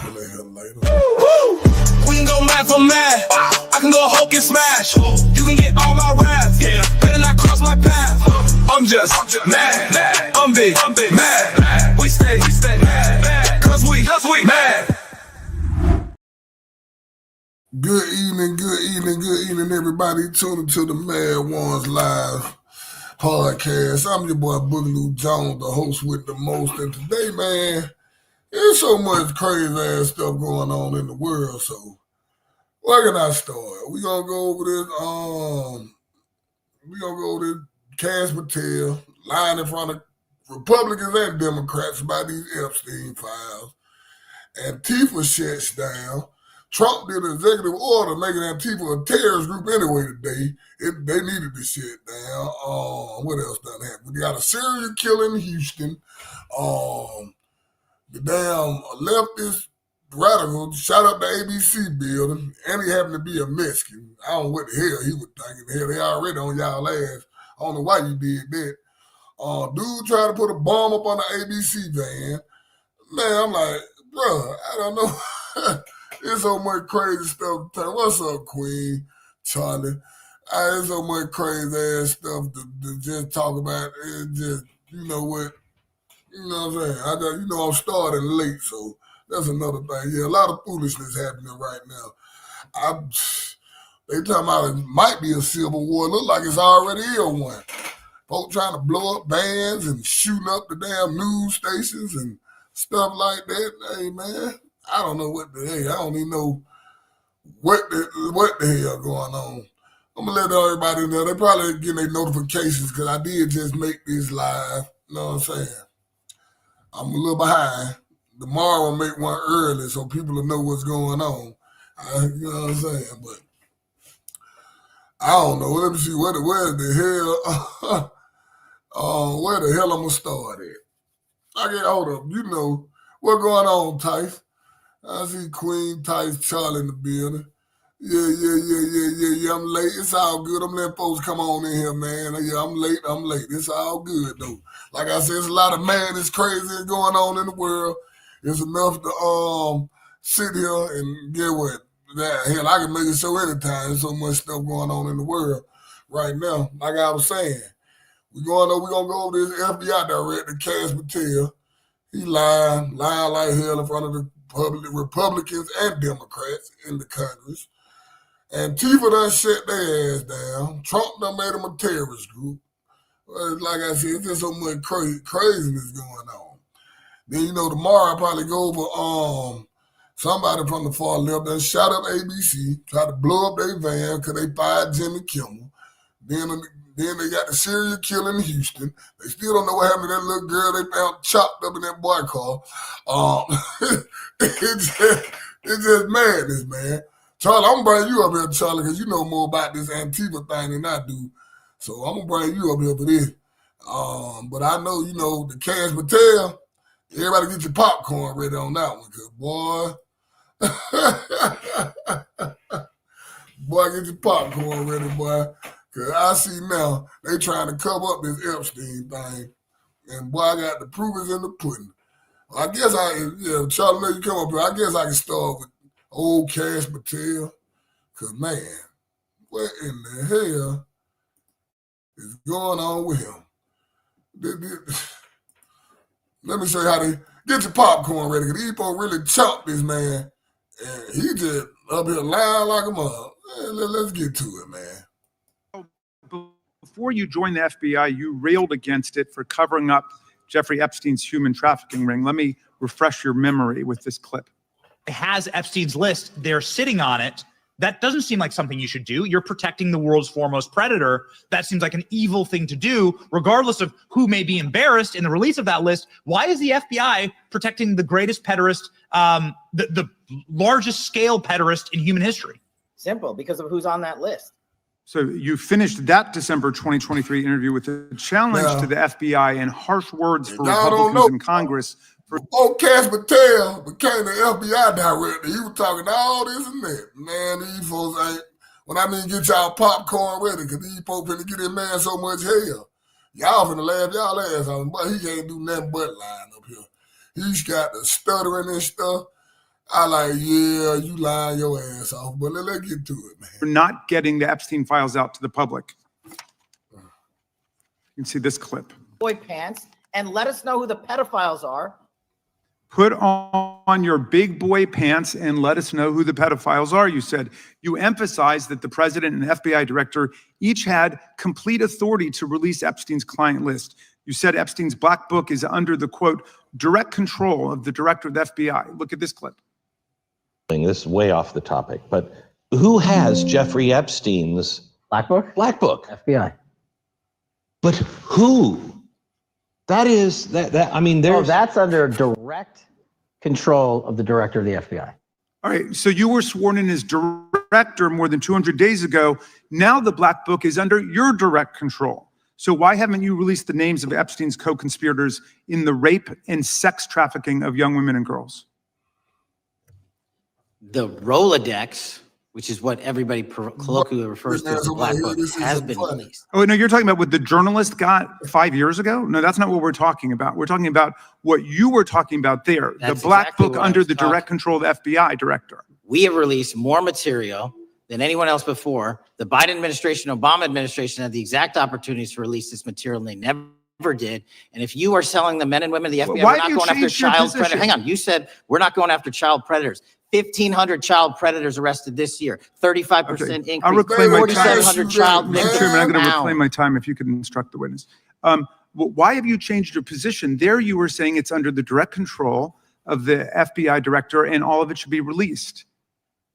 people in here later. We can go mad for mad. I can go Hulk and smash. You can get all my wrath. Yeah, better not cross my path. I'm just mad. I'm big, mad. We stay mad. Cause we mad. Good evening, everybody. Tuning to the Mad Ones Live podcast. I'm your boy Boogaloo Jones, the host with the most. And today, man, there's so much crazy ass stuff going on in the world. So where can I start? We gonna go over this. Kash Patel lying in front of Republicans and Democrats about these Epstein files. Antifa shuts down. Trump did an executive order making Antifa a terrorist group anyway today. They needed to shut down. What else done happened? We got a serial killer in Houston. The damn leftist radical shot up the ABC building, and he happened to be a Mexican. I don't know what the hell he was thinking. Hell, they already on y'all ass. I don't know why you did that. Dude tried to put a bomb up on the ABC van. Man, I'm like, bro, I don't know. There's so much crazy stuff. What's up, Queen? Charlie? There's so much crazy ass stuff to just talk about. It just, you know what? You know what I'm saying? I'm starting late, so that's another thing. Yeah, a lot of foolishness happening right now. They talking about it might be a civil war. Look like it's already one. Folks trying to blow up vans and shooting up the damn news stations and stuff like that. Hey, man, I don't know what the hell. I don't even know what the hell going on. I'm going to let everybody know. They probably getting their notifications because I did just make this live. You know what I'm saying? I'm a little behind. Tomorrow I'll make one early so people will know what's going on. You know what I'm saying? But I don't know. Let me see where the hell I'm gonna start at. I get hold of you know what's going on, Tice. I see Queen Tice Charlie in the building. Yeah. I'm late. It's all good. I'm letting folks come on in here, man. Yeah, I'm late. It's all good though. Like I said, there's a lot of madness, crazy going on in the world. It's enough to sit here and get what. Hell, I can make a show anytime. There's so much stuff going on in the world right now. Like I was saying, we're gonna go over this FBI Director Kash Patel. He lying like hell in front of the Republicans and Democrats in the Congress. Antifa done shut their ass down. Trump done made them a terrorist group. Like I said, there's so much craziness going on. Then, tomorrow I'll probably go over somebody from the far left that shot up ABC, tried to blow up their van because they fired Jimmy Kimmel. Then they got the serial killer in Houston. They still don't know what happened to that little girl they found chopped up in that boy car. It's just madness, man. Charlie, I'm going to bring you up here, Charlie, because you know more about this Antifa thing than I do. So I'm going to bring you up here for this. But I know, the Kash Patel, everybody get your popcorn ready on that one, because boy, get your popcorn ready, boy. Because I see now they trying to cover up this Espstein thing. And boy, I got the proof is in the pudding. I guess Charlie, know you come up here. I guess I can start with old Kash Patel. Because, man, what in the hell is going on with him? Let me show you how to get your popcorn ready. Because these folks really chopped this man. And he just up here lying like a mother. Let's get to it, man. Before you joined the FBI, you railed against it for covering up Jeffrey Epstein's human trafficking ring. Let me refresh your memory with this clip. Has Epstein's list, they're sitting on it. That doesn't seem like something you should do. You're protecting the world's foremost predator. That seems like an evil thing to do, regardless of who may be embarrassed in the release of that list. Why is the FBI protecting the greatest pederast, the largest scale pederast in human history? Simple, because of who's on that list. So you finished that December 2023 interview with a challenge to the FBI and harsh words for Republicans in Congress. Kash Patel became the FBI director. He was talking all this and that. Man, these folks ain't, when I mean get y'all popcorn ready, because these folks finna get this man so much hell. Y'all finna laugh y'all ass off him, but he can't do nothing but lying up here. He's got the stuttering and stuff. I like, yeah, you lying your ass off, but let's get to it, man. For not getting the Epstein files out to the public. You can see this clip. Boy pants and let us know who the pedophiles are. Put on your big boy pants and let us know who the pedophiles are, you said. You emphasized that the president and the FBI director each had complete authority to release Epstein's client list. You said Epstein's black book is under the, quote, direct control of the director of the FBI. Look at this clip. This is way off the topic, but who has Jeffrey Epstein's Black book? black book? FBI. But who? That is, I mean, Oh, there's... that's under direct control of the director of the FBI. All right, so you were sworn in as director more than 200 days ago. Now the black book is under your direct control. So why haven't you released the names of Epstein's co-conspirators in the rape and sex trafficking of young women and girls? The Rolodex, which is what everybody colloquially refers to as the black book, has been released. Oh, no, you're talking about what the journalist got 5 years ago? No, that's not what we're talking about. We're talking about what you were talking about there, That's the black exactly book what I under was the direct control of the FBI director. We have released more material than anyone else before. The Biden administration, Obama administration had the exact opportunities to release this material, and they never did. And if you are selling the men and women of the FBI, Why we're do not you going after change your child position? predators. Hang on, you said we're not going after child predators. 1,500 child predators arrested this year, 35% Okay, increase. I'll reclaim my time. 4,700 child Mr. victims. Chairman, I'm going to Wow. reclaim my time if you could instruct the witness. Why have you changed your position? There you were saying it's under the direct control of the FBI director and all of it should be released.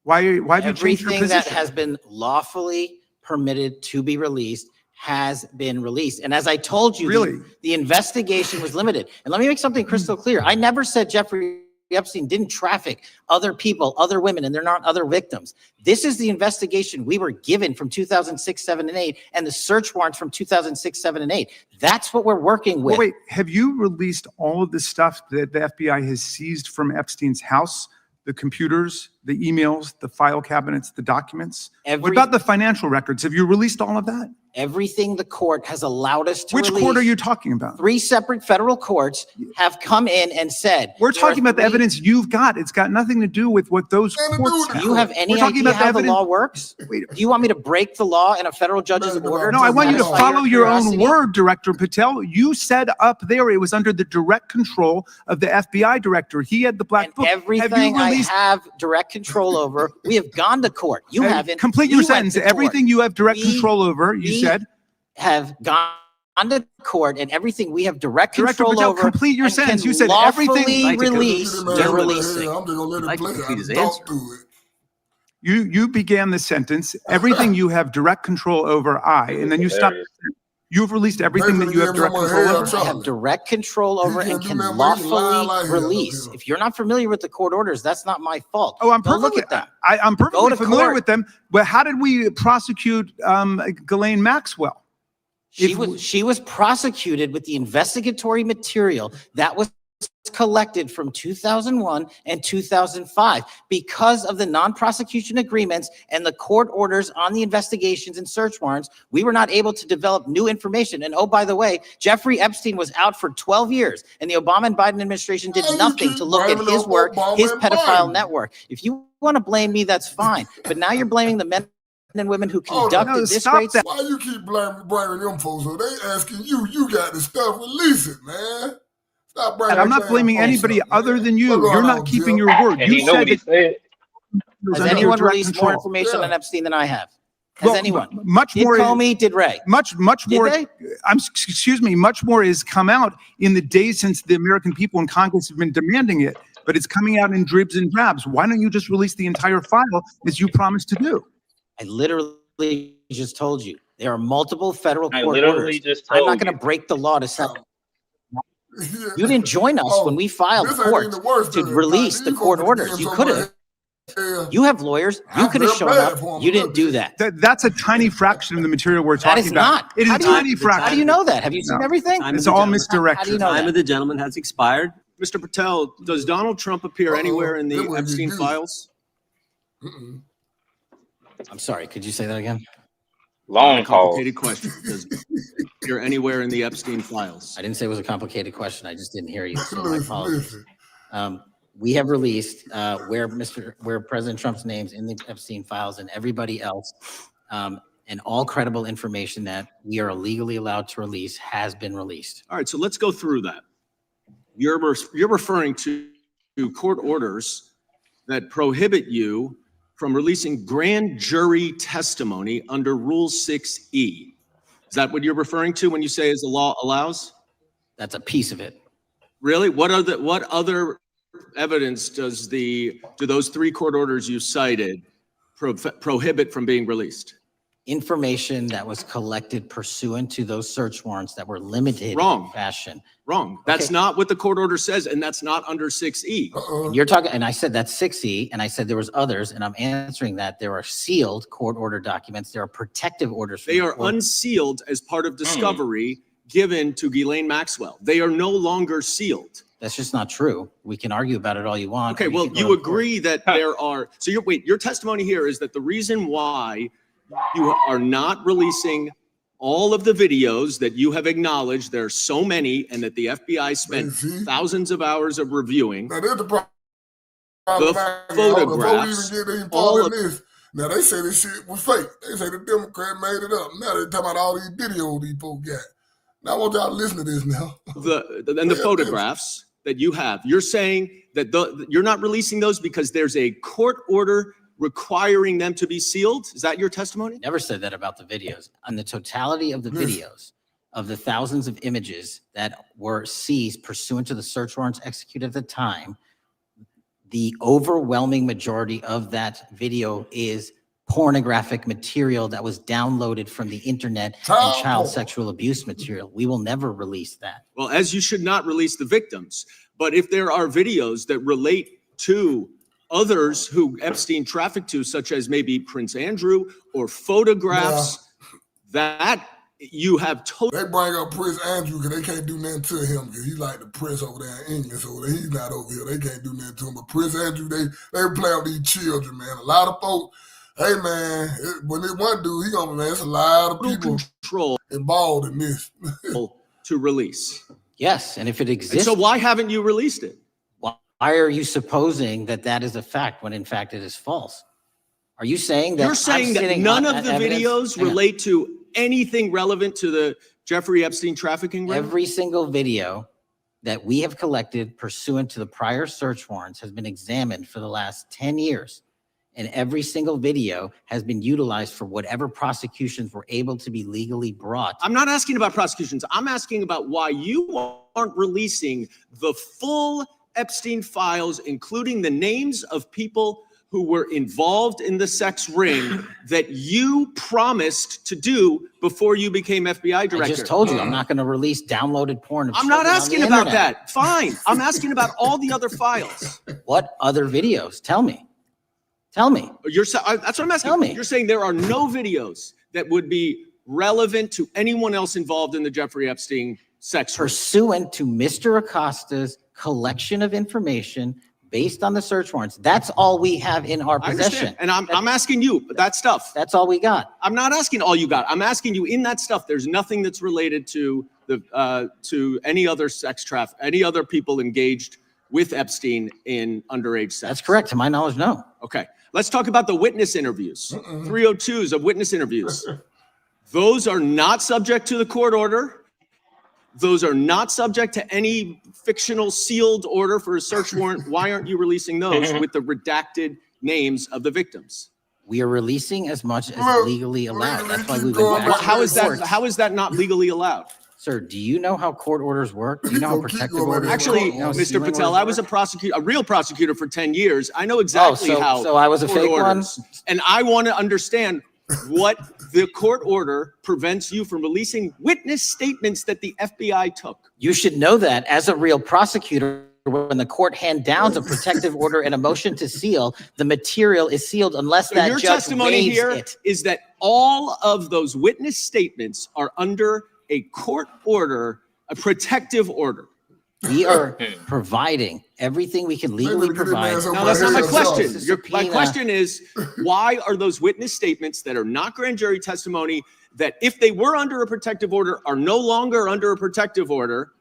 Why have you changed your Everything position? that has been lawfully permitted to be released has been released. And as I told you, Really? the investigation was limited. And let me make something crystal clear. I never said Jeffrey Epstein didn't traffic other people, other women, and they're not other victims. This is the investigation we were given from 2006, 7, and 8, and the search warrants from 2006, 7, and 8. That's what we're working with. Wait, have you released all of the stuff that the FBI has seized from Epstein's house? The computers, the emails, the file cabinets, the documents? What about the financial records? Have you released all of that? Everything the court has allowed us to Which release. court are you talking about? 3 separate federal courts have come in and said. We're there are talking about the 3 evidence you've got. It's got nothing to do with what those Nothing to do courts with Do have. you have any We're talking idea about the how the evidence- law works? Wait. Do you want me to break the law in a federal judge's No, order? No, I want you to satisfy follow your own curiosity? word, Director Patel. You said up there it was under the direct control of the FBI director. He had the black And book. everything I have direct control over, we have gone to court. You haven't. Complete You your went sentence. to court. Everything you have direct We- control over, you we said. have gone to court, and everything we have direct Director control Patel, over. complete your and sentence. can You said everything- lawfully I'd like to release. Get him out They're of here. releasing. I'm just gonna let I'd him like to play. complete his I talk answer. through it. You began the sentence. Everything you have direct control over, and then you stopped. You've released everything that you have direct control over. I have direct control over can't and do can nothing but he lying like lawfully hell, release. yeah. If you're not familiar with the court orders, that's not my fault. Oh, I'm Go look perfectly. at them. I'm Go perfectly to familiar court. with them. But how did we prosecute Ghislaine Maxwell? She was prosecuted with the investigatory material that was collected from 2001 and 2005 because of the non-prosecution agreements and the court orders on the investigations and search warrants. We were not able to develop new information. And oh, by the way, Jeffrey Epstein was out for 12 years and the Obama and Biden administration did Why you nothing keep to look at blaming his work, Obama his and pedophile Biden? network. If you want to blame me, that's fine. But now you're blaming the men and women who Oh, no, conducted this stop race. that. Why you keep blaming them folks? So they asking you, you got the stuff, release it, man. Stop blaming I'm not them blaming folks anybody up, other man. than you. What's You're going not on, keeping Jim? your word. And he You know said what he that said. it was Has under anyone direct released control. more information Yeah. on Epstein than I have? Has Well, anyone? much Did more. Comey? Did Ray? Much Did more. they? Excuse me. Much more has come out in the days since the American people in Congress have been demanding it. But it's coming out in dribs and drabs. Why don't you just release the entire file as you promised to do? I literally just told you. There are multiple federal I court literally orders. just I'm told not going you. to break the law to set. Yeah. You didn't join us Oh, when we filed this ain't court even the worst to of it. release Nah, the these court folks orders. getting You so could much have. hell. You have lawyers. You I could have feel shown bad up. for 'em, You didn't look. do that. That's a tiny fraction of the material we're That talking is about. not. It is How a do you- tiny fraction. How do you know that? Have you seen No. everything? Time It's of the all gentleman- misdirection. How do you know Time that? of the gentleman has expired. Mr. Patel, does Donald Trump appear anywhere in That the would be Epstein good. files? Mm-mm. I'm sorry. Could you say that again? Long call. Complicated question. Does he appear anywhere in the Epstein files? I didn't say it was a complicated question. I just didn't hear you. So my Listen, apologies. listen. we have released where President Trump's name's in the Epstein files and everybody else, and all credible information that we are legally allowed to release has been released. All right, so let's go through that. You're referring to court orders that prohibit you from releasing grand jury testimony under Rule 6E. Is that what you're referring to when you say as the law allows? That's a piece of it. Really? What other evidence do those 3 court orders you cited prohibit from being released? Information that was collected pursuant to those search warrants that were limited Wrong. in fashion. Wrong. That's not what the court order says, and that's not under 6E. And you're talking, and I said that's 6E, and I said there was others, and I'm answering that there are sealed court order documents. There are protective orders. They are unsealed as part of discovery given to Ghislaine Maxwell. They are no longer sealed. That's just not true. We can argue about it all you want. Okay, well, you agree that there are, so your testimony here is that the reason why you are not releasing all of the videos that you have acknowledged, there are so many, and that the FBI spent thousands of hours of reviewing. Now, there's the problem. The photographs, Before we even get all into of this, now they say this shit was fake. They say the Democrat made it up. Now they're talking about all these videos these folks got. Now I want y'all to listen to this now. the photographs that you have, you're saying that you're not releasing those because there's a court order requiring them to be sealed? Is that your testimony? Never said that about the videos. On the totality of the videos, of the thousands of images that were seized pursuant to the search warrants executed at the time, the overwhelming majority of that video is pornographic material that was downloaded from the internet and child sexual abuse material. We will never release that. Well, as you should not release the victims. But if there are videos that relate to others who Epstein trafficked to, such as maybe Prince Andrew, or photographs that you have They bring up Prince Andrew because they can't do nothing to him because he's like the prince over there in England, so he's not over here. They can't do nothing to him. But Prince Andrew, they play with these children, man. A lot of folks, hey, man, when this one dude, he gonna, man, it's a lot of people involved in this. to release. Yes, and if it exists. And so why haven't you released it? Why are you supposing that that is a fact when in fact it is false? Are you saying that? You're saying that none of the videos relate to anything relevant to the Jeffrey Epstein trafficking ring? Every single video that we have collected pursuant to the prior search warrants has been examined for the last 10 years. And every single video has been utilized for whatever prosecutions were able to be legally brought. I'm not asking about prosecutions. I'm asking about why you aren't releasing the full Epstein files, including the names of people who were involved in the sex ring that you promised to do before you became FBI director. I just told you I'm not going to release downloaded porn. I'm not asking about that. Fine. I'm asking about all the other files. What other videos? Tell me. Tell me. That's what I'm asking. Tell me. You're saying there are no videos that would be relevant to anyone else involved in the Jeffrey Epstein sex ring. Pursuant to Mr. Acosta's collection of information based on the search warrants. That's all we have in our possession. And I'm asking you that stuff. That's all we got. I'm not asking all you got. I'm asking you in that stuff. There's nothing that's related to to any other sex traffic, any other people engaged with Epstein in underage sex. That's correct. To my knowledge, no. Okay. Let's talk about the witness interviews. 302s of witness interviews. Those are not subject to the court order. Those are not subject to any fictional sealed order for a search warrant. Why aren't you releasing those with the redacted names of the victims? We are releasing as much as legally allowed. That's why we've been back. How is that not legally allowed? Sir, do you know how court orders work? Do you know how protective orders work? Actually, Mr. Patel, I was a real prosecutor for 10 years. I know exactly how. So I was a fake one? And I want to understand what the court order prevents you from releasing witness statements that the FBI took. You should know that as a real prosecutor, when the court hand downs a protective order and a motion to seal, the material is sealed unless that your judge testimony waives here it. Is that all of those witness statements are under a court order, a protective order. We are providing everything we can legally provide. Now, that's not my question. My question is, why are those witness statements that are not grand jury testimony, that if they were under a protective order are no longer under a protective order,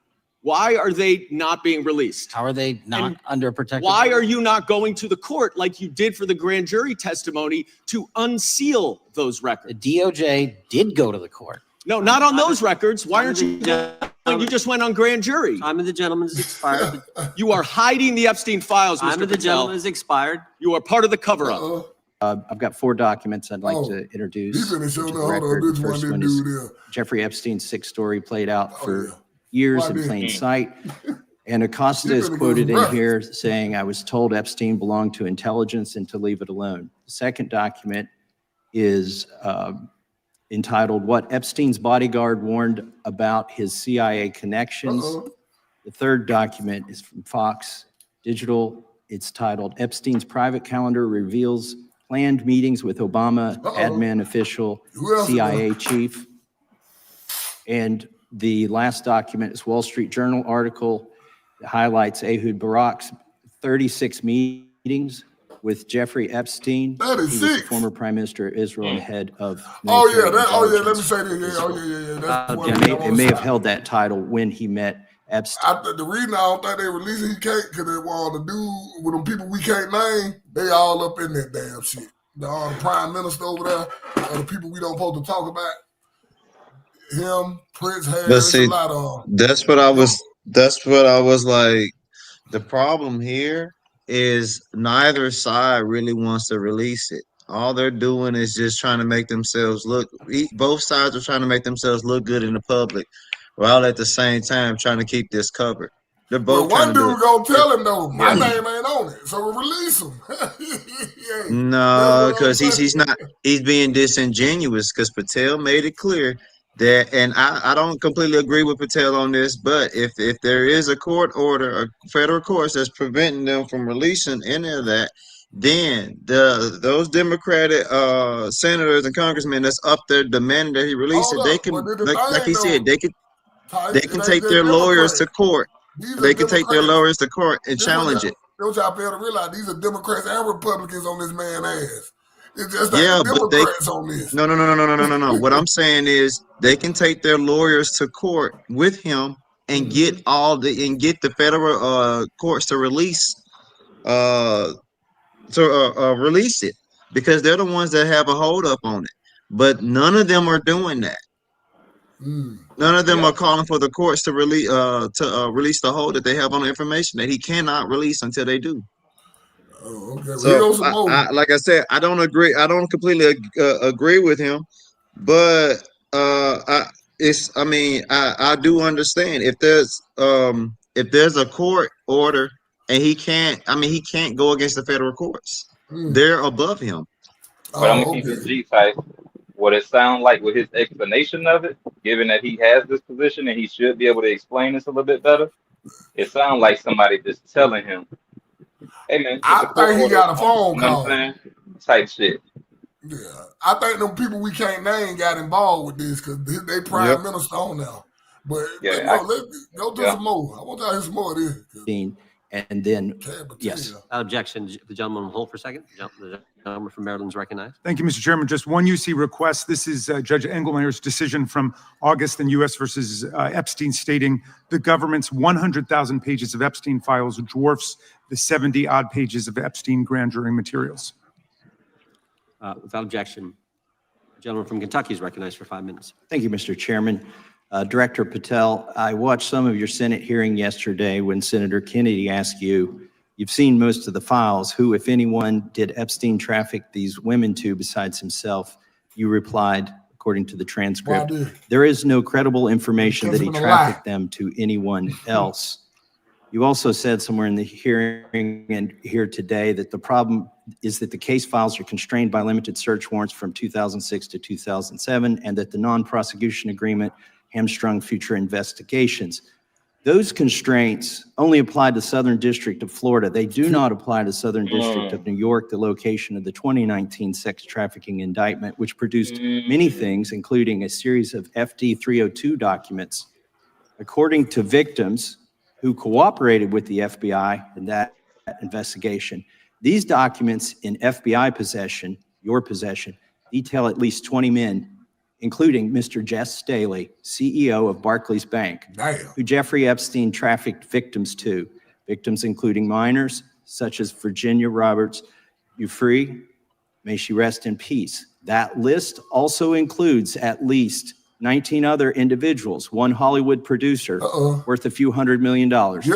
Why are they not being released? How are they not And under protective Why order? are you not going to the court like you did for the grand jury testimony to unseal those The records? DOJ did go to the court. No, not on those records. Why aren't you going? You just went on grand jury. Time of the gentleman is expired. You are hiding the Epstein files, Time Mr. of the gentleman Patel. is expired. You are part of the cover-up. I've got 4 documents I'd like Oh, to introduce. He finna show to me, the hold record. on, The this one, first this one is dude there. Jeffrey Epstein's 6th story played out for yeah. years Why in did- plain sight. And Acosta He is finna go quoted in rough. here saying, "I was told Epstein belonged to intelligence and to leave it alone." The second document is entitled, "What Epstein's Bodyguard Warned About His CIA Connections." Uh-oh. The third document is from Fox Digital. It's titled, "Epstein's Private Calendar Reveals Planned Meetings with Obama Admin Official, Who else is CIA Chief." And the last document is Wall Street Journal article that highlights Ehud Barak's 36 meetings with Jeffrey Epstein. He was the 36? former Prime Minister of Israel and head of Oh yeah, military let me intelligence. say this. Yeah, yeah. That's the one It thing I may, it wanna may say. have held that title when he met Epstein. The reason I don't think they release it, he can't, because they want to do with them people we can't name, they all up in that damn shit. All the prime minister over there, or the people we don't supposed to talk about. Him, Prince Harris, see, a lot of them. that's what I was like. The problem here is neither side really wants to release it. All they're doing is just trying to make themselves look, both sides are trying to make themselves look good in the public, while at the same time trying to keep this covered. They're Well, both trying one to do dude it. gonna tell him though, my Yeah. name ain't on it, so release him. Yeah, No, that's what I'm because he's saying. not, he's being disingenuous, because Patel made it clear that, and I don't completely agree with Patel on this, but if there is a court order, a federal court that's preventing them from releasing any of that, then those Democratic senators and congressmen that's up there demanding that he release Hold it, they up, can, but the like he thing said, though, they can Ty, they it can ain't take just their lawyers to Democrats. court. These are They can take their Democrats. lawyers to court and This what challenge it. Don't y'all fail to realize these are Democrats and Republicans on this man's ass. It's just like Yeah, the but they Democrats on this. no. What I'm saying is they can take their lawyers to court with him and get the federal courts to release release it, because they're the ones that have a hold up on it. But none of them are doing that. None of them are calling for the courts to release release the hold that they have on the information that he cannot release until they do. Oh, okay. So, like I said, I don't agree. I don't completely agree with him, but I do understand if there's a court order and he can't go against the federal courts. They're above him. But I'm gonna keep it G type. What it sounds like with his explanation of it, given that he has this position and he should be able to explain this a little bit better, it sounds like somebody just telling him, "Hey man, I think he got a phone you know call. what I'm saying?" Type shit. Yeah, I think them people we can't name got involved with this because they prime minister on now. But Yeah, let's go do some more. I want y'all to hear some more of this. And then, yes. Objection. The gentleman will hold for a second. The gentleman from Maryland is recognized. Thank you, Mr. Chairman. Just one UC request. This is Judge Engelmeyer's decision from August in U.S. versus Epstein, stating the government's 100,000 pages of Epstein files dwarfs the 70-odd pages of Epstein grand jury materials. Without objection, the gentleman from Kentucky is recognized for 5 minutes. Thank you, Mr. Chairman. Director Patel, I watched some of your Senate hearing yesterday when Senator Kennedy asked you, you've seen most of the files, who, if anyone, did Epstein traffic these women to besides himself? You replied, according to the transcript, there is no credible information that he trafficked them to anyone else. You also said somewhere in the hearing and here today that the problem is that the case files are constrained by limited search warrants from 2006 to 2007, and that the non-prosecution agreement hamstrung future investigations. Those constraints only apply to Southern District of Florida. They do not apply to Southern District of New York, the location of the 2019 sex trafficking indictment, which produced many things, including a series of FD 302 documents. According to victims who cooperated with the FBI in that investigation, these documents in FBI possession, your possession, detail at least 20 men including Mr. Jess Staley, CEO of Barclays Bank, Damn. who Jeffrey Epstein trafficked victims to, victims including minors such as Virginia Roberts Ufree, may she rest in peace. That list also includes at least 19 other individuals, one Hollywood producer worth a few $100 million,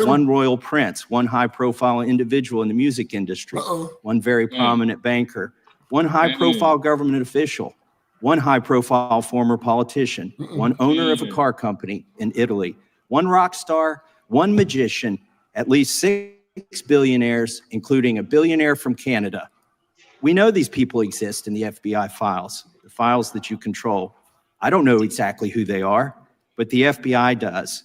one royal prince, one high-profile individual in the music industry, one very prominent banker, one high-profile government official, one high-profile former politician, one owner of a car company in Italy, one rock star, one magician, at least 6 billionaires, including a billionaire from Canada. We know these people exist in the FBI files, the files that you control. I don't know exactly who they are, but the FBI does.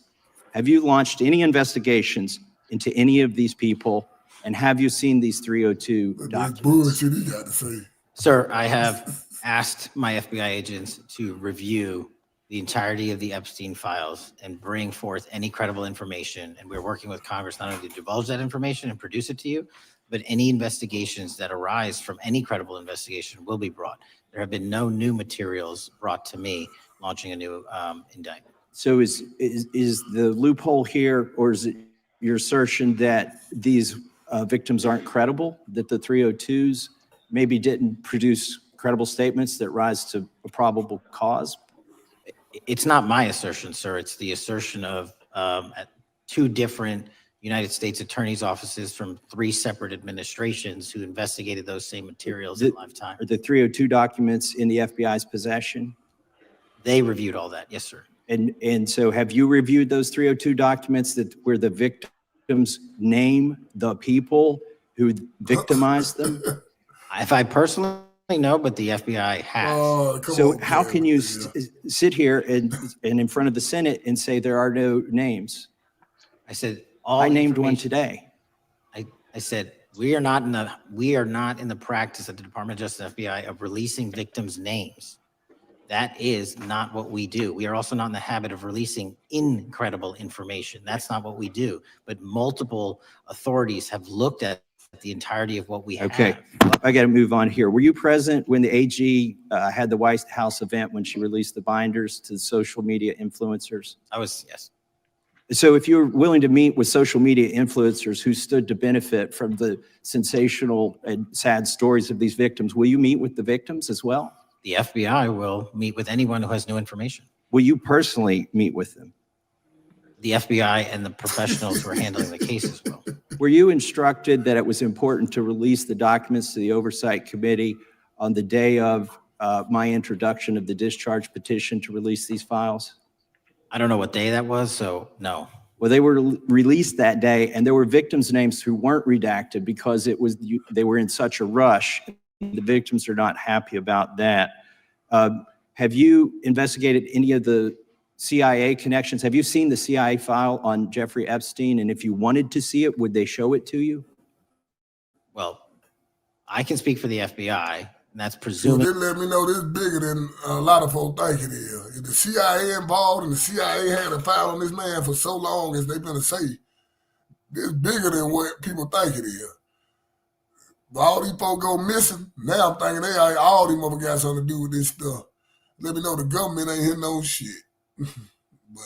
Have you launched any investigations into any of these people? And have you seen these 302 documents? Bullshit he got to say. Sir, I have asked my FBI agents to review the entirety of the Epstein files and bring forth any credible information. And we're working with Congress not only to divulge that information and produce it to you, but any investigations that arise from any credible investigation will be brought. There have been no new materials brought to me launching a new indictment. So is the loophole here, or is it your assertion that these victims aren't credible, that the 302s maybe didn't produce credible statements that rise to a probable cause? It's not my assertion, sir. It's the assertion of 2 different United States attorneys' offices from 3 separate administrations who investigated those same materials in lifetime. Are the 302 documents in the FBI's possession? They reviewed all that, yes, sir. And so have you reviewed those 302 documents that where the victims name the people who victimized them? If I personally know, but the FBI has. So how can you sit here and in front of the Senate and say there are no names? I said, I named one today. I said, we are not in the practice at the Department of Justice FBI of releasing victims' names. That is not what we do. We are also not in the habit of releasing incredible information. That's not what we do. But multiple authorities have looked at the entirety of what we have. Okay, I got to move on here. Were you present when the AG had the White House event when she released the binders to the social media influencers? I was, yes. So if you're willing to meet with social media influencers who stood to benefit from the sensational and sad stories of these victims, will you meet with the victims as well? The FBI will meet with anyone who has new information. Will you personally meet with them? The FBI and the professionals who are handling the cases will. Were you instructed that it was important to release the documents to the Oversight Committee on the day of my introduction of the discharge petition to release these files? I don't know what day that was, so no. Well, they were released that day, and there were victims' names who weren't redacted because they were in such a rush. The victims are not happy about that. Have you investigated any of the CIA connections? Have you seen the CIA file on Jeffrey Epstein? And if you wanted to see it, would they show it to you? Well, I can speak for the FBI, and that's So presuming. they let me know this bigger than a lot of folks think it is. If the CIA involved and the CIA had a file on this man for so long as they've been to say, it's bigger than what people think it is. But all these folks go missing. Now I'm thinking all these motherfuckers got something to do with this stuff. Let me know the government ain't hitting no shit. But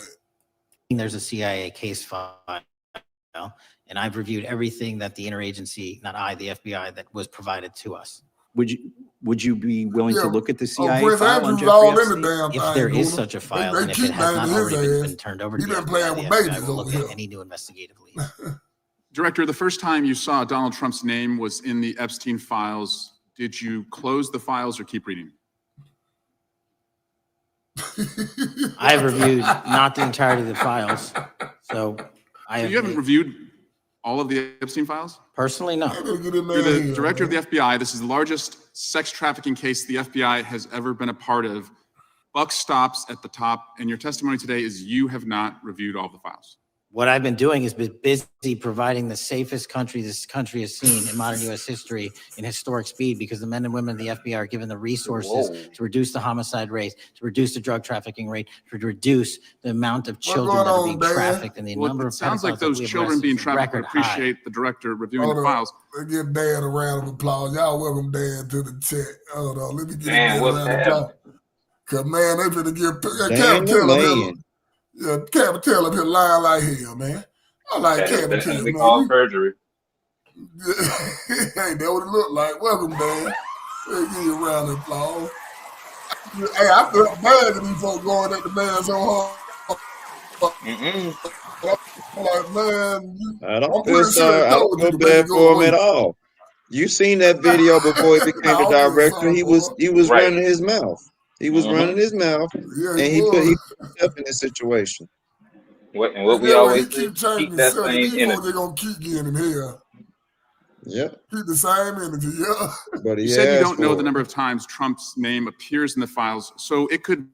There's a CIA case file, and I've reviewed everything that the interagency, not I, the FBI, that was provided to us. Would you be willing to look at the CIA Prince file on Andrew's Jeffrey all in the Epstein? damn If thing. there is Dula. such a file, They and if keep it has not naming his already ass. been turned over He to the been playing FBI, with the FBI babies will over look here. at any new investigative leads. Director, the first time you saw Donald Trump's name was in the Epstein files. Did you close the files or keep reading? I've reviewed not the entirety of the files, so I have. You haven't reviewed all of the Epstein files? Personally, no. You're the director of the FBI. This is the largest sex trafficking case the FBI has ever been a part of. Buck stops at the top, and your testimony today is you have not reviewed all the files. What I've been doing is been busy providing the safest country this country has seen in modern U.S. history in historic speed, because the men and women of the FBI are given the resources to reduce the homicide rate, to reduce the drug trafficking rate, to reduce the amount of children that are being trafficked, and the number It of sounds like pedophiles that those we have children arrested being is trafficked record high. appreciate the director reviewing the Hold on. files. Let's give Dan a round of applause. Y'all welcome Dan to the chat. Hold on, let me get Dan, Dan a what's round of happening? applause. Cause man, they finna get Dan the man. Yeah, Kash Patel up here lying like hell, man. I like That is Kash Patel, definitely man. called perjury. Ain't that what it look like? Welcome, Dan. They give you a round of applause. Hey, I feel bad that these folks going at the man so hard. I'm like, man, I don't feel sorry. I don't feel bad for him at all. You seen that video before he became the director? He was running his mouth. He was running his mouth, and he put himself in this situation. What we always say, keep that same these energy. folks, they're gonna keep getting in here. Yep. Keep the same energy, yeah. But You said you don't know the number of times Trump's name appears in the files, so it could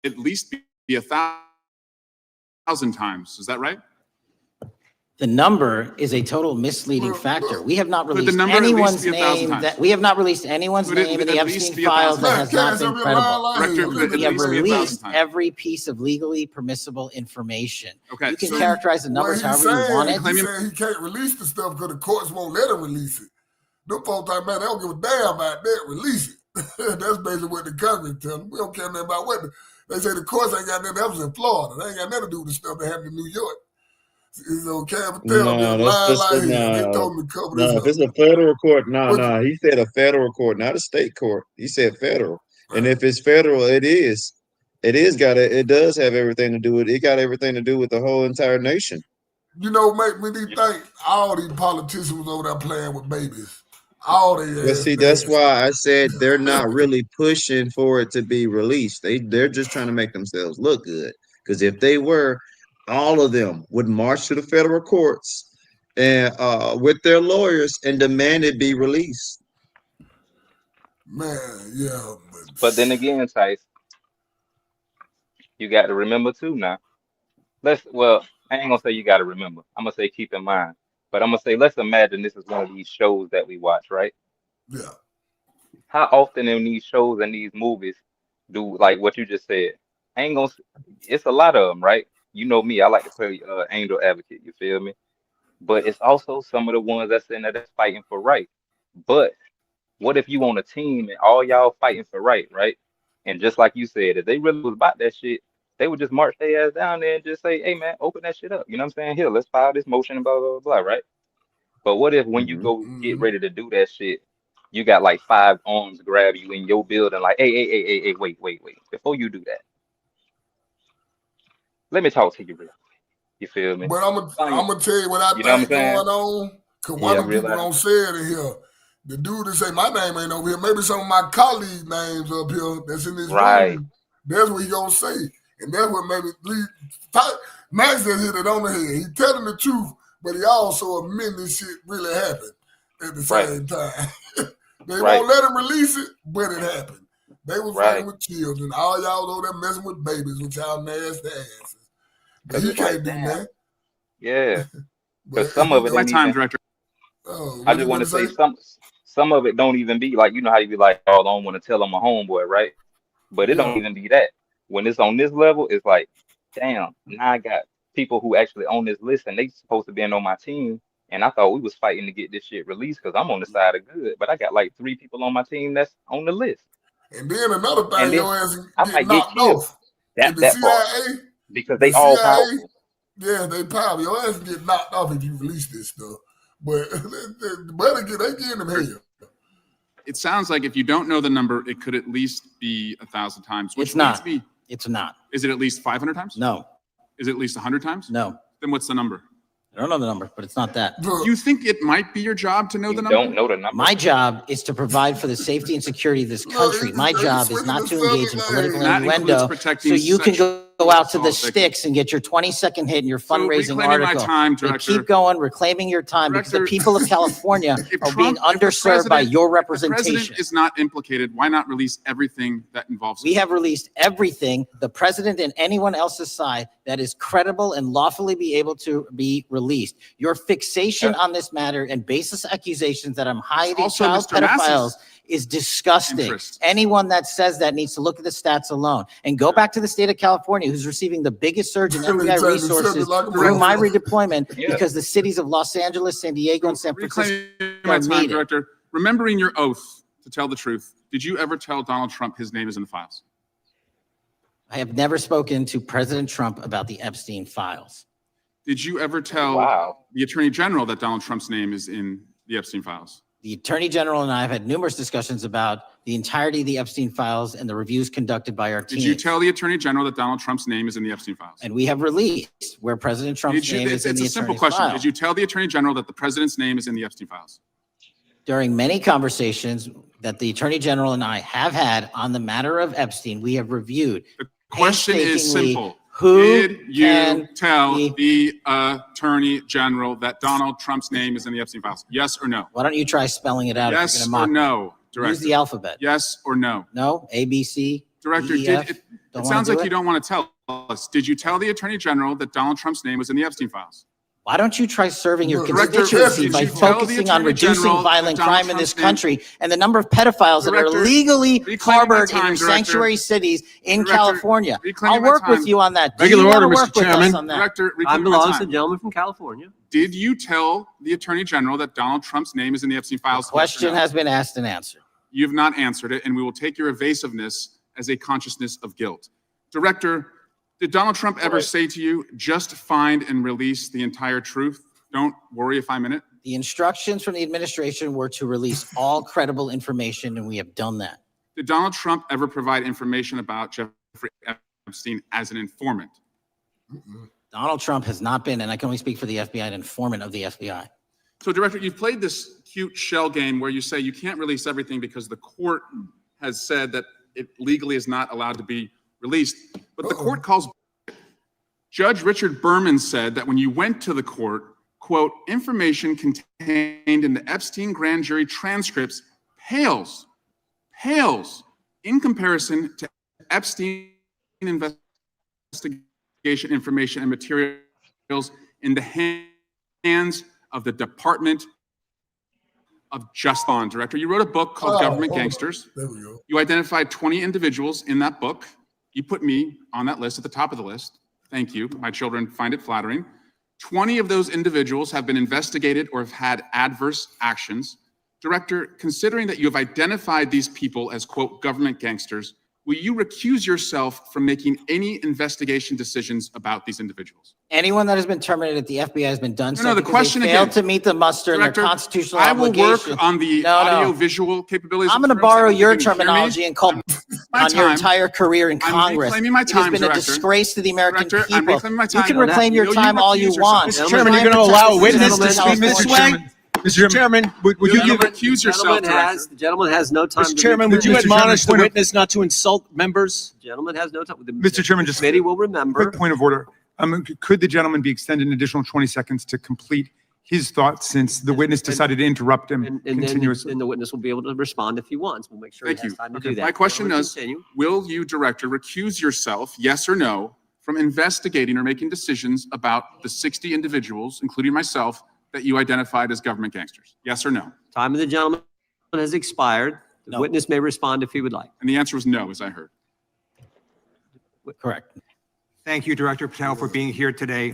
at least be 1,000 times. Is that right? The number is a total misleading factor. We have not Could the released number at least anyone's be 1,000 name times? that we have not released anyone's Could it name in the at least Epstein be 1,000 files that has times? not been credible. Director, could it We at have least be 1,000 released times? every piece of legally permissible information. Okay. You can So characterize the numbers What he's however you want it. He's saying he can't release the stuff because the courts won't let him release it. Them folks like, man, they don't give a damn about that. Release it. That's basically what the Congress tell them. We don't care nothing about what they say. The courts ain't got nothing. That was in Florida. They ain't got nothing to do with the stuff that happened in New York. So Kash Patel No, lying like hell. They no. told him to cover this No, up. if it's a federal court, no. He said a federal court, not a state court. He said federal. Right. And if it's federal, it does have everything to do with it. Got everything to do with the whole entire nation. You know, make me think all these politicians was over there playing with babies. All they But see, that's why I said they're not really pushing for it to be released. They're just trying to make themselves look good. Because if they were, all of them would march to the federal courts and with their lawyers and demand it be released. Man, yeah. But then again, Tice, you got to remember too now. I ain't gonna say you got to remember. I'm gonna say keep in mind. But I'm gonna say, let's imagine this is one of these shows that we watch, right? Yeah. How often in these shows and these movies do like what you just said? It's a lot of them, right? You know me, I like to play angel advocate, you feel me? But it's also some of the ones that's in there that's fighting for right. But what if you on a team and all y'all fighting for right? And just like you said, if they really was about that shit, they would just march their ass down there and just say, hey man, open that shit up. You know what I'm saying? Here, let's file this motion and blah, blah, blah, right? But what if when you go get ready to do that shit, you got like 5 arms grab you in your building like, hey, wait. Before you do that, let me talk to you real quick. You feel me? But I'm gonna tell you what I think going on. Because one of the people don't say it in here. The dude that say my name ain't over here. Maybe some of my colleagues' names up here that's in this room. That's what he gonna say. And that's what made me Max just hit it on the head. He telling the truth, but he also admitting this shit really happened at the same time. They won't let him release it, but it happened. They was fighting with children. All y'all over there messing with babies with y'all nasty asses. But he can't do that. Yeah. Because some of it ain't even, Director. I just want to say some of it don't even be like, you know how you be like, oh, I don't want to tell them a homeboy, right? But it don't even be that. When it's on this level, it's like, damn, now I got people who actually on this list and they supposed to be on my team. And I thought we was fighting to get this shit released because I'm on the side of good. But I got like 3 people on my team that's on the list. And then another thing, your ass get knocked off. That CIA, part. Because they all powerful. Yeah, they powerful. Your ass get knocked off if you release this stuff. But they getting them here. It sounds like if you don't know the number, it could at least be 1,000 times. It's not. It's not. Is it at least 500 times? No. Is it at least 100 times? No. Then what's the number? I don't know the number, but it's not that. You think it might be your job to know the number? Don't know the number. My job is to provide for the safety and security of this country. My job is not to engage in political innuendo so you can go out to the sticks and get your 20-second hit in your fundraising article. And keep going, reclaiming your time because the people of California are being underserved by your representation. The president is not implicated. Why not release everything that involves him? We have released everything, the president and anyone else's side, that is credible and lawfully be able to be released. Your fixation on this matter and baseless accusations that I'm hiding child pedophiles is disgusting. Anyone that says that needs to look at the stats alone and go back to the state of California, who's receiving the biggest surge in FBI resources through my redeployment because the cities of Los Angeles, San Diego, and San Francisco need it. Director, remembering your oath to tell the truth, did you ever tell Donald Trump his name is in the files? I have never spoken to President Trump about the Epstein files. Did you ever tell the Attorney General that Donald Trump's name is in the Epstein files? The Attorney General and I have had numerous discussions about the entirety of the Epstein files and the reviews conducted by our team. Did you tell the Attorney General that Donald Trump's name is in the Epstein files? And we have released where President Trump's name is in the It's a simple attorney's question. file. Did you tell the Attorney General that the President's name is in the Epstein files? During many conversations that the Attorney General and I have had on the matter of Epstein, we have reviewed. The question is painstakingly simple. Who Did you can tell be- the Attorney General that Donald Trump's name is in the Epstein files? Yes or no? Why don't you try spelling it out? if Yes you're or gonna mock me? no, Director? Use the alphabet. Yes or no? No, A, B, C, Director, D, E, F. it Don't sounds wanna do like you it? don't want to tell us. Did you tell the Attorney General that Donald Trump's name was in the Epstein files? Why don't you try serving your Director, constituency did by you tell the focusing on Attorney reducing General violent that Donald crime in this Trump's name- country and the number of pedophiles that are Director, legally reclaiming harbored my in time, your Director. sanctuary cities in Director, California? reclaiming I'll my work with time. you on that. Do Regular you wanna order, work Mr. with us Chairman. on that? Director, Time reclaiming my belongs to the time. gentleman from California. Did you tell the Attorney General that Donald Trump's name is in the Epstein files? The question Yes or no? has been asked and answered. You have not answered it, and we will take your evasiveness as a consciousness of guilt. Director, did Donald Trump ever say to you, just find and release the entire truth? Don't worry if I'm in it. The instructions from the administration were to release all credible information, and we have done that. Did Donald Trump ever provide information about Jeffrey Epstein as an informant? Donald Trump has not been, and I can only speak for the FBI, an informant of the FBI. So, Director, you've played this cute shell game where you say you can't release everything because the court has said that it legally is not allowed to be released. But the court calls. Judge Richard Berman said that when you went to the court, quote, information contained in the Epstein grand jury transcripts pales in comparison to Epstein investigation information and materials in the hands of the Department of Justice. Director, you wrote a book called Government Gangsters. There we go. You identified 20 individuals in that book. You put me on that list at the top of the list. Thank you. My children find it flattering. 20 of those individuals have been investigated or have had adverse actions. Director, considering that you have identified these people as, quote, government gangsters, will you recuse yourself from making any investigation decisions about these individuals? Anyone that has been terminated at the FBI has been done No, so the because question they failed again. to meet the muster in Director, their constitutional I will obligation. work on the audio-visual capabilities. I'm of going to forensic. borrow your You can hear me? terminology and call My on your time. entire career in I'm Congress. reclaiming my It time, has been Director. a disgrace to the American Director, I'm people. reclaiming my You time. can You know reclaim that. your You know time you all you recuse want. yourself. Mr. Chairman, you're going to allow a witness to speak this way? Mr. Chairman, would you give recuse yourself, The gentleman has no time. Mr. to Chairman, would you Mr. Chairman, admonish the point of- witness not to insult members? The gentleman has no time. Mr. Chairman, just Committee will remember. quick point of order. Could the gentleman be extended an additional 20 seconds to complete his thoughts since the witness decided to interrupt him And continuously? then the witness will be able to respond if he wants. We'll make sure he Thank has you. time to Okay. do that. My question Gentlemen, is, continue. will you, Director, recuse yourself, yes or no, from investigating or making decisions about the 60 individuals, including myself, that you identified as government gangsters? Yes or no? Time of the gentleman has expired. The No. witness may respond if he would like. And the answer was no, as I heard. Correct. Thank you, Director Patel, for being here today.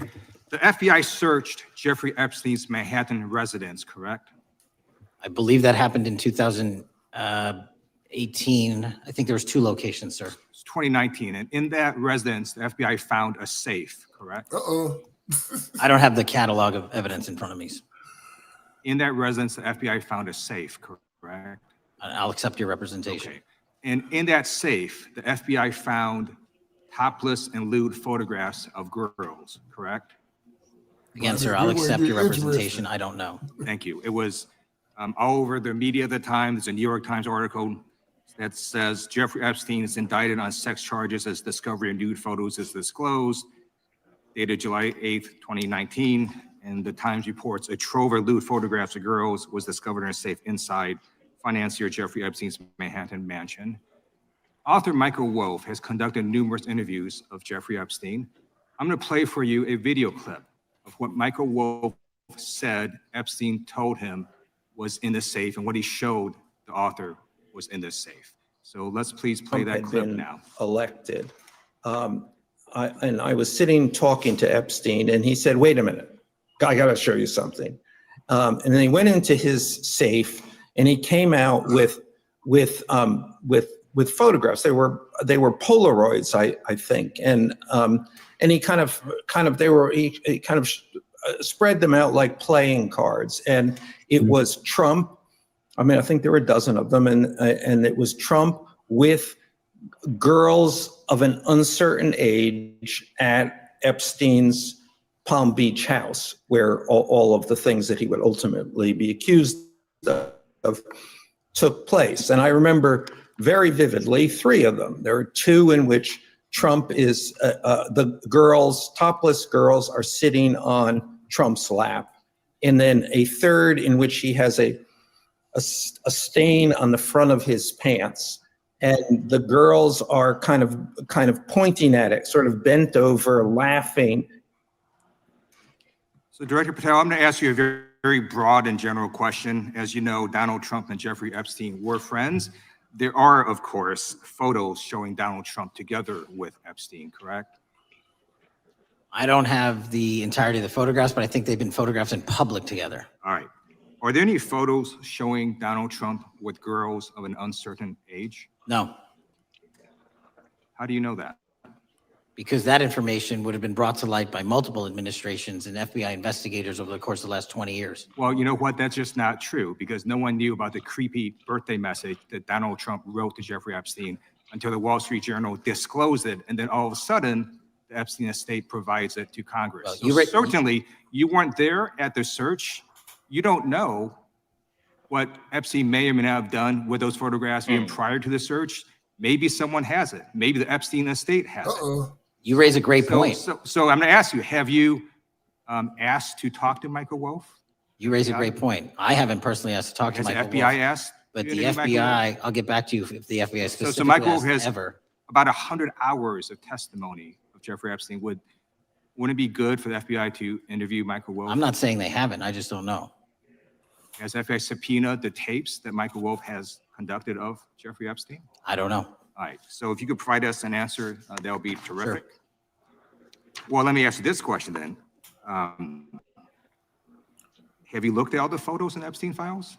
The FBI searched Jeffrey Epstein's Manhattan residence, correct? I believe that happened in 2018. I think there was 2 locations, sir. It's 2019, and in that residence, the FBI found a safe, correct? I don't have the catalog of evidence in front of me. In that residence, the FBI found a safe, correct? I'll accept your representation. Okay. And in that safe, the FBI found topless and lewd photographs of girls, correct? Again, sir, I'll accept your representation. I don't know. Thank you. It was all over the media at the time. There's a New York Times article that says Jeffrey Epstein is indicted on sex charges as discovery of nude photos is disclosed, dated July 8th, 2019. And the Times reports a trove of lewd photographs of girls was discovered in a safe inside financier Jeffrey Epstein's Manhattan mansion. Author Michael Wolff has conducted numerous interviews of Jeffrey Epstein. I'm going to play for you a video clip of what Michael Wolff said Epstein told him was in the safe and what he showed the author was in the safe. So let's please play that clip now. Elected. I was sitting talking to Epstein and he said, wait a minute, I got to show you something. And then he went into his safe and he came out with with photographs. They were Polaroids, I think, and he kind of spread them out like playing cards, and it was Trump. I mean, I think there were a dozen of them, and it was Trump with girls of an uncertain age at Epstein's Palm Beach house, where all of the things that he would ultimately be accused of took place. And I remember very vividly 3 of them. There are 2 in which Trump is, the girls, topless girls, are sitting on Trump's lap. And then a 3rd in which he has a stain on the front of his pants. And the girls are kind of pointing at it, sort of bent over, laughing. So Director Patel, I'm going to ask you a very, very broad and general question. As you know, Donald Trump and Jeffrey Epstein were friends. There are, of course, photos showing Donald Trump together with Epstein, correct? I don't have the entirety of the photographs, but I think they've been photographed in public together. All right. Are there any photos showing Donald Trump with girls of an uncertain age? No. How do you know that? Because that information would have been brought to light by multiple administrations and FBI investigators over the course of the last 20 years. Well, you know what? That's just not true, because no one knew about the creepy birthday message that Donald Trump wrote to Jeffrey Epstein until the Wall Street Journal disclosed it. And then all of a sudden, the Epstein estate provides it to Congress. Well, so certainly, you weren't there at the search. You don't know what Epstein may or may not have done with those photographs even prior to the search. Maybe someone has it. Maybe the Epstein estate has it. You raise a great point. So I'm going to ask you, have you asked to talk to Michael Wolff? You raise a great point. I haven't personally asked to talk to Michael Wolff. Has the FBI asked? But the FBI, I'll get back to you if the FBI specifically So Michael Wolff has has ever. about 100 hours of testimony of Jeffrey Epstein. Wouldn't it be good for the FBI to interview Michael Wolff? I'm not saying they haven't. I just don't know. Has FBI subpoenaed the tapes that Michael Wolff has conducted of Jeffrey Epstein? I don't know. All right. So if you could provide us an answer, that would be terrific. Sure. Well, let me ask you this question then. Have you looked at all the photos in Epstein files?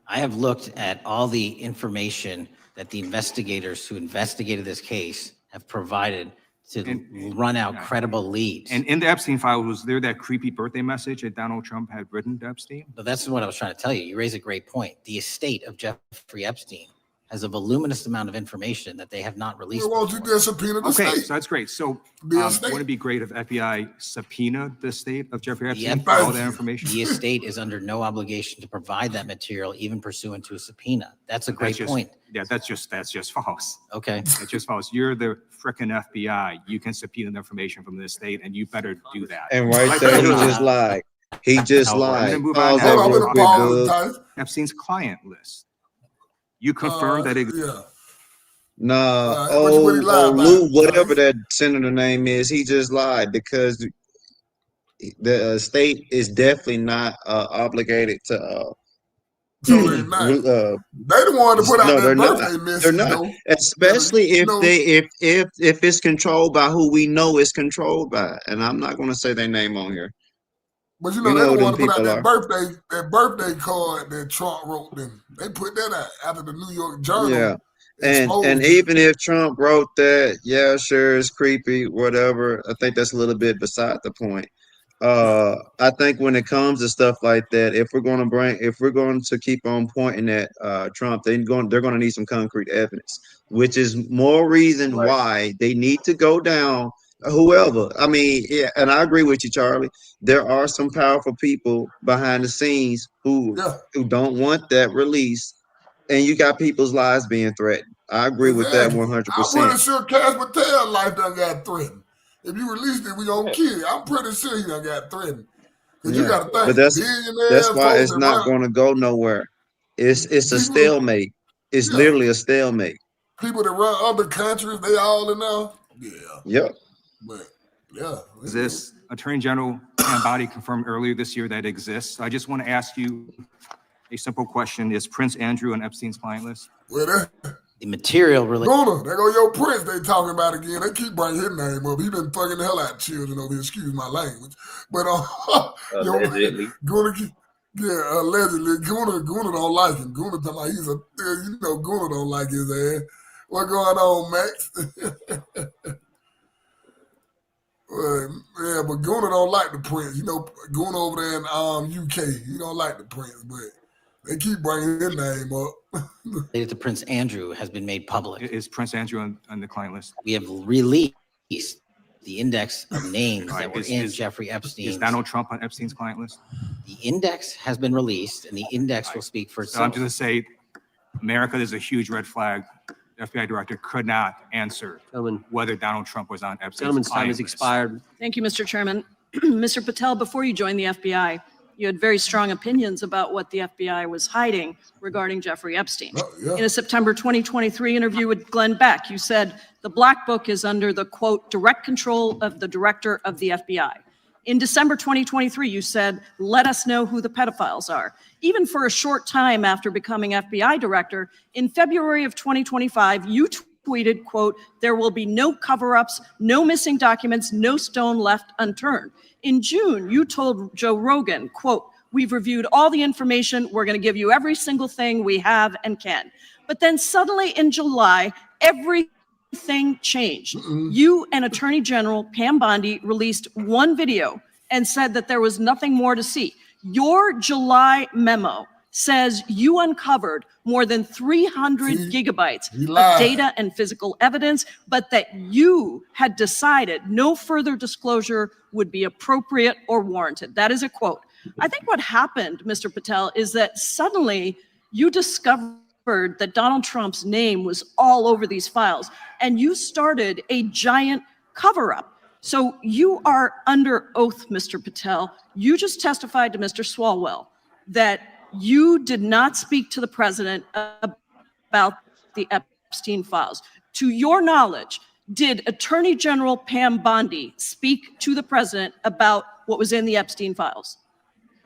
I have looked at all the information that the investigators who investigated this case have provided to run out credible leads. And in the Epstein file, was there that creepy birthday message that Donald Trump had written to Epstein? But that's what I was trying to tell you. You raise a great point. The estate of Jeffrey Epstein has a voluminous amount of information that they have not released. Well, why don't you just subpoena the Okay, state? so that's great. So wouldn't it be great if FBI subpoenaed the estate of Jeffrey Epstein for all that information? The estate is under no obligation to provide that material, even pursuant to a subpoena. That's a great point. Yeah, that's just false. Okay. That's just false. You're the frickin' FBI. You can subpoena the information from the estate, and you better do that. And right there, he just lied. He just lied. I'm gonna move on now. Epstein's client list. You confirm that it. Yeah. Nah, what he lied about? Lou, whatever that senator name is, he just lied because the state is definitely not obligated to. So they're not. They the one to put out that birthday message. They're not, especially if if it's controlled by who we know it's controlled by, and I'm not going to say their name on here. But you know, they don't want to put out that birthday card that Trump wrote them. They put that out after the New York Journal. Yeah. And even if Trump wrote that, yeah, sure, it's creepy, whatever. I think that's a little bit beside the point. I think when it comes to stuff like that, if we're going to keep on pointing at Trump, they're going to need some concrete evidence, which is more reason why they need to go down. Whoever, I mean, yeah, and I agree with you, Charlie. There are some powerful people behind the scenes who don't want that release, and you got people's lives being threatened. I agree with that 100%. I'm pretty sure Kash Patel life done got threatened. If you released it, we gonna kill you. I'm pretty sure he done got threatened. You got to think, but that's why it's not going to go nowhere. It's a stalemate. It's literally a stalemate. People that run other countries, they all in there. Yeah. Yep. But yeah. This Attorney General body confirmed earlier this year that exists. I just want to ask you a simple question. Is Prince Andrew on Epstein's client list? Well, the material really. Gonna, there go your Prince they talking about again. They keep bringing his name up. He been fucking the hell out of children over here, excuse my language. But allegedly. allegedly. Guna don't like him. Guna talking about Guna don't like his ass. What going on, Max? Well, yeah, but Gunnar don't like the Prince. You know, Gunnar over there in UK, he don't like the Prince, but they keep bringing his name up. Related to Prince Andrew has been made public. Is Prince Andrew on the client list? We have released the index of names that were in Jeffrey Epstein. Is Donald Trump on Epstein's client list? The index has been released, and the index will speak for So I'm itself. just going to say, America, there's a huge red flag. The FBI director could not answer whether Donald Trump was on Epstein's Gentleman's time client has list. expired. Thank you, Mr. Chairman. Mr. Patel, before you joined the FBI, you had very strong opinions about what the FBI was hiding regarding Jeffrey Epstein. In a September 2023 interview with Glenn Beck, you said the Black Book is under the, quote, direct control of the director of the FBI. In December 2023, you said, let us know who the pedophiles are. Even for a short time after becoming FBI director, in February of 2025, you tweeted, quote, there will be no cover-ups, no missing documents, no stone left unturned. In June, you told Joe Rogan, quote, we've reviewed all the information. We're going to give you every single thing we have and can. But then suddenly in July, everything changed. You and Attorney General Pam Bondi released one video and said that there was nothing more to see. Your July memo says you uncovered more than 300 gigabytes of data and physical evidence, but that you had decided no further disclosure would be appropriate or warranted. That is a quote. I think what happened, Mr. Patel, is that suddenly you discovered that Donald Trump's name was all over these files, and you started a giant cover-up. So you are under oath, Mr. Patel. You just testified to Mr. Swalwell that you did not speak to the president about the Epstein files. To your knowledge, did Attorney General Pam Bondi speak to the president about what was in the Epstein files?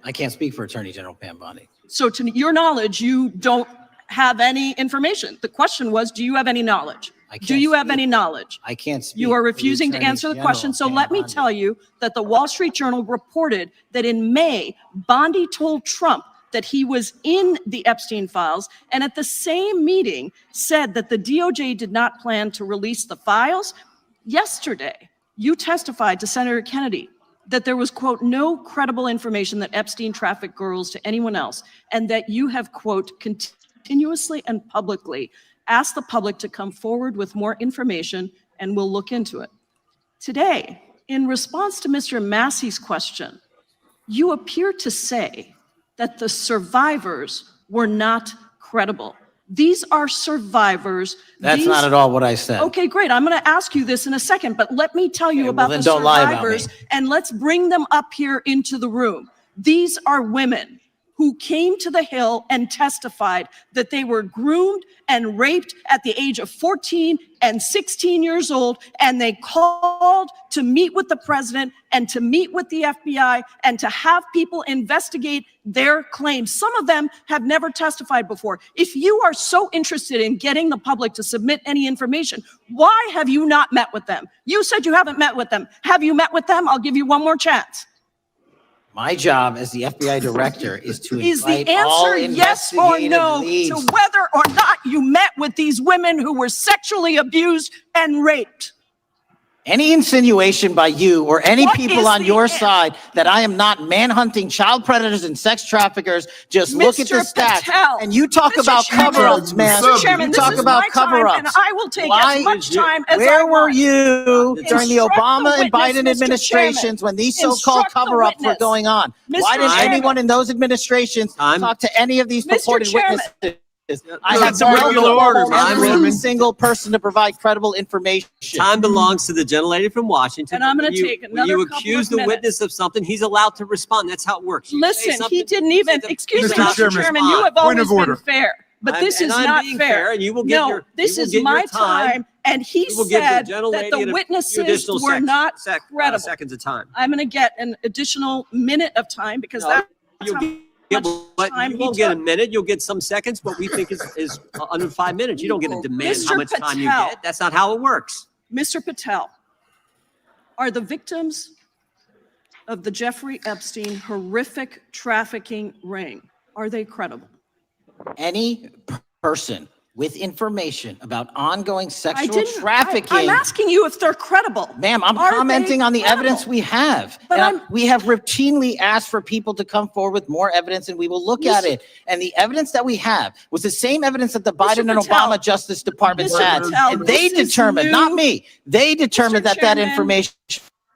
I can't speak for Attorney General Pam Bondi. So to your knowledge, you don't have any information. The question was, do you have any knowledge? Do you have any knowledge? I can't speak. You are refusing to answer the question. So let me tell you that the Wall Street Journal reported that in May, Bondi told Trump that he was in the Epstein files, and at the same meeting said that the DOJ did not plan to release the files. Yesterday, you testified to Senator Kennedy that there was, quote, no credible information that Epstein trafficked girls to anyone else, and that you have, quote, continuously and publicly asked the public to come forward with more information, and we'll look into it. Today, in response to Mr. Massey's question, you appear to say that the survivors were not credible. These are survivors. That's not at all what I said. Okay, great. I'm going to ask you this in a second, but let me tell you about then the don't lie about survivors, me. and let's bring them up here into the room. These are women who came to the Hill and testified that they were groomed and raped at the age of 14 and 16 years old, and they called to meet with the president and to meet with the FBI and to have people investigate their claims. Some of them have never testified before. If you are so interested in getting the public to submit any information, why have you not met with them? You said you haven't met with them. Have you met with them? I'll give you one more chance. My job as the FBI director is to Is the invite all answer yes or investigative no leads. to whether or not you met with these women who were sexually abused and raped? Any insinuation by you or any What people is on the your answer? side that I am not manhunting child predators and sex traffickers, just look at the Mr. stats. Patel, And you talk Mr. about Chairman, cover-ups, man. Mr. Chairman, You this talk is about my time, cover-ups. and I will take Why- as much time as I Where were want. you during the Instruct Obama the and Biden witness, Mr. administrations Chairman. when these so-called Instruct the cover-ups were witness. going on? Mr. Why didn't Chairman. anyone in those administrations talk to any of these Mr. purported Chairman. witnesses? I have Some regular order, every Chairman. single person to provide credible information. Time belongs to the gentlelady from Washington. And I'm gonna When you- take when another you couple accuse of the minutes. witness of something, he's allowed to respond. That's how it works. You say Listen, something, he didn't even, excuse me, Mr. Mr. Chairman, Chairman, you have point always of been order. fair, but this and is I'm not being fair. and you will get No, your, this you will is get your my time, and he You will give the said that gentlelady the a few witnesses additional were not credible. seconds of time. I'm going to get an additional minute of time because No, that's you'll how get- much but time you he won't get a took. minute. You'll get some seconds. What we think is under 5 minutes. You don't get to demand how Mr. much time you Patel. get. That's not how it works. Mr. Patel, are the victims of the Jeffrey Epstein horrific trafficking ring, are they credible? Any person with information about ongoing sexual trafficking. I'm asking you if they're credible. Ma'am, I'm Are commenting they on the credible? evidence we have. But And we have routinely asked for people to come forward with more evidence, and we will look at it. And the evidence that we have was the same evidence that the Biden and Patel, Obama Justice Departments Mr. had. Patel, And they this is determined, new. not me, they determined that that Chairman, information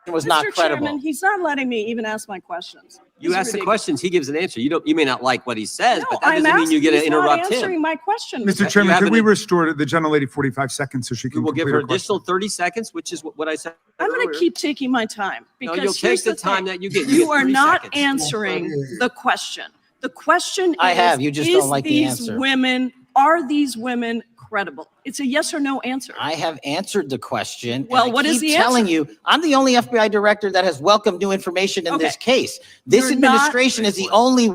was not Mr. credible. Chairman, he's not letting me even ask my questions. You This is ask the ridiculous. questions, he gives an answer. You may not like what he says, No, but that I'm doesn't mean you get to asking, he's not interrupt answering him. my question. Mr. Chairman, could we restore the gentlelady 45 seconds so she can We will give complete her her question? additional 30 seconds, which is what I said. I'm going to earlier. keep taking my time No, because you'll take here's the the time thing. that you get. You get are 30 not seconds. answering the question. The question is, I have, you just don't like the these answer. women, are these women credible? It's a yes or no answer. I have answered the question. Well, and I what is keep the telling answer? you, I'm the only FBI director that has welcomed new information in Okay. this case. This You're not- administration is the only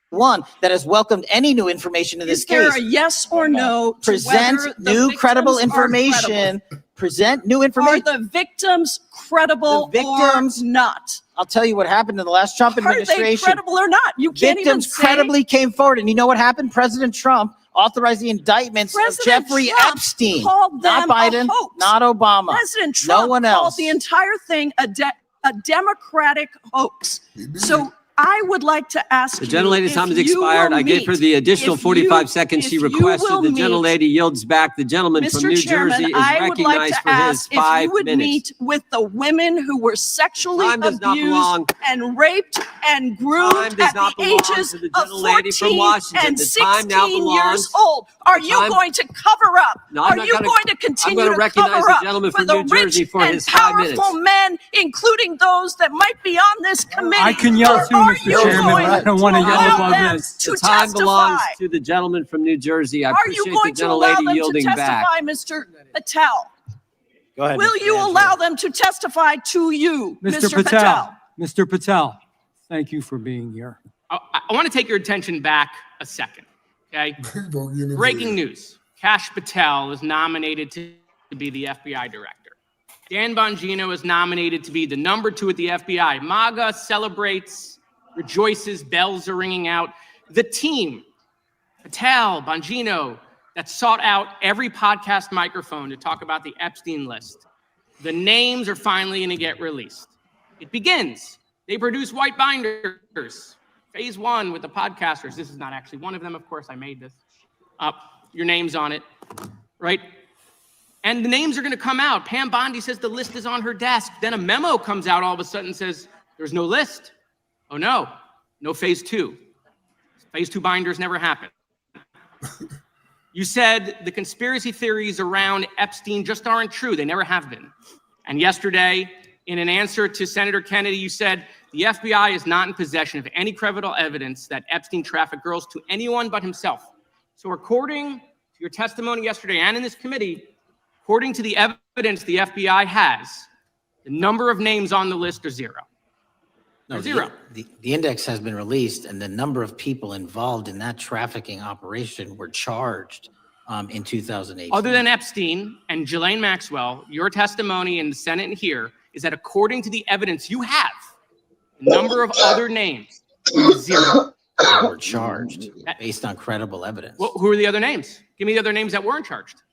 one that has welcomed any new information in this Is there case. a yes or no to Present whether the new credible victims are credible? information. Present new Are information. the victims credible The victims- or not? I'll tell you what happened in the last Trump Are they administration. credible or not? You can't even Victims say. credibly came forward. And you know what happened? President Trump authorized the indictments President of Jeffrey Trump Epstein. called Not them a Biden, hoax. not Obama. President Trump no one called else. the entire thing a Democratic hoax. So I would like to ask The you gentlelady's if time has you expired. will I gave her meet- the additional if 45 you- seconds she if you requested. will The meet- gentlelady yields back. The gentleman from Mr. New Chairman, Jersey is I would like recognized to for his ask if 5 you would minutes. meet with the women who were sexually Time does not abused belong. and raped and Time groomed does at not the belong ages to the of gentlelady from 14 Washington. and The time now 16 belongs- years old. Are the you time- going to cover up? No, I'm Are not you gonna- going to I'm continue gonna to recognize cover the up gentleman for from the New Jersey rich for and his 5 minutes. powerful men, including those that might be on this committee? I can yell Or too, are Mr. you Chairman, going but I don't want to to yell allow above them this. to The time belongs testify? to the gentleman from New Jersey. I Are you appreciate going the to allow gentlelady them to yielding back. testify, Mr. Patel? Go ahead. Will Mr. you Angelo. allow them to testify to you, Mr. Patel? Mr. Patel, thank you for being here. I want to take your attention back a second, okay? Breaking news. Kash Patel is nominated to be the FBI director. Dan Bongino is nominated to be the number 2 at the FBI. MAGA celebrates, rejoices, bells are ringing out. The team, Patel, Bongino, that sought out every podcast microphone to talk about the Epstein list. The names are finally going to get released. It begins. They produce white binders. Phase 1 with the podcasters. This is not actually one of them, of course. I made this up. Your name's on it, right? And the names are going to come out. Pam Bondi says the list is on her desk. Then a memo comes out all of a sudden and says, there's no list. Oh, no. No phase 2. Phase 2 binders never happened. You said the conspiracy theories around Epstein just aren't true. They never have been. And yesterday, in an answer to Senator Kennedy, you said the FBI is not in possession of any credible evidence that Epstein trafficked girls to anyone but himself. So according to your testimony yesterday and in this committee, according to the evidence the FBI has, the number of names on the list are 0. No, Zero. The index has been released, and the number of people involved in that trafficking operation were charged in 2008. Other than Epstein and Ghislaine Maxwell, your testimony in the Senate and here is that according to the evidence you have, the number of other names is 0. They were charged based on credible evidence. Well, who are the other names? Give me the other names that weren't charged.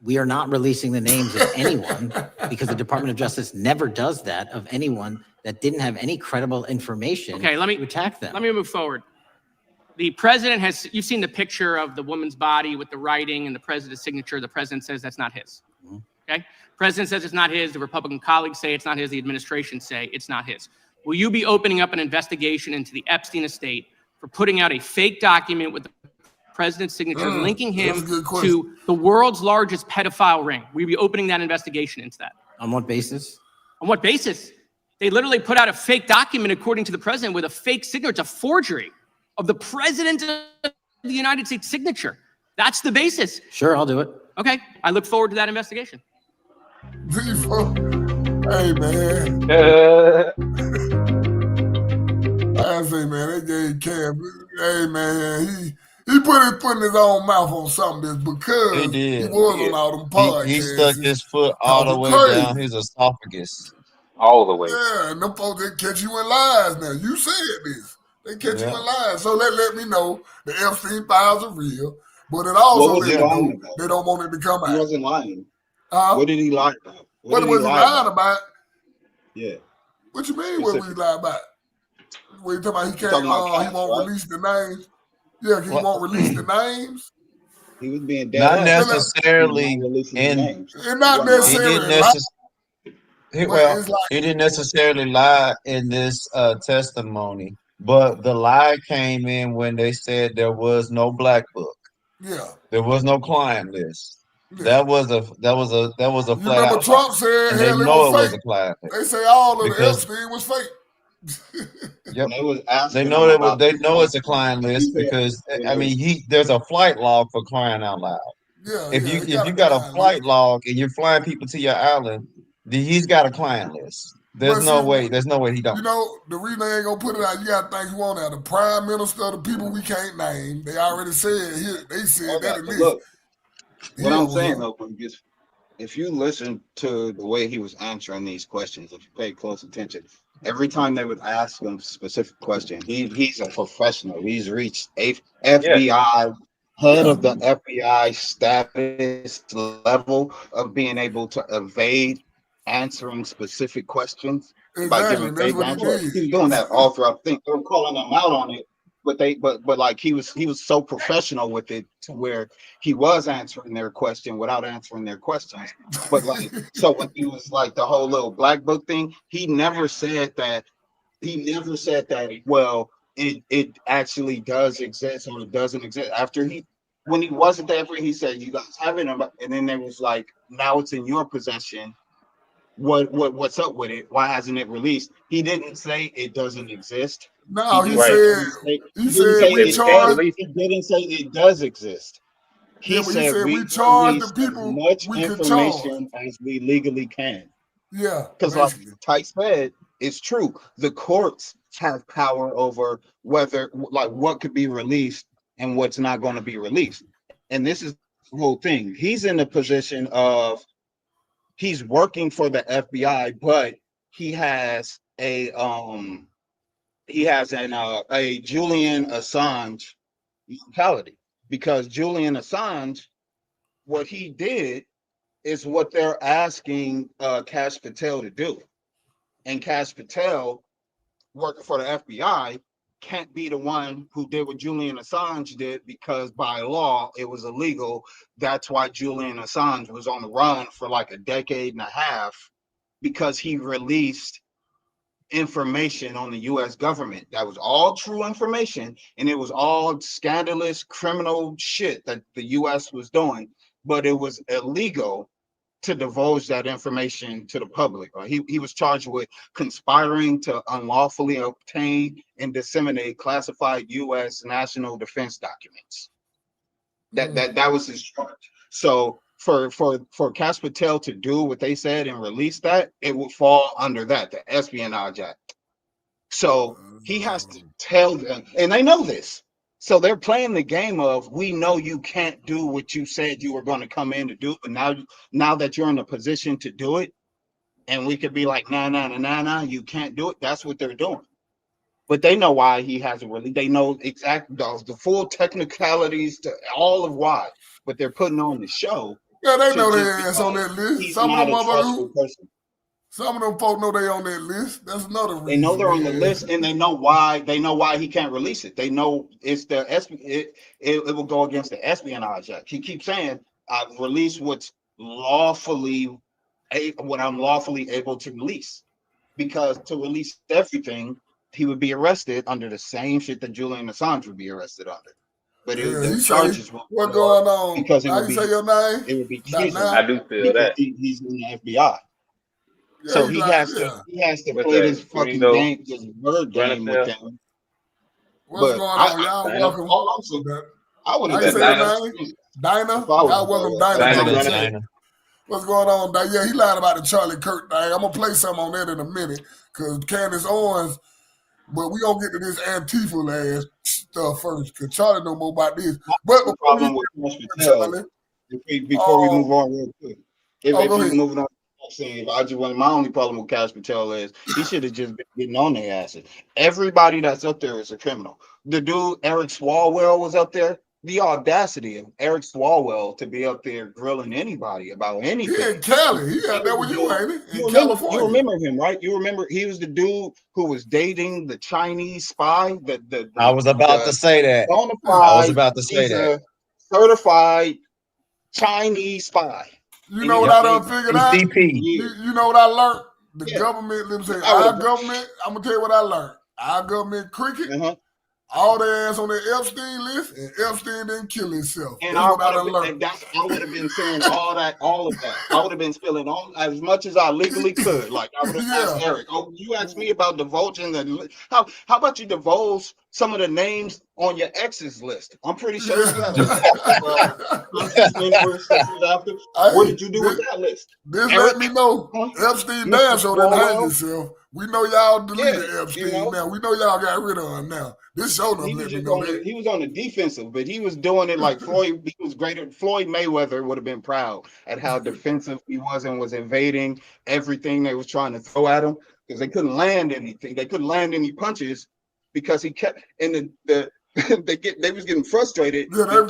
We are not releasing the names of anyone because the Department of Justice never does that, of anyone that didn't have any credible information Okay, let me to attack them. Let me move forward. The president has, you've seen the picture of the woman's body with the writing and the president's signature. The president says that's not his. Okay? President says it's not his. The Republican colleagues say it's not his. The administration say it's not his. Will you be opening up an investigation into the Epstein estate for putting out a fake document with the president's signature, linking him to the world's largest pedophile ring? Will you be opening that investigation into that? On what basis? On what basis? They literally put out a fake document, according to the president, with a fake signature. It's a forgery of the president of the United States signature. That's the basis. Sure, I'll do it. Okay, I look forward to that investigation. Hey, man. I say, man, they gave Cam. Hey, man, he putting his own mouth on something that's because he was on all them podcasts. He stuck his foot all the way crazy. down his esophagus. All the way. Yeah, and them folks, they catch you in lies now. You said this. They catch you in lies. So let me know the Epstein files are real. But it also was he let lying know about? they don't want it to come He out. wasn't lying. Huh? What did he lie about? What did was he lie lying about? Yeah. What you mean? What was he lying about? What you talking about? He You're can't. talking about He Cash, won't right? release the names. Yeah, he won't release the names. He was being dead Not ass. necessarily Not releasing the in. names. It's not He wasn't He lying. didn't necessarily lie, but it's like he didn't necessarily lie in this testimony, but the lie came in when they said there was no black book. yeah. There was no client list. Yeah. That was a You flat remember out lie. Trump said, And they hell, it know was it was a fake. client list They say all of the because Epstein was fake. yep, They was they asking know him it about they the know it's a client he list said because when I they was mean there's a flight log for crying out loud. Yeah, If yeah, he if got you a got a client flight list. log and you're flying people to your island, then he's got a client list. But see, There's no way he don't. you know, the reason they ain't gonna put it out, you gotta think who on there. The prime minister, the people we can't name. They already said here. They said that that. at But least. look, He what I'm on saying here. though, if you listen to the way he was answering these questions, if you pay close attention, every time they would ask him a specific question, he's a professional. He's reached Yeah. FBI, head Yeah. of the FBI status level of being able to evade answering specific questions by Exactly. giving That's fake what he answers. did. He was doing that all throughout the thing. They were calling him out on it, but like he was so professional with it to where he was answering their question without answering their questions. But like, so when he was like the whole little black book thing, he never said that. He never said that. Well, it actually does exist or it doesn't exist. After when he wasn't there, he said, "You guys have it," and then there was like, "Now it's in your possession. What's up with it? Why hasn't it released?" He didn't say it doesn't exist. No, he Right. said He said we we can't charged. release. He didn't say it does exist. Yeah, He but he said said we we charged the release as people much we could charge. information as we legally can. Yeah, Because like basically. Ty said, it's true. The courts have power over whether like what could be released and what's not going to be released. And this is the whole thing. He's in the position of he's working for the FBI, but he has a Julian Assange mentality, because Julian Assange, what he did is what they're asking Kash Patel to do. And Kash Patel, working for the FBI, can't be the one who did what Julian Assange did because by law it was illegal. That's why Julian Assange was on the run for like a decade and a half, because he released information on the US government that was all true information, and it was all scandalous criminal shit that the US was doing, but it was illegal to divulge that information to the public. He was charged with conspiring to unlawfully obtain and disseminate classified US national defense documents. That was his charge. So for Kash Patel to do what they said and release that, it would fall under that, the Espionage Act. So he has to tell them, and they know this. So they're playing the game of, we know you can't do what you said you were going to come in to do, but now that you're in a position to do it, and we could be like, nah, you can't do it. That's what they're doing. But they know why he hasn't really. They know exactly the full technicalities to all of why. But they're putting on the show. Yeah, they know just their ass on that list. he's Some of not them a trustful motherfuckers, person. some of them folk know they on that list. That's another reason. They know they're on the list, and they know why. They know why he can't release it. They know it's the it will go against the Espionage Act. He keeps saying, "I've released what I'm lawfully able to release," because to release everything, he would be arrested under the same shit that Julian Assange would be arrested under. But Yeah, the he say, charges will what going on? because How you say your name? it would be Not treason now? I do feel because that. he's in the FBI. Yeah, So he's he like, has to yeah. What's play that? this fucking Gringo, game, this word game with Grinafel? them. What's But going on? Y'all Dinah? welcome. all I'm saying, I would How have you Is that did say your Dinah? that name? Dinah? if I was Y'all welcome Dinah Dinah to the did. chat. What's going on, Dinah? Yeah, he lied about the Charlie Kirk thing. I'm going to play something on that in a minute because Candace Owens, but we going to get to this Antifa ass stuff first because Charlie know more about this. But the before we problem with get Kash to Patel. Charlie, Before we move on real quick, if go we ahead. moving on, saying my only problem with Kash Patel is he should have just been getting on their asses. Everybody that's up there is a criminal. The dude Eric Swalwell was up there. the audacity of Eric Swalwell to be up there grilling anybody about anything. He in Cali. He out there with you, ain't he? In California. You remember him, right? You remember he was the dude who was dating the Chinese spy. I was about to say that. He's a certified Chinese spy. You know what I done figured out? You know what I learned? The government, let me say, our government, I'm going to tell you what I learned. Our government cricket, all their ass on the Epstein list, and Epstein didn't kill himself. And that's what I done learned. I would have been saying all of that. I would have been spilling all as much as I legally could. Like I would have asked Eric, oh, you asked me about divulging how about you divulge some of the names on your ex's list? I'm pretty sure you have members. What did you do with that list? This let me know. Epstein damn sure didn't hang himself. We know y'all deleted Epstein now. We know y'all got rid of him now. This show done let me know that. He was on the defensive, but he was doing it like Floyd. He was greater. Floyd Mayweather would have been proud at how defensive he was and was evading everything they was trying to throw at him because they couldn't land anything. They couldn't land any punches because he kept in the they was getting frustrated. Yeah, the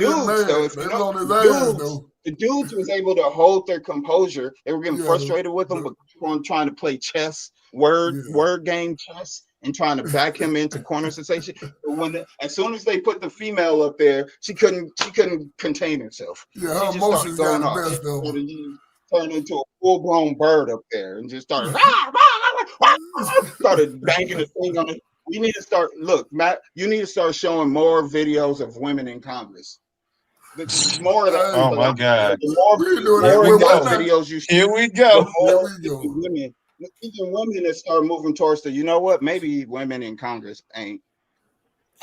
dudes was able to hold their composure. They were getting frustrated with him, but on trying to play chess, word game chess, and trying to back him into corner sensation. As soon as they put the female up there, she couldn't contain herself. Yeah, her emotions got the best though. Turned into a full-blown bird up there and just started banging the thing on it. We need to start. Look, Matt, you need to start showing more videos of women in Congress. More of that. Oh my God! The more videos you see. Here we go. Women, even women that start moving towards the. You know what? Maybe women in Congress ain't.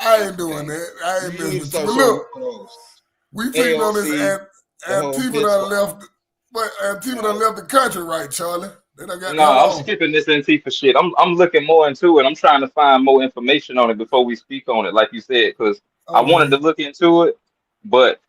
I ain't doing that. I ain't messing with you. Look, we thinking on this Antifa done left. But Antifa done left the country, right, Charlie? I'm skipping this Antifa shit. I'm looking more into it. I'm trying to find more information on it before we speak on it, like you said, because I wanted to look into it, but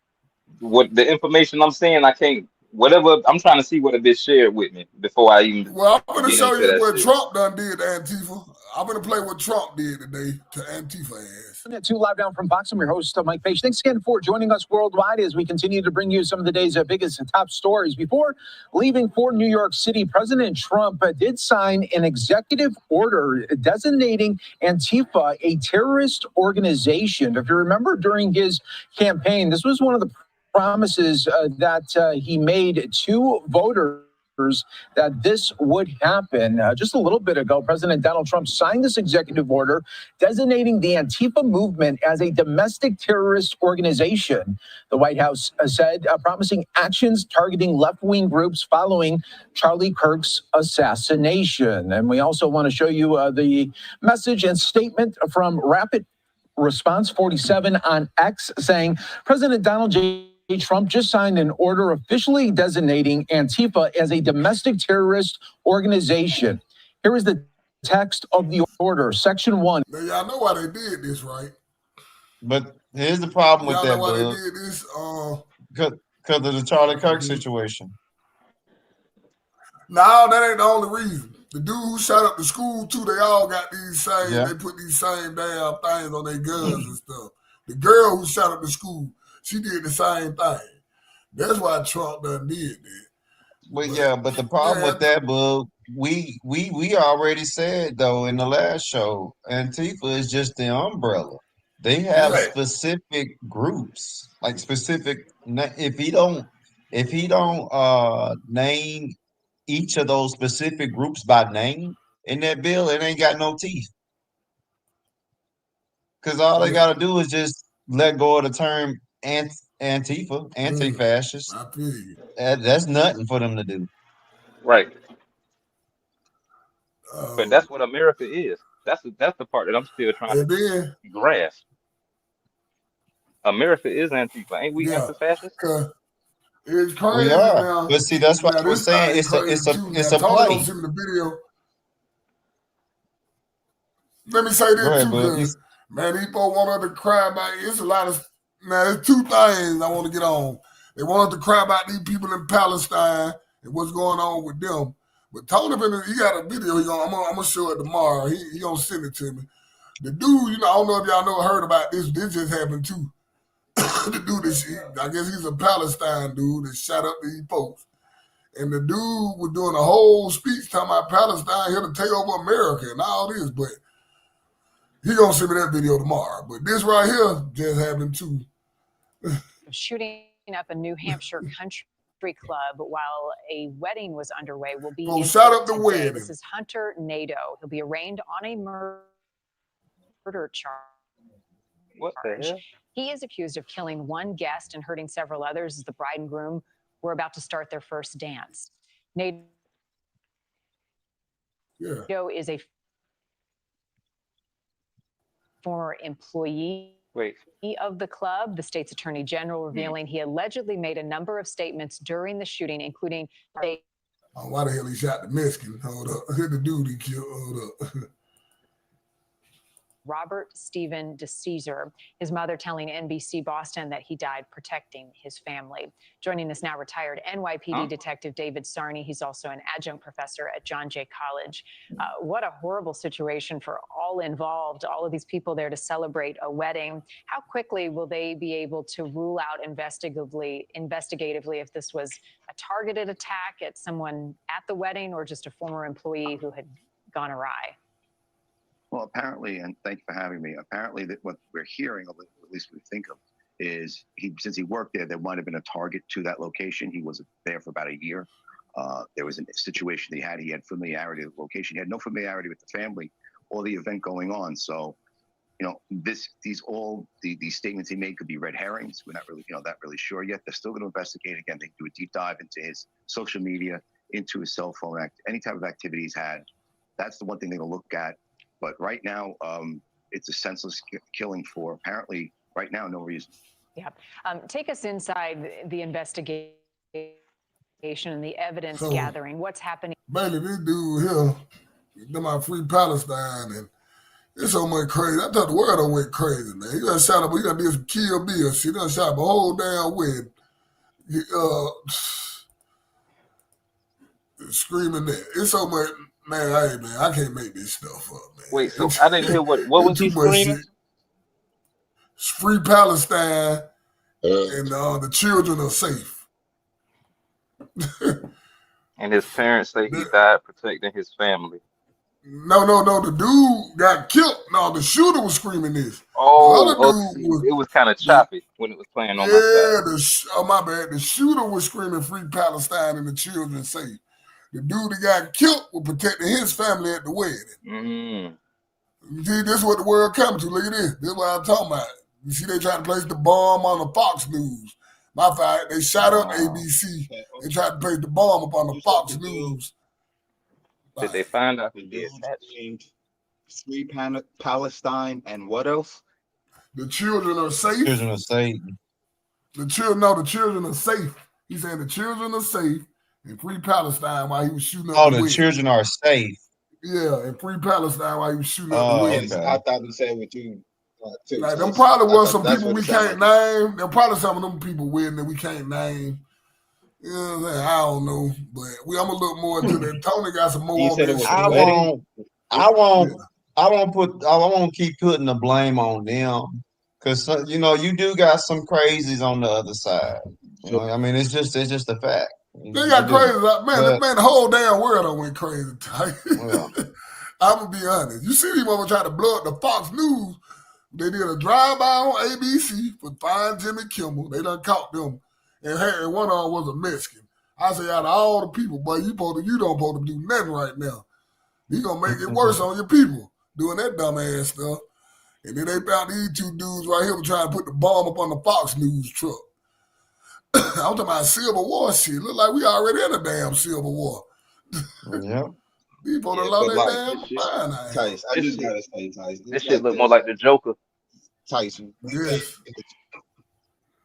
what the information I'm seeing, I can't. Whatever, I'm trying to see what it been shared with me before I even. Well, I'm going to show you what Trump done did to Antifa. I'm going to play what Trump did today to Antifa ass. Two live down from Fox. I'm your host, Mike Page. Thanks again for joining us worldwide as we continue to bring you some of the day's biggest and top stories. Before leaving for New York City, President Trump did sign an executive order designating Antifa a terrorist organization. If you remember during his campaign, this was one of the promises that he made to voters that this would happen. Just a little bit ago, President Donald Trump signed this executive order designating the Antifa movement as a domestic terrorist organization. The White House said promising actions targeting left-wing groups following Charlie Kirk's assassination. And we also want to show you the message and statement from Rapid Response 47 on X saying President Donald J. Trump just signed an order officially designating Antifa as a domestic terrorist organization. Here is the text of the order, Section 1. Now, y'all know why they did this, right? But here's the problem with y'all that, know why bud. they did this? Because of the Charlie Kirk situation. No, that ain't the only reason. The dude who shot up the school, too, they all got these same, they put these same damn things on their guns and stuff. The girl who shot up the school, she did the same thing. That's why Trump done did that. But the problem with that, bud, we already said though in the last show, Antifa is just the umbrella. They have specific groups, like specific. If he don't name each of those specific groups by name in that bill, it ain't got no teeth. Because all they got to do is just let go of the term Antifa, anti-fascist. That's nothing for them to do. Right. But that's what America is. That's the part that I'm still trying to grasp. America is Antifa. Ain't we anti-fascist? It's crazy. We are. Now. But see, that's what I was saying. It's a play. The video. Let me say this too, man. These folks want us to cry about it. It's a lot of. Now, there's two things I want to get on. They want us to cry about these people in Palestine and what's going on with them. But Tony, he got a video. I'm gonna show it tomorrow. He gonna send it to me. The dude, I don't know if y'all heard about this. This just happened too. the dude I guess he's a Palestine dude that shot up these folks. And the dude was doing a whole speech talking about Palestine here to take over America and all this, but he gonna send me that video tomorrow. But this right here just happened too. Shooting up a New Hampshire country club while a wedding was underway will be Oh, shot up the today. wedding. This is Hunter Nadeau. He'll be arraigned on a murder charge. What the hell? He is accused of killing one guest and hurting several others as the bride and groom were about to start their first dance. Nadeau is a former employee of the club. The state's attorney general revealing he allegedly made a number of statements during the shooting, including why the hell he shot the Mexican? Hold up. Hit the dude he killed. Hold up. Robert Stephen DeCesar, his mother telling NBC Boston that he died protecting his family. Joining us now, retired NYPD Detective David Sarney. He's also an adjunct professor at John Jay College. What a horrible situation for all involved, all of these people there to celebrate a wedding. How quickly will they be able to rule out investigatively if this was a targeted attack at someone at the wedding or just a former employee who had gone awry? Well, apparently, and thank you for having me, apparently that what we're hearing, or at least we think of, is since he worked there might have been a target to that location. He was there for about a year. There was a situation he had familiarity with the location. He had no familiarity with the family or the event going on. So, these statements he made could be red herrings. We're not really, that really sure yet. They're still going to investigate. Again, they do a deep dive into his social media, into his cell phone, any type of activity he's had. That's the one thing they're going to look at. But right now, it's a senseless killing for apparently right now, no reason. Yeah. Take us inside the investigation and the evidence gathering. What's happening? Bailey, this dude here, he's about free Palestine, and it's so much crazy. I thought the world done went crazy, man. He done shot up, he done did some Kill Bill shit. He done shot up a whole damn wedding. Screaming that. It's so much. Man, I can't make this stuff up, man. Wait, so I didn't hear what was he screaming? Free Palestine, and the children are safe. And his parents say he died protecting his family. No. The dude got killed. No, the shooter was screaming this. It was kind of choppy when it was playing on my side. My bad. The shooter was screaming "Free Palestine" and the children safe. The dude that got killed was protecting his family at the wedding. Mm-hmm. See, this is what the world comes to. Look at this. This is what I'm talking about. You see, they trying to place the bomb on the Fox News. My fact, they shot up ABC. They tried to place the bomb up on the Fox News. Did they find out who did that? Free Palestine and what else? The children are safe. Children are safe. The children are safe. He's saying the children are safe. And free Palestine while he was shooting up the children are safe. Yeah, and free Palestine while he was shooting up the wedding. I thought he said what you too. Like, them probably was some people we can't name. There probably some of them people wedding that we can't name. You know what I'm saying? I don't know. But I'm a little more into that. Tony got some more on that. I won't keep putting the blame on them. Because you do got some crazies on the other side. I mean, it's just a fact. They got crazy, man. The whole damn world went crazy. I'm gonna be honest. You see these motherfuckers try to blow up the Fox News. They did a drive-by on ABC for Fine Jimmy Kimmel. They done caught them, and one of them was a Mexican. I say, out of all the people, boy, you don't supposed to do nothing right now. You gonna make it worse on your people doing that dumb ass stuff. And then they found these two dudes right here trying to put the bomb up on the Fox News truck. I'm talking about Civil War shit. Look like we already in a damn Civil War. Yeah. People that love their damn mind. Tyson, I just gotta say, Tyson. This shit look more like the Joker. Tyson. Yes.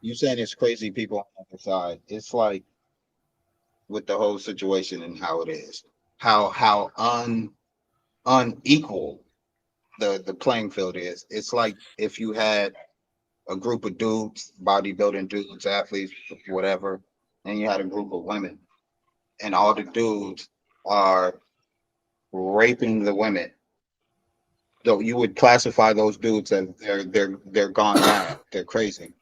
You saying it's crazy people on the side. It's like with the whole situation and how it is. How unequal the playing field is. It's like if you had a group of dudes, bodybuilding dudes, athletes, whatever, and you had a group of women, and all the dudes are raping the women. So you would classify those dudes as they're gone mad, they're crazy.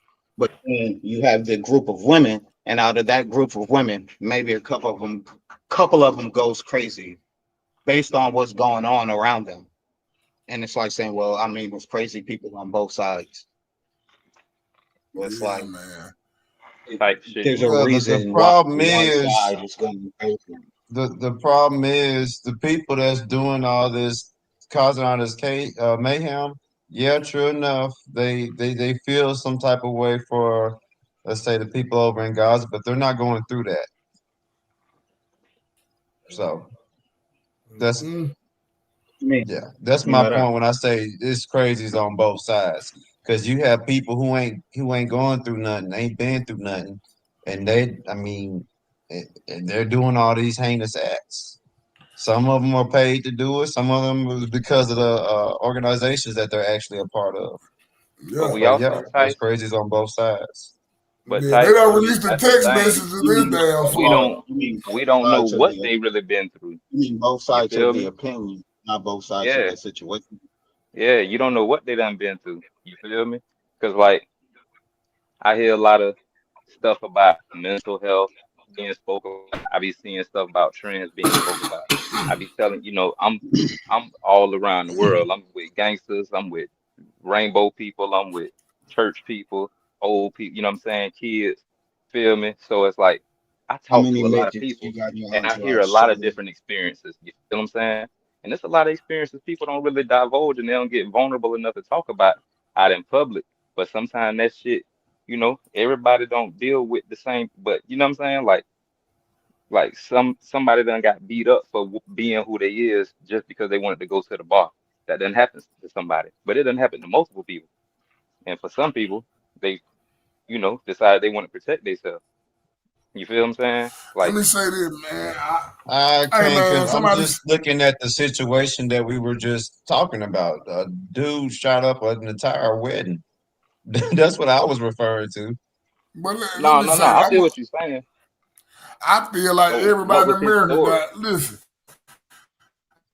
But then you have the group of women, and out of that group of women, maybe a couple of them goes crazy based on what's going on around them. And it's like saying, well, I mean, there's crazy people on both sides. It's like, man. Type shit. There's a Well, reason the why problem one is side is going crazy. the problem is the people that's doing all this, causing all this mayhem. Yeah, true enough, they feel some type of way for, let's say, the people over in Gaza, but they're not going through that. So that's yeah, that's my point when I say it's crazy on both sides, because you have people who ain't going through nothing, ain't been through nothing, and and they're doing all these heinous acts. Some of them are paid to do it. Some of them is because of the organizations that they're actually a part of. Yeah. But we also yeah, it's crazy on both sides. But Yeah, they don't release the that's text thing. messages of this damn We don't know what they really been through. You mean both You sides feel of the me? opinion, not both sides of the situation. Yeah, you don't know what they done been through. You feel me? Because like I hear a lot of stuff about mental health being spoken about. I be seeing stuff about trends being spoken about. I be telling I'm all around the world. I'm with gangsters. I'm with rainbow people. I'm with church people, old people. You know what I'm saying? Kids. Feel me? So it's like I How talk many to a lot of midgets people, you got in your and I hear a entourage? lot of different experiences. You feel what I'm saying? And there's a lot of experiences people don't really divulge, and they don't get vulnerable enough to talk about out in public. But sometimes that shit, everybody don't deal with the same. But you know what I'm saying? Like somebody done got beat up for being who they is just because they wanted to go to the bar. That doesn't happen to somebody, but it doesn't happen to multiple people. And for some people, they, decide they want to protect themselves. You feel what I'm saying? Let Like, me say this, man. I Hey, can't. man, I'm somebody. just looking at the situation that we were just talking about. A dude shot up an entire wedding. That's what I was referring to. But let no, me no, say, no. I feel what you're saying. I feel like But what everybody in was his America story? listen.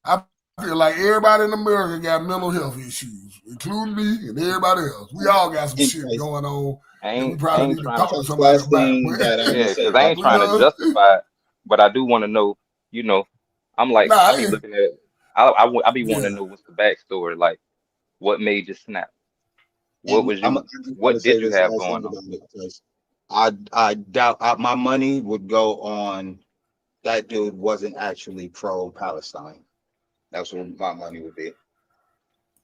I feel like everybody in America got mental health issues, including me and everybody else. We all got some shit going on that we I probably ain't need to trying talk to. to somebody Last about. thing that I'm gonna Yeah, say because I about ain't trying to because, justify it, but I do want to know. I'm like, nah, I be looking at it. I be wanting yeah. to know what's the backstory. Like, what made you snap? What and was I'm you? gonna What say did you this have last thing going on? about it because I doubt my money would go on that dude wasn't actually pro-Palestine. That's what my money would be.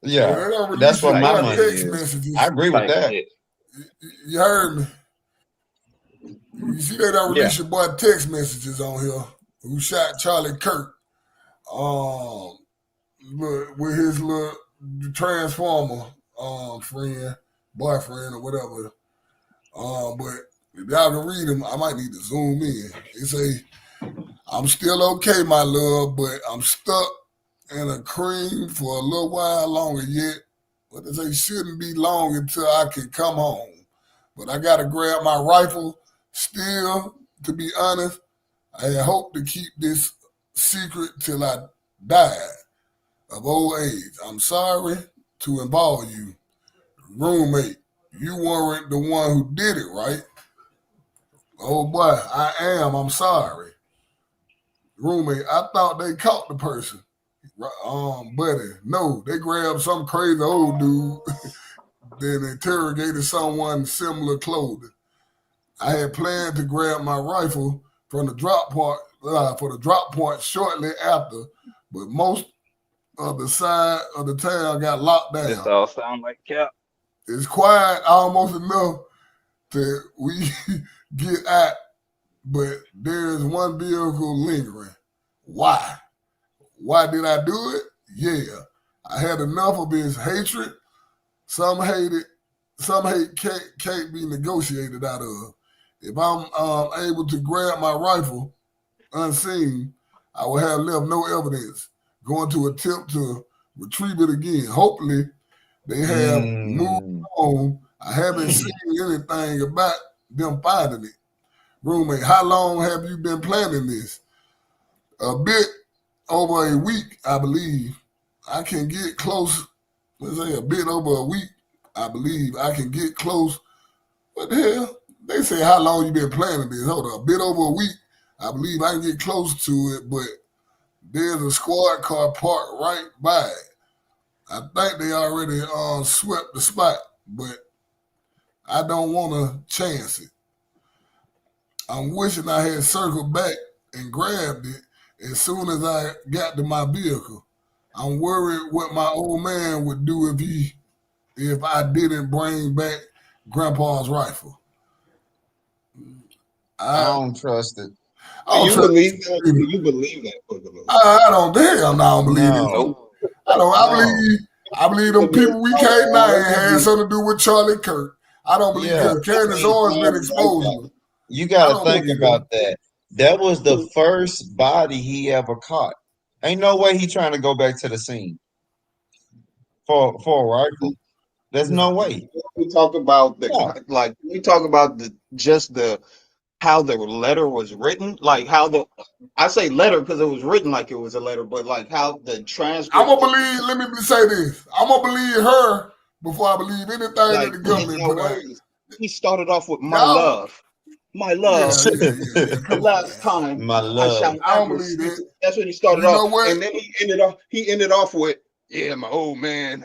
Yeah, Yeah, they don't that's release what your my boy money text is. I messages. agree with Type that. shit. You heard me. You see, they don't Yeah. release your boy text messages on here. Who shot Charlie Kirk? With his little transformer friend, boyfriend, or whatever. But if y'all can read them, I might need to zoom in. It say, "I'm still okay, my love, but I'm stuck in a cream for a little while longer yet. But they say shouldn't be long until I can come home. But I gotta grab my rifle. Still, to be honest, I had hoped to keep this secret till I died of old age. I'm sorry to involve you. Roommate, you weren't the one who did it, right? Oh boy, I am. I'm sorry. Roommate, I thought they caught the person. Buddy, no, they grabbed some crazy old dude, then interrogated someone similar clothing. I had planned to grab my rifle from the drop point for the drop point shortly after, but most of the side of the town got locked This down. all sound like cap. It's quiet almost enough to we get out, but there's one vehicle lingering. Why? Why did I do it? Yeah, I had enough of his hatred. Some hate can't be negotiated out of. If I'm able to grab my rifle unseen, I will have left no evidence. Going to attempt to retrieve it again. Hopefully, they have moved on. I haven't seen anything about them finding it. Roommate, how long have you been planning this? A bit over a week, I believe. I can get close. Let's say a bit over a week, I believe. I can get close What the hell? They say, how long you been planning this? Hold on, a bit over a week. I believe I can get close to it, but there's a squad car parked right by it. I think they already swept the spot, but I don't want to chance it. I'm wishing I had circled back and grabbed it as soon as I got to my vehicle. I'm worried what my old man would do if I didn't bring back Grandpa's rifle. I don't trust it. Do you believe that? Do you believe that? I don't. Hell, no, I don't believe it. Nope. I believe them people we can't name had something to do with Charlie Kirk. I don't believe Candace Owens been exposed. You got to think about that. That was the first body he ever caught. Ain't no way he trying to go back to the scene for a rifle. There's no way. We talk about how the letter was written, like how I say letter because it was written like it was a letter, but like how the transcript. I'm gonna believe. Let me say this. I'm gonna believe her before I believe anything that the government put out. He started off with my love. My love. The last time my love. I don't believe that. That's when he started off. And then he ended off with, yeah, my old man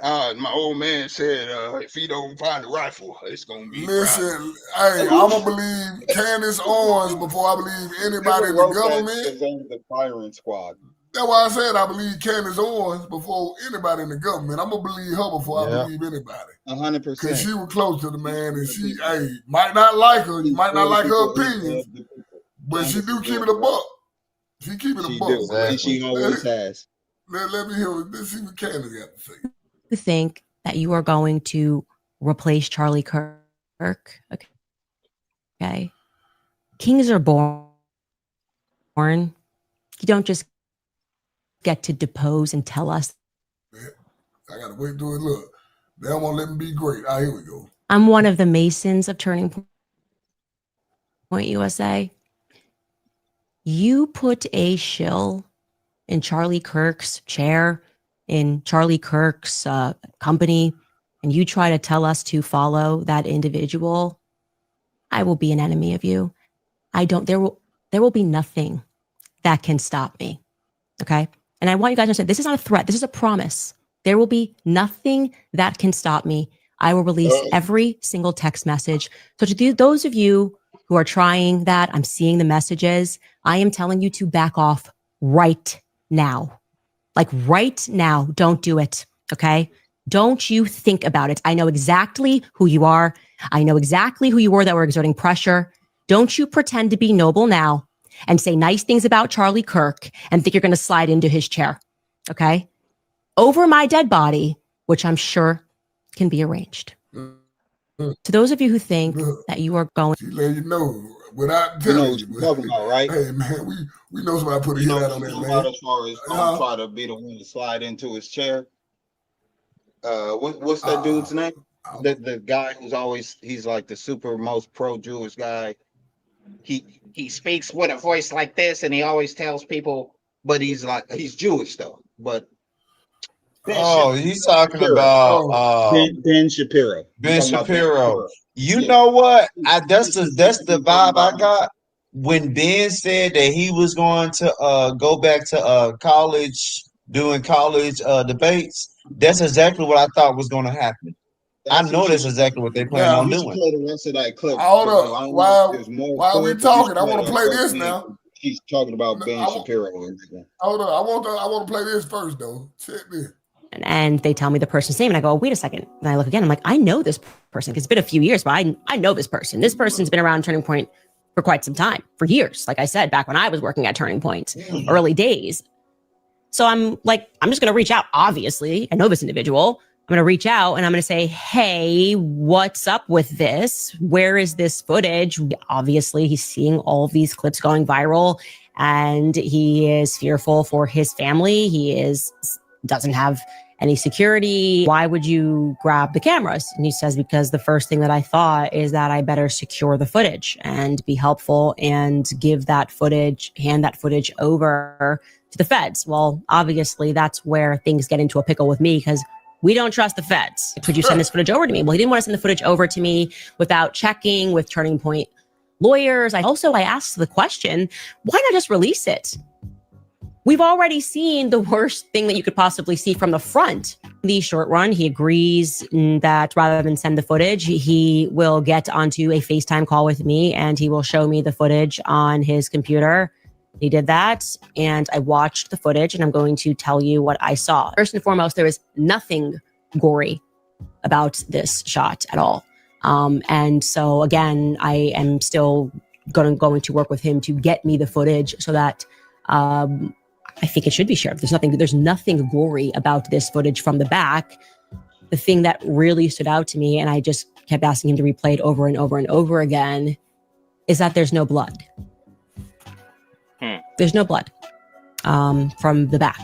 said if he don't find the rifle, it's gonna be. Listen, hey, I'm gonna believe Candace Owens before I believe anybody in the government. The firing squad. That's why I said I believe Candace Owens before anybody in the government. I'm gonna believe her before I believe anybody. 100%. Because she was close to the man, and she, might not like her, you might not like her opinions, but she do keep it a buck. She keep it a buck. Exactly. She always has. Let me hear. Let's see what Candace got to say. You think that you are going to replace Charlie Kirk? Okay. Kings are born. You don't just get to depose and tell us. I gotta wait till it look. They don't want to let me be great. Here we go. I'm one of the Masons of Turning Point USA. You put a shill in Charlie Kirk's chair, in Charlie Kirk's company, and you try to tell us to follow that individual, I will be an enemy of you. There will be nothing that can stop me. Okay? And I want you guys to understand, this is not a threat. This is a promise. There will be nothing that can stop me. I will release every single text message. So to those of you who are trying that, I'm seeing the messages. I am telling you to back off right now. Like right now, don't do it. Okay? Don't you think about it. I know exactly who you are. I know exactly who you were that were exerting pressure. Don't you pretend to be noble now and say nice things about Charlie Kirk and think you're going to slide into his chair. Okay? Over my dead body, which I'm sure can be arranged. To those of you who think that you are going, she let you know without telling you. Talking about, right? Hey man, we know somebody put a hit out on that man. As far as try to be the one to slide into his chair. What's that dude's name? The guy who's he's like the super most pro-Jewish guy. He speaks with a voice like this, and he always tells people, but he's Jewish though. But he's talking about Ben Shapiro. Ben Shapiro. You know what? That's the vibe I got when Ben said that he was going to go back to college, doing college debates. That's exactly what I thought was going to happen. I know that's exactly what they plan on doing. Play the rest of that clip. Hold up. While we talking, I want to play this now. He's talking about Ben Shapiro. Hold on. I want to play this first though. Check this. and they tell me the person's name, and I go, oh, wait a second. And I look again, I'm like, I know this person. It's been a few years, but I know this person. This person's been around Turning Point for quite some time, for years. Like I said, back when I was working at Turning Point, early days. So I'm like, I'm just going to reach out. Obviously, I know this individual. I'm going to reach out and I'm going to say, hey, what's up with this? Where is this footage? Obviously, he's seeing all of these clips going viral and he is fearful for his family. He doesn't have any security. Why would you grab the cameras? And he says, because the first thing that I thought is that I better secure the footage and be helpful and give that footage, hand that footage over to the feds. Well, obviously, that's where things get into a pickle with me, because we don't trust the feds. Could you send this footage over to me? Well, he didn't want to send the footage over to me without checking with Turning Point lawyers. I asked the question, why not just release it? We've already seen the worst thing that you could possibly see from the front. The short run, he agrees that rather than send the footage, he will get onto a FaceTime call with me and he will show me the footage on his computer. He did that, and I watched the footage, and I'm going to tell you what I saw. First and foremost, there is nothing gory about this shot at all. And so, again, I am still going to work with him to get me the footage so that I think it should be shared. There's nothing gory about this footage from the back. The thing that really stood out to me, and I just kept asking him to replay it over and over and over again, is that there's no blood. There's no blood from the back.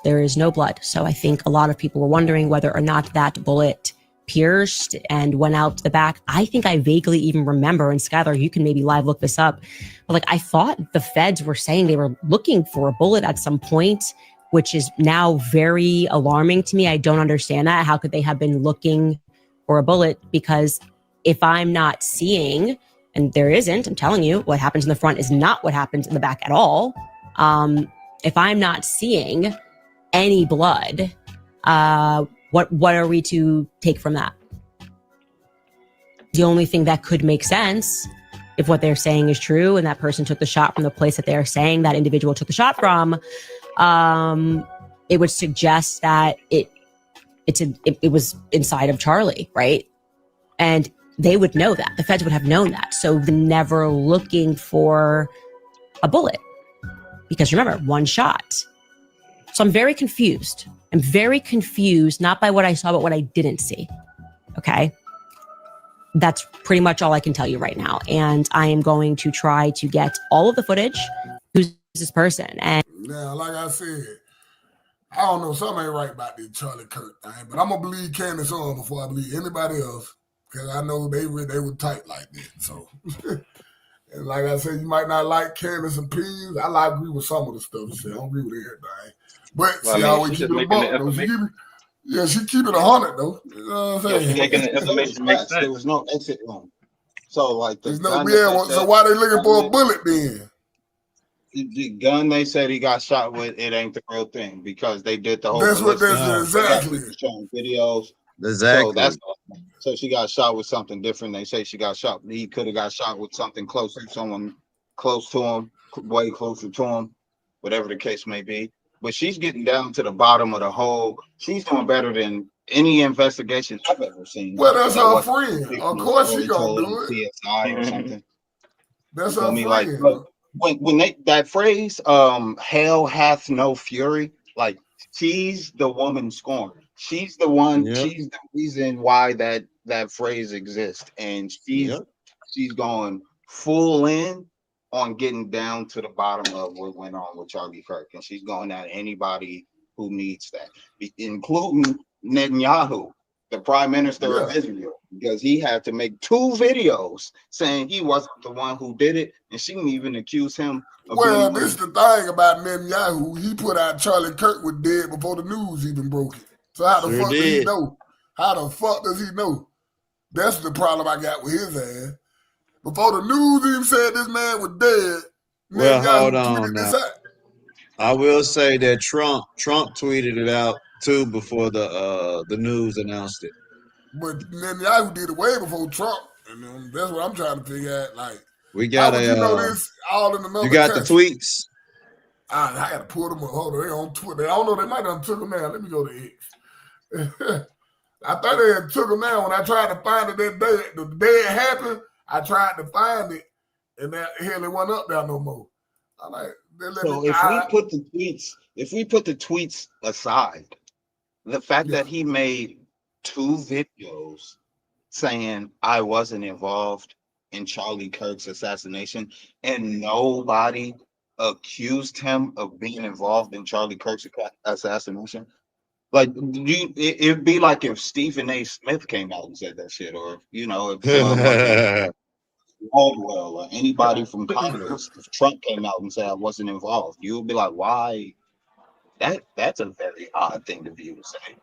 There is no blood. So I think a lot of people were wondering whether or not that bullet pierced and went out the back. I think I vaguely even remember, and Skylar, you can maybe live look this up, but like I thought the feds were saying they were looking for a bullet at some point, which is now very alarming to me. I don't understand that. How could they have been looking for a bullet? Because if I'm not seeing, and there isn't, I'm telling you, what happens in the front is not what happens in the back at all. If I'm not seeing any blood, what are we to take from that? The only thing that could make sense, if what they're saying is true and that person took the shot from the place that they're saying that individual took the shot from, it would suggest that it was inside of Charlie, right? And they would know that. The feds would have known that. So they're never looking for a bullet. Because remember, one shot. So I'm very confused. Not by what I saw, but what I didn't see. Okay? That's pretty much all I can tell you right now. And I am going to try to get all of the footage. Who's this person? And now, like I said, I don't know, something ain't right about this Charlie Kirk thing, but I'm going to believe Candace on before I believe anybody else. Because I know they were tight like that. So, and like I said, you might not like Candace's opinions. I agree with some of the stuff she said. I don't agree with everything. But Well, she always keep it a buck, though. She keep it 100, though. You know what I'm saying? Making the information make sense. There was no exit room. So, like, so why they looking for a bullet then? The gun they said he got shot with, it ain't the real thing because they did the whole. That's what that's exactly. Showing videos. Exactly. So she got shot with something different. They say she got shot. He could have got shot with something close to someone close to him, way closer to him, whatever the case may be. But she's getting down to the bottom of the hole. She's doing better than any investigation I've ever seen. Well, that's her friend. Of course she gonna do it. CSI or something. That's her friend. Like, when that phrase, hell hath no fury, like she's the woman scorned. She's the one. Yep. She's the reason why that phrase exists, and she's going full in on getting down to the bottom of what went on with Charlie Kirk, and she's going at anybody who needs that, including Netanyahu, the Prime Minister of Israel, because he had to make 2 videos saying he wasn't the one who did it, and she can even accuse him. Well, this is the thing about Netanyahu. He put out Charlie Kirk was dead before the news even broke it. So how the fuck does he know? How the fuck does he know? That's the problem I got with his ass. Before the news even said this man was dead, well, hold on now. I will say that Trump tweeted it out too before the news announced it. But Netanyahu did it way before Trump, and that's what I'm trying to figure out. Like, we got this all in another. You got the tweets? I got to pull them up. Hold on, they on Twitter. I don't know. They might have took them down. Let me go to X. I thought they had took them down when I tried to find it that day. The day it happened, I tried to find it, and that hell it wasn't up there no more. I'm like, so if we put the tweets aside, the fact that he made 2 videos saying I wasn't involved in Charlie Kirk's assassination, and nobody accused him of being involved in Charlie Kirk's assassination. Like, it'd be like if Stephen A. Smith came out and said that shit, or if Caldwell or anybody from Congress, if Trump came out and said I wasn't involved, you would be like, why? That's a very odd thing to be able to say.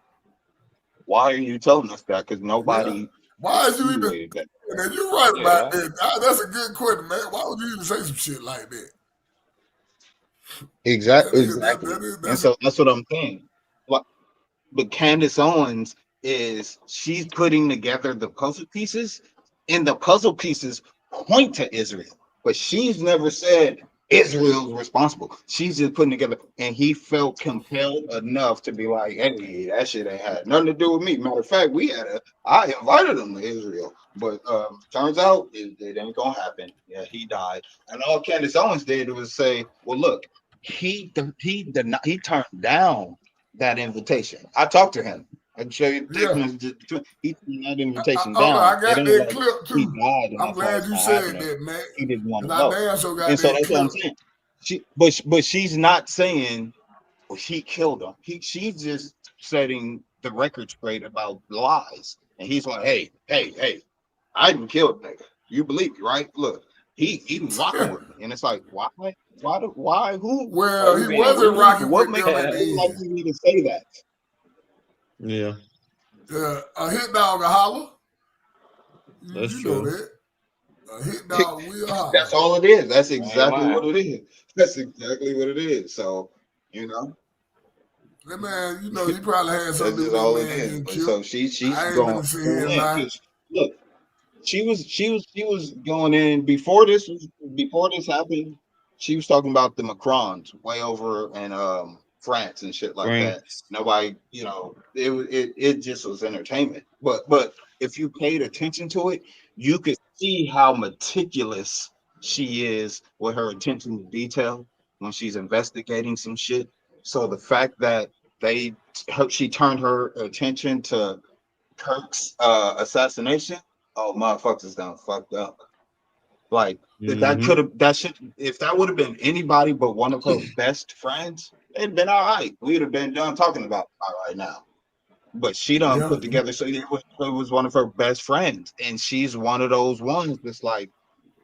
why are you telling us that? Because nobody. Yeah. Why is you even? That. And you're right about that. That's a good question, man. Why would you even say some shit like that? Exactly. And so that's what I'm saying. But Candace Owens she's putting together the puzzle pieces, and the puzzle pieces point to Israel, but she's never said Israel's responsible. She's just putting together, and he felt compelled enough to be like, hey, that shit ain't had nothing to do with me. Matter of fact, I invited him to Israel, but turns out it ain't gonna happen. Yeah, he died. And all Candace Owens did was say, well, look, he turned down that invitation. I talked to him. I can show you the text messages. He turned that invitation down. I got that clip too. He died. I'm glad you said that, man. He didn't want to I go. damn sure got And so that that's clip. what I'm saying. But she's not saying, well, he killed him. She's just setting the record straight about lies. And he's like, hey, I didn't kill the nigga. You believe me, right? Look, he was rocking with me. And it's like, why? Who? Well, he wasn't rocking with them at the end. Like you need to say that? Yeah. A hit dog will holler. That's you true. know that. A hit dog will holler. That's all it is. That's exactly what it is. That's exactly what it is. So, that man, he probably had that's something just to do all with it that man is. getting But killed. so she's I ain't going gonna sit here and in. lie. Look, she was going in before this happened. She was talking about the Macrons way over in France and shit like that. Nobody, it just was entertainment. But if you paid attention to it, you could see how meticulous she is with her attention to detail when she's investigating some shit. So the fact that she turned her attention to Kirk's assassination, oh, motherfuckers done fucked up. Like if that would have been anybody but one of her best friends, it'd been all right. We'd have been done talking about it right now. But she done put together, so it was one of her best friends, and she's one of those ones that's like,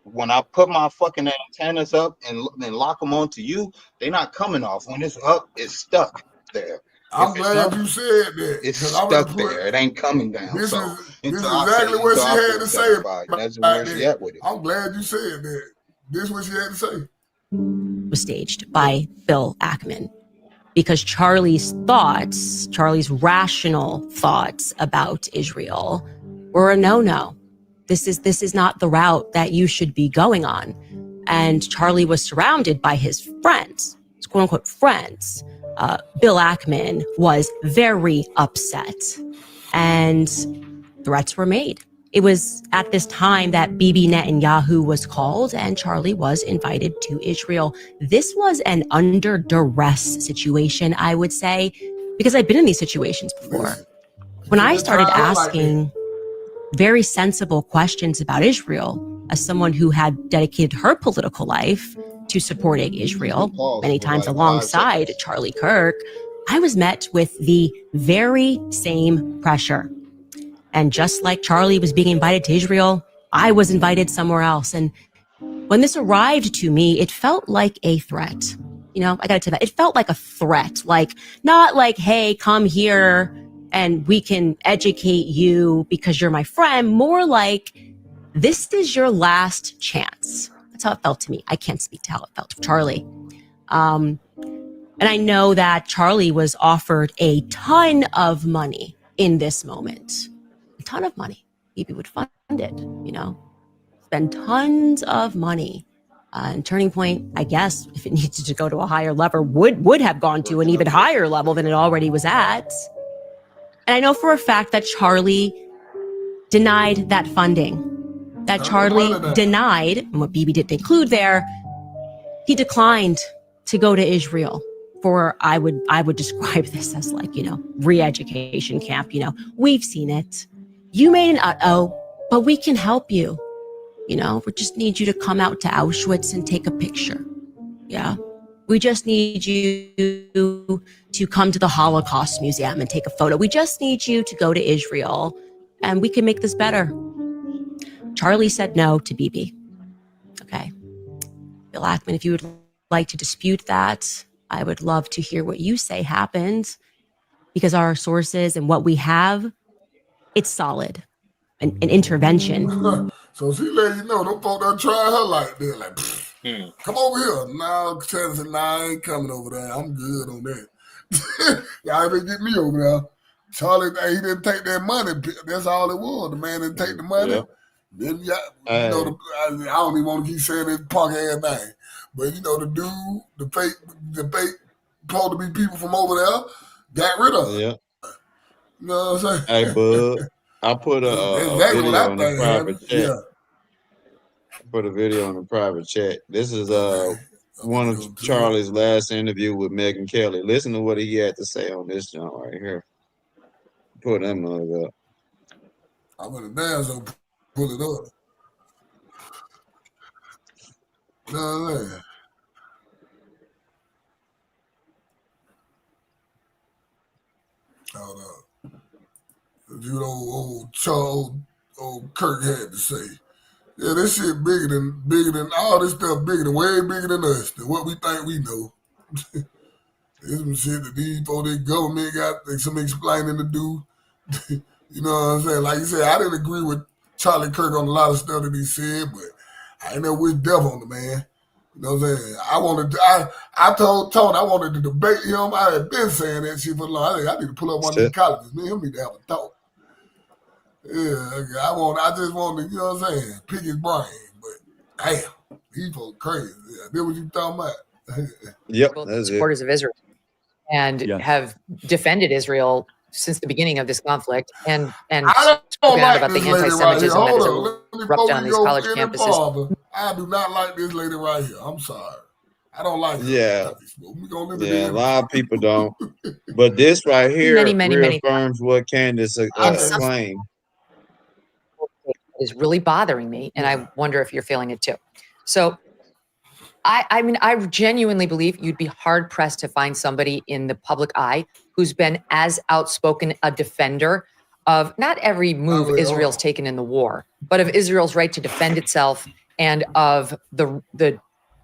when I put my fucking antennas up and lock them onto you, they're not coming off. When it's up, it's stuck there. I'm glad you said that. It's stuck there. It ain't coming down. This so is exactly what she had to say about that's where she at with it. I'm glad you said that. This is what she had to say. Was staged by Bill Ackman because Charlie's rational thoughts about Israel were a no-no. This is not the route that you should be going on. And Charlie was surrounded by his friends, his quote unquote friends. Bill Ackman was very upset and threats were made. It was at this time that Bibi Netanyahu was called and Charlie was invited to Israel. This was an under duress situation, I would say, because I've been in these situations before. When I started asking very sensible questions about Israel, as someone who had dedicated her political life to supporting Israel, many times alongside Charlie Kirk, I was met with the very same pressure. And just like Charlie was being invited to Israel, I was invited somewhere else. And when this arrived to me, it felt like a threat. I gotta tell you that. It felt like a threat, not like, hey, come here and we can educate you because you're my friend. More like, this is your last chance. That's how it felt to me. I can't speak to how it felt to Charlie. And I know that Charlie was offered a ton of money in this moment. A ton of money. Bibi would fund it, spend tons of money. And Turning Point, I guess, if it needed to go to a higher level, would have gone to an even higher level than it already was at. And I know for a fact that Charlie denied that funding. That Charlie denied, and what Bibi didn't include there, he declined to go to Israel for, I would describe this as re-education camp. We've seen it. You made an but we can help you. We just need you to come out to Auschwitz and take a picture. Yeah. We just need you to come to the Holocaust Museum and take a photo. We just need you to go to Israel and we can make this better. Charlie said no to Bibi. Okay. Bill Ackman, if you would like to dispute that, I would love to hear what you say happened. because our sources and what we have, it's solid. An intervention. So she let you know, them folk done try her like that. Like, come over here. Now, Tanner said, nah, I ain't coming over there. I'm good on that. Y'all even get me over there. Charlie, he didn't take that money. That's all it was. The man didn't take the money. Yeah. Then, I don't even want to keep saying this punk ass thing. But, the dude, the fake, supposed to be people from over there, got rid of it. Yeah. You know what I'm saying? Hey, bud, I put a video in the private chat. Yeah. Put a video in the private chat. This is one of Charlie's last interview with Megyn Kelly. Listen to what he had to say on this joint right here. Put them mug up. I'm gonna dance and pull it up. No. Hold up. You know, old Kirk had to say. Yeah, this shit bigger than all this stuff, way bigger than us, than what we think we know. There's some shit that these folks, the government got some explaining to do. You know what I'm saying? Like you said, I didn't agree with Charlie Kirk on a lot of stuff that he said, but I ain't never wish death on the man. You know what I'm saying? I told Tony I wanted to debate him. I had been saying that shit for long. I need to pull up one of these colleges. Me and him need to have a talk. Yeah, I just want to, you know what I'm saying, pick his brain. But damn, people crazy. Yeah, that's what you talking about. Yep, that's supporters of Israel and have defended Israel since the beginning of this conflict and spoken out about the anti-Semitism that has erupted on these college campuses. I do not like this lady right here. I'm sorry. I don't like her. Yeah. A lot of people don't. But this right here reaffirms what Candace claimed. Is really bothering me, and I wonder if you're feeling it too. So I mean, I genuinely believe you'd be hard pressed to find somebody in the public eye who's been as outspoken a defender of not every move Israel's taken in the war, but of Israel's right to defend itself and of the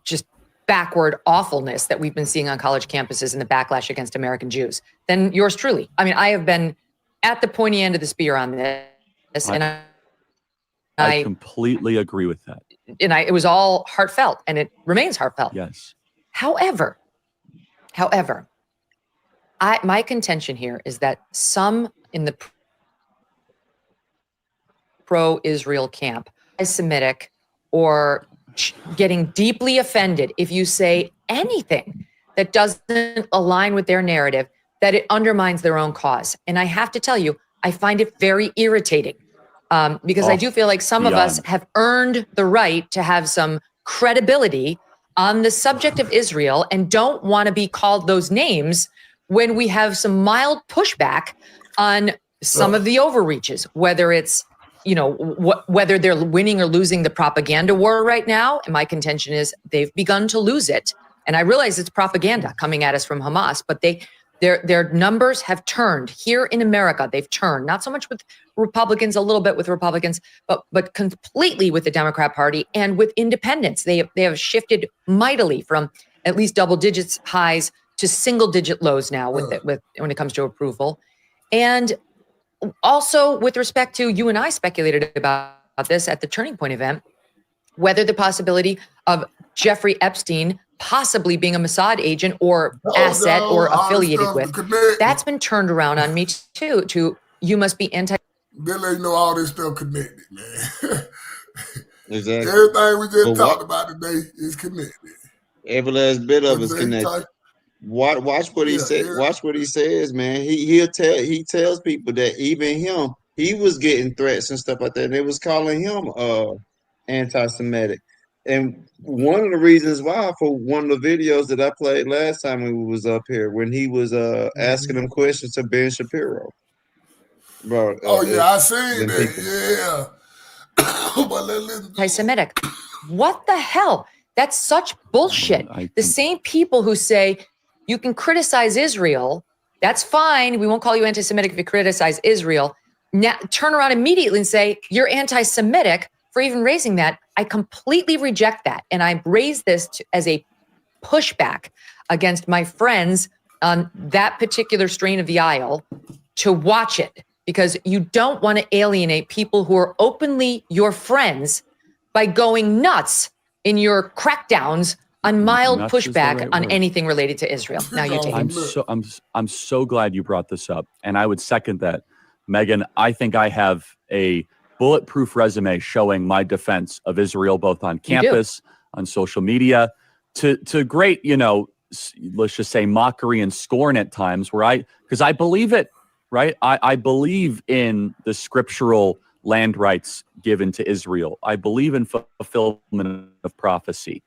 just backward awfulness that we've been seeing on college campuses and the backlash against American Jews than yours truly. I mean, I have been at the pointy end of the spear on this, and I completely agree with that. And it was all heartfelt, and it remains heartfelt. Yes. However, my contention here is that some in the pro-Israel camp, Semitic, or getting deeply offended if you say anything that doesn't align with their narrative, that it undermines their own cause. And I have to tell you, I find it very irritating. Because I do feel like some of us have earned the right to have some credibility on the subject of Israel and don't want to be called those names when we have some mild pushback on some of the overreaches, whether it's, whether they're winning or losing the propaganda war right now. And my contention is they've begun to lose it. And I realize it's propaganda coming at us from Hamas, but their numbers have turned here in America. They've turned, not so much with Republicans, a little bit with Republicans, but completely with the Democrat Party and with independents. They have shifted mightily from at least double digits highs to single digit lows now with when it comes to approval. And also with respect to, you and I speculated about this at the Turning Point event, whether the possibility of Jeffrey Epstein possibly being a Mossad agent or asset or affiliated with, that's been turned around on me too, to you must be anti. They let you know all this stuff connected, man. Exactly. Everything we just talked about today is connected. Every last bit of it's connected. Watch what he said. Watch what he says, man. He tells people that even him, he was getting threats and stuff like that. And they was calling him anti-Semitic. And one of the reasons why, for one of the videos that I played last time when we was up here, when he was asking them questions to Ben Shapiro. Bro, I seen that. Yeah. Anti-Semitic. What the hell? That's such bullshit. The same people who say you can criticize Israel, that's fine. We won't call you anti-Semitic if you criticize Israel. Now turn around immediately and say you're anti-Semitic for even raising that. I completely reject that. And I raise this as a pushback against my friends on that particular strain of the aisle to watch it, because you don't want to alienate people who are openly your friends by going nuts in your crackdowns on mild Nuts is the pushback right on word. anything related to Israel. Now you take it. I'm so glad you brought this up, and I would second that, Megan. I think I have a bulletproof resume showing my defense of Israel, both on campus, on social media, to great, let's just say mockery and scorn at times, because I believe it, right? I believe in the scriptural land rights given to Israel. I believe in fulfillment of prophecy.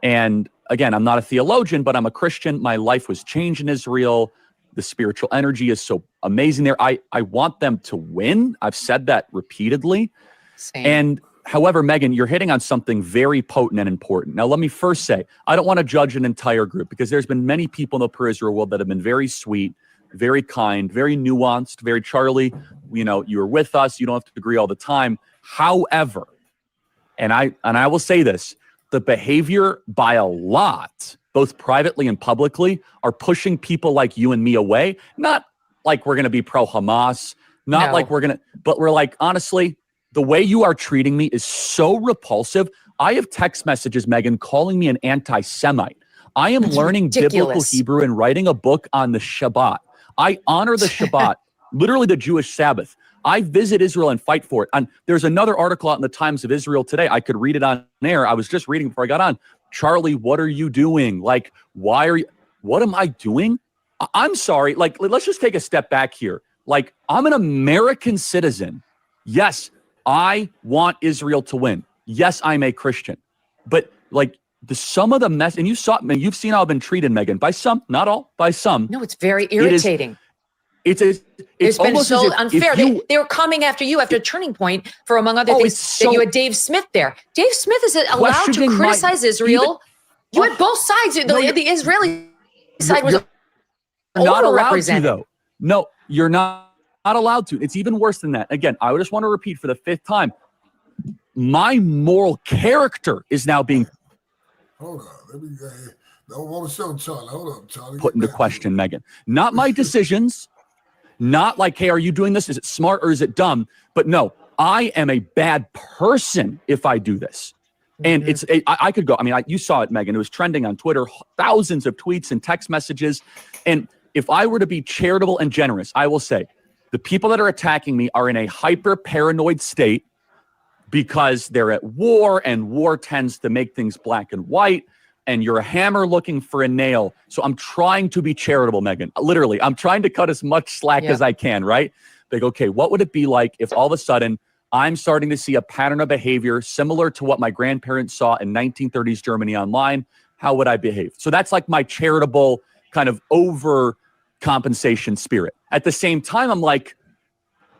And again, I'm not a theologian, but I'm a Christian. My life was changed in Israel. The spiritual energy is so amazing there. I want them to win. I've said that repeatedly. Same. And however, Megan, you're hitting on something very potent and important. Now, let me first say, I don't want to judge an entire group, because there's been many people in the pro-Israel world that have been very sweet, very kind, very nuanced, very Charlie. You were with us. You don't have to agree all the time. However, and I will say this, the behavior by a lot, both privately and publicly, are pushing people like you and me away. Not like we're going to be pro-Hamas, not like we're going to, but we're like, honestly, the way you are treating me is so repulsive. I have text messages, Megan, calling me an anti-Semite. I am learning biblical Hebrew and writing a book on the Shabbat. I honor the Shabbat, literally the Jewish Sabbath. I visit Israel and fight for it. And there's another article out in the Times of Israel today. I could read it on air. I was just reading before I got on. Charlie, what are you doing? Like, what am I doing? I'm sorry. Like, let's just take a step back here. Like, I'm an American citizen. Yes, I want Israel to win. Yes, I'm a Christian. But like, some of the mess, and you've seen how I've been treated, Megan, by some, not all, by some. No, it's very irritating. It's been almost so as if unfair. They were coming after you after a turning point for, among other things, that you had Dave Smith there. Dave Smith is allowed to criticize Israel. You had both sides. The Israeli side was not allowed to, overrepresented. though. No, you're not allowed to. It's even worse than that. Again, I just want to repeat for the 5th time. My moral character is now being Hold on. Let me don't want to show Charlie. Hold up, Charlie. put into question, Megan. Not my decisions. Not like, hey, are you doing this? Is it smart or is it dumb? But no, I am a bad person if I do this. And I could go, you saw it, Megan. It was trending on Twitter, thousands of tweets and text messages. And if I were to be charitable and generous, I will say the people that are attacking me are in a hyper paranoid state because they're at war, and war tends to make things black and white. And you're a hammer looking for a nail. So I'm trying to be charitable, Megan. Literally, I'm trying to cut as much slack as I can, right? Like, okay, what would it be like if all of a sudden I'm starting to see a pattern of behavior similar to what my grandparents saw in 1930s Germany online? How would I behave? So that's like my charitable kind of overcompensation spirit. At the same time, I'm like,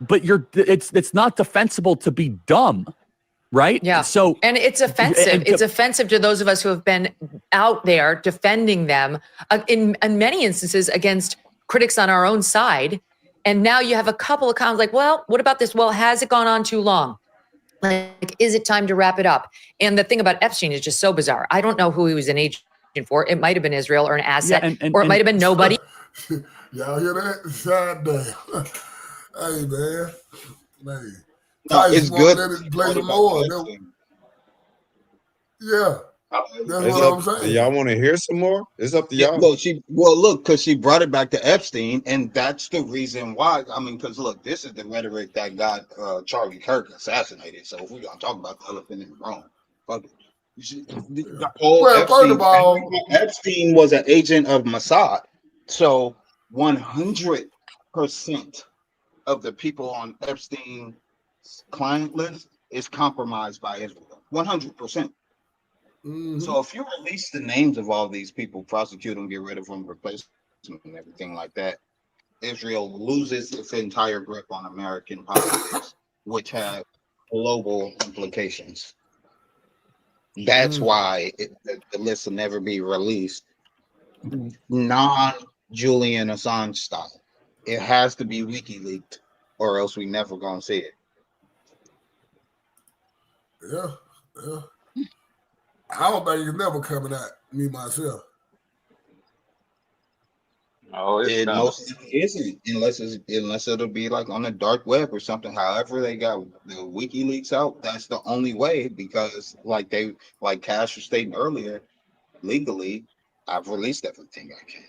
but it's not defensible to be dumb. Right? Yeah. So, and it's offensive. It's offensive to those of us who have been out there defending them in many instances against critics on our own side. And now you have a couple of comments like, well, what about this? Well, has it gone on too long? Like, is it time to wrap it up? And the thing about Epstein is just so bizarre. I don't know who he was an agent for. It might have been Israel or an asset, or it might have been nobody. Y'all hear that? Sad day. Hey, man. No, it's good. Play some more. Yeah. That's what I'm saying. Y'all want to hear some more? It's up to y'all. Look, because she brought it back to Epstein, and that's the reason why. Because look, this is the rhetoric that got Charlie Kirk assassinated. So if we're gonna talk about the elephant in the room, fuck it. The whole Epstein was an agent of Mossad. So 100% of the people on Epstein's client list is compromised by Israel. 100%. So if you release the names of all these people, prosecute them, get rid of them, replace them, and everything like that, Israel loses its entire grip on American politics, which have global implications. That's why the list will never be released non-Julian Assange style. It has to be WikiLeaked, or else we never gonna see it. Yeah. I don't think it's never coming at me myself. Oh, it's It coming. most isn't unless it'll be like on the dark web or something. However, they got the WikiLeaks out. That's the only way because like Cash was stating earlier, legally, I've released everything I can.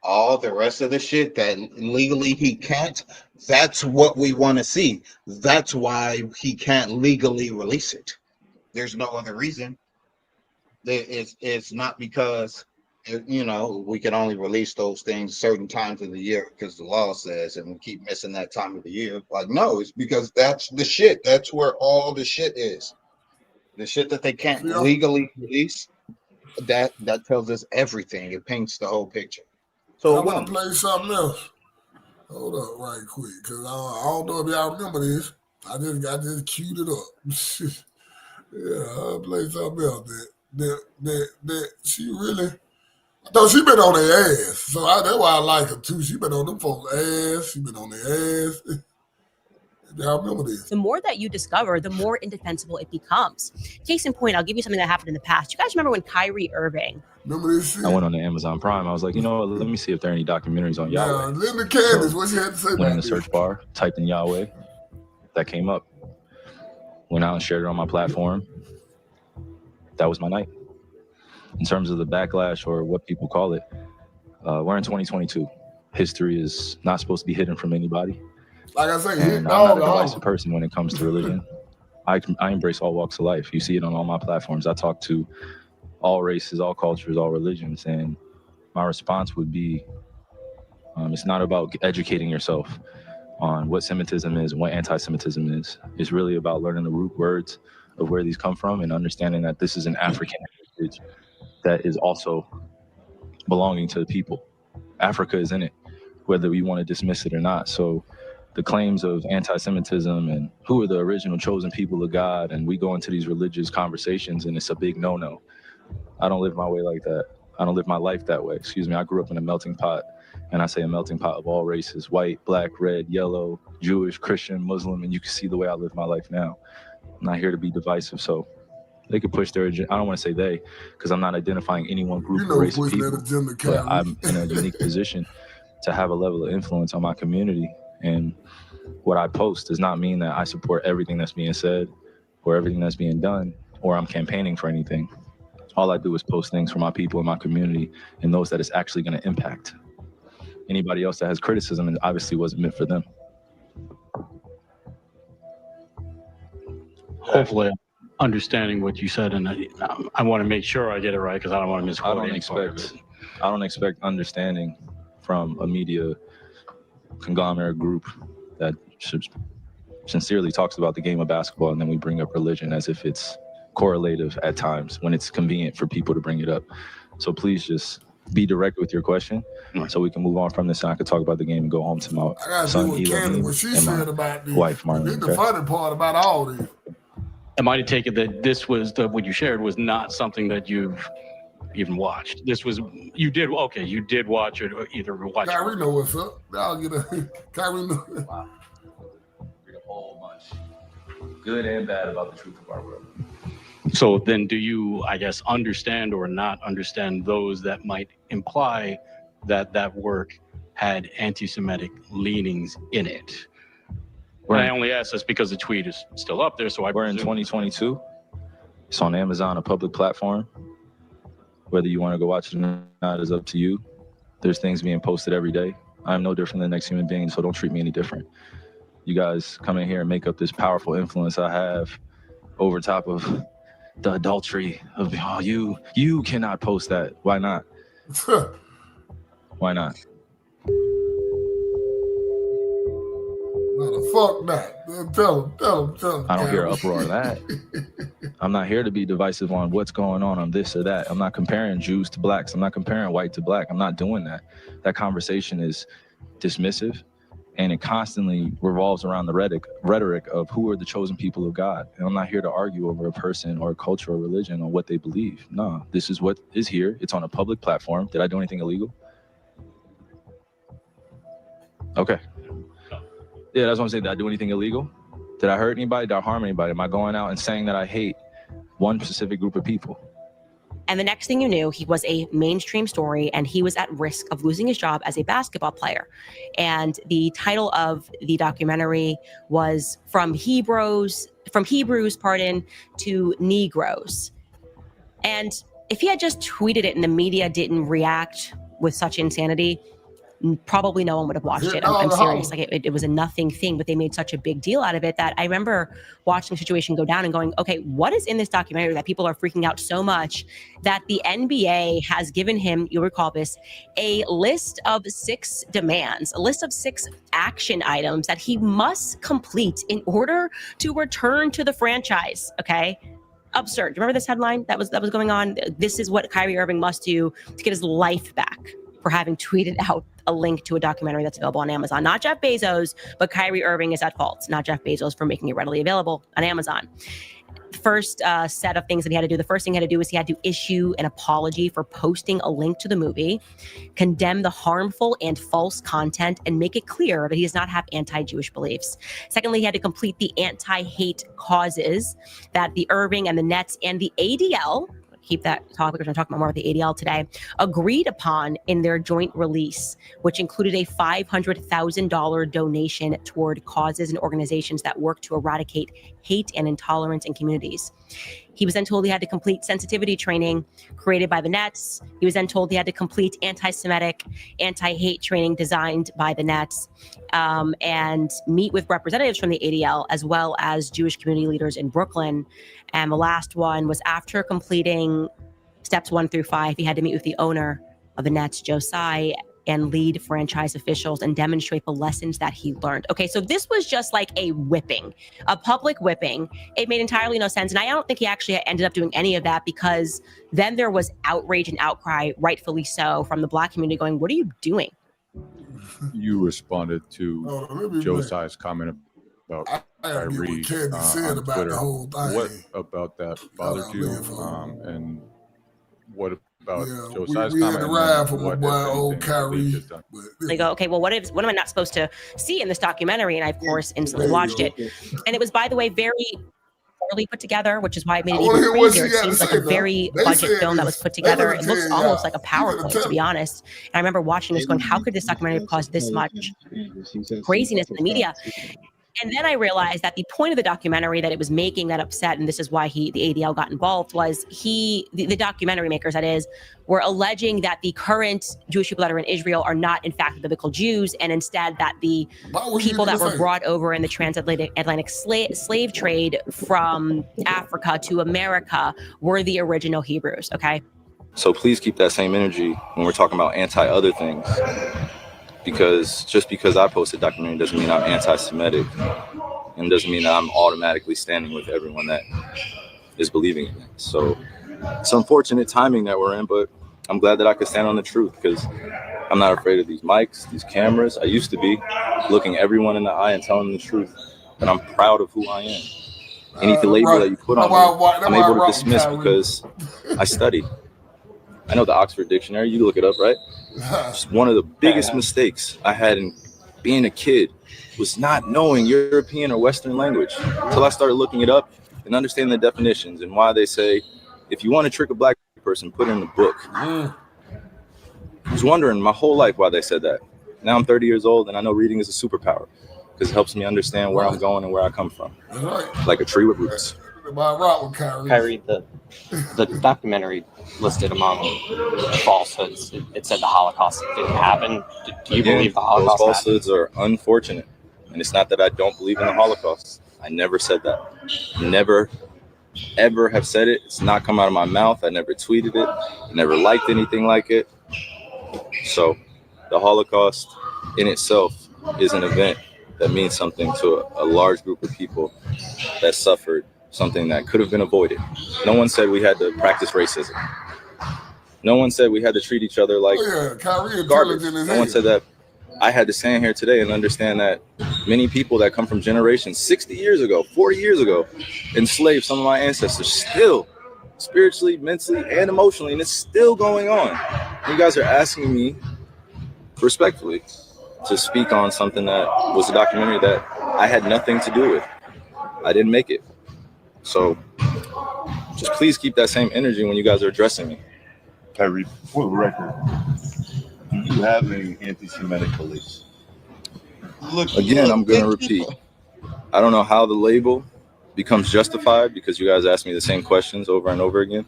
All the rest of the shit that legally he can't, that's what we want to see. That's why he can't legally release it. There's no other reason. It's not because we can only release those things certain times of the year because the law says, and we keep missing that time of the year. Like, no, it's because that's the shit. That's where all the shit is. The shit that they can't legally release, that tells us everything. It paints the whole picture. So I want to play something else. Hold up right quick, because I don't know if y'all remember this. I just queued it up. Yeah, I'll play something else that she really, I thought she been on their ass. So that's why I like her too. She been on them folks' ass. She been on their ass. Y'all remember this? The more that you discover, the more indefensible it becomes. Case in point, I'll give you something that happened in the past. You guys remember when Kyrie Irving? Remember this shit? I went on the Amazon Prime. I was like, you know what? Let me see if there are any documentaries on Yahweh. Linda Candace, what she had to say Went about in the search bar, typed in Yahweh. That came up. Went out and shared it on my platform. That was my night. In terms of the backlash or what people call it, we're in 2022. History is not supposed to be hidden from anybody. Like I say, and I'm not a divisive person when it comes to religion. I embrace all walks of life. You see it on all my platforms. I talk to all races, all cultures, all religions, and my response would be, it's not about educating yourself on what Semitism is and what anti-Semitism is. It's really about learning the root words of where these come from and understanding that this is an African heritage that is also belonging to the people. Africa is in it, whether we want to dismiss it or not. So the claims of anti-Semitism and who are the original chosen people of God, and we go into these religious conversations and it's a big no-no. I don't live my way like that. I don't live my life that way. Excuse me. I grew up in a melting pot, and I say a melting pot of all races: white, black, red, yellow, Jewish, Christian, Muslim, and you can see the way I live my life now. I'm not here to be divisive, so they could push their agenda. I don't want to say they, because I'm not identifying any one group or race of people, but I'm in a unique position to have a level of influence on my community. And what I post does not mean that I support everything that's being said or everything that's being done, or I'm campaigning for anything. All I do is post things for my people in my community and those that it's actually going to impact. Anybody else that has criticism, it obviously wasn't meant for them. Hopefully I'm understanding what you said, and I want to make sure I get it right because I don't want to misquote any part of it. I don't expect understanding from a media conglomerate group that sincerely talks about the game of basketball, and then we bring up religion as if it's correlative at times when it's convenient for people to bring it up. So please just be direct with your question so we can move on from this and I can talk about the game and go home to my son Elohim what she and said my about this. wife Marlene. This the funny part about all this. Am I to take it that this was what you shared was not something that you've even watched? This was, you did watch it or either watch Kyrie know what's up. I'll get a Kyrie know. Wow. Read a whole bunch, good and bad, about the truth of our world. So then do you, I guess, understand or not understand those that might imply that that work had anti-Semitic leanings in it? I only ask this because the tweet is still up there, so we're in 2022. It's on Amazon, a public platform. Whether you want to go watch it or not is up to you. There's things being posted every day. I'm no different than the next human being, so don't treat me any different. You guys come in here and make up this powerful influence I have over top of the adultery of, oh, you cannot post that. Why not? Why not? Fuck that. Tell him. I don't hear an uproar of that. I'm not here to be divisive on what's going on this or that. I'm not comparing Jews to blacks. I'm not comparing white to black. I'm not doing that. That conversation is dismissive, and it constantly revolves around the rhetoric of who are the chosen people of God. And I'm not here to argue over a person or a culture or religion or what they believe. No, this is what is here. It's on a public platform. Did I do anything illegal? Okay. Yeah, that's what I'm saying. Did I do anything illegal? Did I hurt anybody? Did I harm anybody? Am I going out and saying that I hate one specific group of people? And the next thing you knew, he was a mainstream story and he was at risk of losing his job as a basketball player. And the title of the documentary was From Hebrews, to Negroes. And if he had just tweeted it and the media didn't react with such insanity, probably no one would have watched it. I'm serious. Like it was a nothing thing, but they made such a big deal out of it that I remember watching the situation go down and going, okay, what is in this documentary that people are freaking out so much that the NBA has given him, you'll recall this, a list of 6 demands, a list of 6 action items that he must complete in order to return to the franchise. Okay. Absurd. Remember this headline that was going on? This is what Kyrie Irving must do to get his life back for having tweeted out a link to a documentary that's available on Amazon. Not Jeff Bezos, but Kyrie Irving is at fault. Not Jeff Bezos for making it readily available on Amazon. First set of things that he had to do. The first thing he had to do is he had to issue an apology for posting a link to the movie, condemn the harmful and false content, and make it clear that he does not have anti-Jewish beliefs. Secondly, he had to complete the anti-hate causes that the Irving and the Nets and the ADL, keep that topic, we're going to talk about more about the ADL today, agreed upon in their joint release, which included a $500,000 donation toward causes and organizations that work to eradicate hate and intolerance in communities. He was then told he had to complete sensitivity training created by the Nets. He was then told he had to complete anti-Semitic, anti-hate training designed by the Nets, and meet with representatives from the ADL as well as Jewish community leaders in Brooklyn. And the last one was after completing steps 1 through 5, he had to meet with the owner of the Nets, Joe Tsai, and lead franchise officials and demonstrate the lessons that he learned. Okay, so this was just like a whipping, a public whipping. It made entirely no sense. And I don't think he actually ended up doing any of that, because then there was outrage and outcry, rightfully so, from the Black community going, what are you doing? You responded to Joe Tsai's comment about Kyrie on Twitter. What about that bothered you? And what about Joe Tsai's comment? They go, okay, well, what am I not supposed to see in this documentary? And I, of course, instantly watched it. And it was, by the way, very poorly put together, which is why it made it even crazier. It seems like a very budget film that was put together. It looks almost like a PowerPoint, to be honest. And I remember watching this going, how could this documentary cause this much craziness in the media? And then I realized that the point of the documentary that it was making that upset, and this is why the ADL got involved, was the documentary makers, that is, were alleging that the current Jewish people that are in Israel are not, in fact, biblical Jews, and instead that the people that were brought over in the transatlantic slave trade from Africa to America were the original Hebrews, okay? So please keep that same energy when we're talking about anti-other things. Because just because I post a documentary doesn't mean I'm anti-Semitic, and doesn't mean that I'm automatically standing with everyone that is believing in it. So it's unfortunate timing that we're in, but I'm glad that I could stand on the truth, because I'm not afraid of these mics, these cameras. I used to be looking everyone in the eye and telling them the truth, but I'm proud of who I am. Any label that you put on me, I'm able to dismiss because I studied. I know the Oxford Dictionary. You look it up, right? Just one of the biggest mistakes I had in being a kid was not knowing European or Western language until I started looking it up and understanding the definitions and why they say, if you want to trick a Black person, put it in the book. I was wondering my whole life why they said that. Now I'm 30 years old and I know reading is a superpower because it helps me understand where I'm going and where I come from. Like a tree with roots. Kyrie, the documentary listed among falsehoods. It said the Holocaust didn't happen. Do you believe the Holocaust those falsehoods are unfortunate. And it's not that I don't believe in the Holocaust. I never said that. Never, ever have said it. It's not come out of my mouth. I never tweeted it. I never liked anything like it. So the Holocaust in itself is an event that means something to a large group of people that suffered something that could have been avoided. No one said we had to practice racism. No one said we had to treat each other like garbage. No one said that I had to stand here today and understand that many people that come from generations 60 years ago, 40 years ago, enslaved some of my ancestors still spiritually, mentally, and emotionally, and it's still going on. You guys are asking me respectfully to speak on something that was a documentary that I had nothing to do with. I didn't make it. So just please keep that same energy when you guys are addressing me. Kyrie, for the record, do you have any anti-Semitic beliefs? Again, I'm going to repeat. I don't know how the label becomes justified because you guys ask me the same questions over and over again.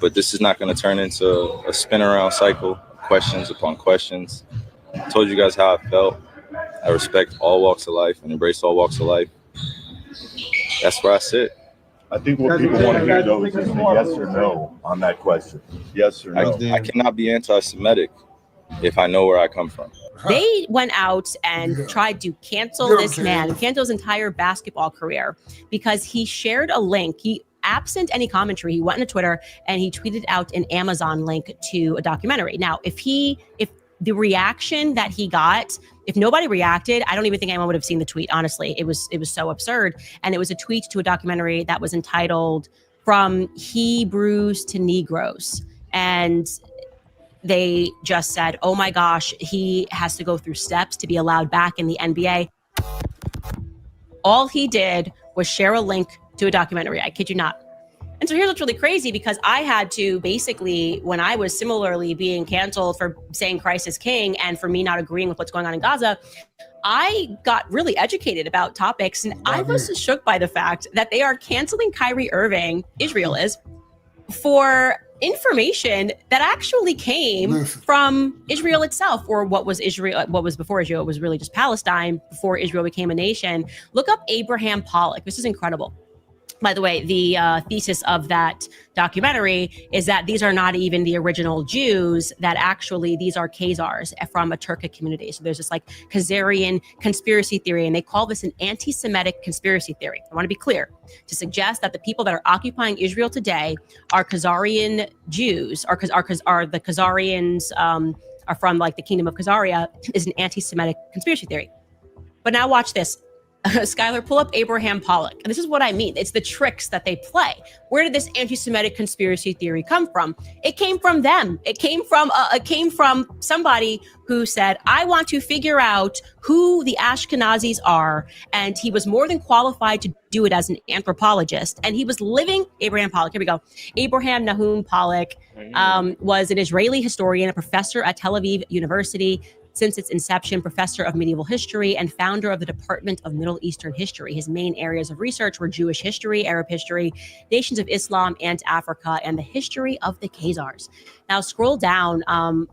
But this is not going to turn into a spin around cycle, questions upon questions. I told you guys how I felt. I respect all walks of life and embrace all walks of life. That's where I sit. I think what people want to hear, though, is just a yes or no on that question. Yes or no. I cannot be anti-Semitic if I know where I come from. They went out and tried to cancel this man, cancel his entire basketball career because he shared a link. He, absent any commentary, he went into Twitter and he tweeted out an Amazon link to a documentary. Now, if the reaction that he got, if nobody reacted, I don't even think anyone would have seen the tweet. Honestly, it was so absurd. And it was a tweet to a documentary that was entitled "From Hebrews to Negroes." And they just said, oh my gosh, he has to go through steps to be allowed back in the NBA. All he did was share a link to a documentary. I kid you not. And so here's what's really crazy, because I had to basically, when I was similarly being canceled for saying Christ is king and for me not agreeing with what's going on in Gaza, I got really educated about topics. And I was shook by the fact that they are canceling Kyrie Irving, Israel is, for information that actually came from Israel itself, or what was Israel, what was before Israel. It was really just Palestine before Israel became a nation. Look up Abraham Pollock. This is incredible. By the way, the thesis of that documentary is that these are not even the original Jews, that actually these are Khazars from a Turkic community. So there's this like Khazarian conspiracy theory, and they call this an anti-Semitic conspiracy theory. I want to be clear, to suggest that the people that are occupying Israel today are Khazarian Jews, are the Khazarians are from like the kingdom of Khazaria, is an anti-Semitic conspiracy theory. But now watch this. Skylar, pull up Abraham Pollock. And this is what I mean. It's the tricks that they play. Where did this anti-Semitic conspiracy theory come from? It came from them. It came from somebody who said, I want to figure out who the Ashkenazis are. And he was more than qualified to do it as an anthropologist. And he was living, Abraham Pollock, here we go. Abraham Nahum Pollock was an Israeli historian, a professor at Tel Aviv University, since its inception, professor of medieval history and founder of the Department of Middle Eastern History. His main areas of research were Jewish history, Arab history, nations of Islam and Africa, and the history of the Khazars. Now scroll down,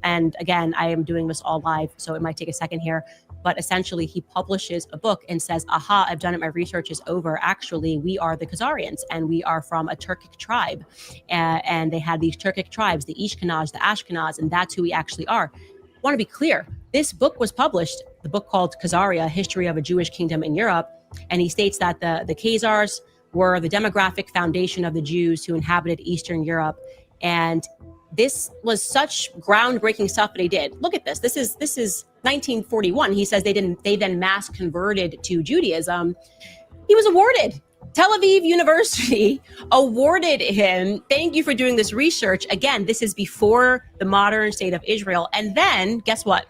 and again, I am doing this all live, so it might take a second here, but essentially he publishes a book and says, aha, I've done it, my research is over. Actually, we are the Khazarians, and we are from a Turkic tribe. And they had these Turkic tribes, the Ishkenaz, the Ashkenaz, and that's who we actually are. I want to be clear. This book was published, the book called Khazaria, History of a Jewish Kingdom in Europe. And he states that the Khazars were the demographic foundation of the Jews who inhabited Eastern Europe. And this was such groundbreaking stuff that he did. Look at this. This is 1941. He says they then mass converted to Judaism. He was awarded. Tel Aviv University awarded him, thank you for doing this research. Again, this is before the modern state of Israel. And then, guess what?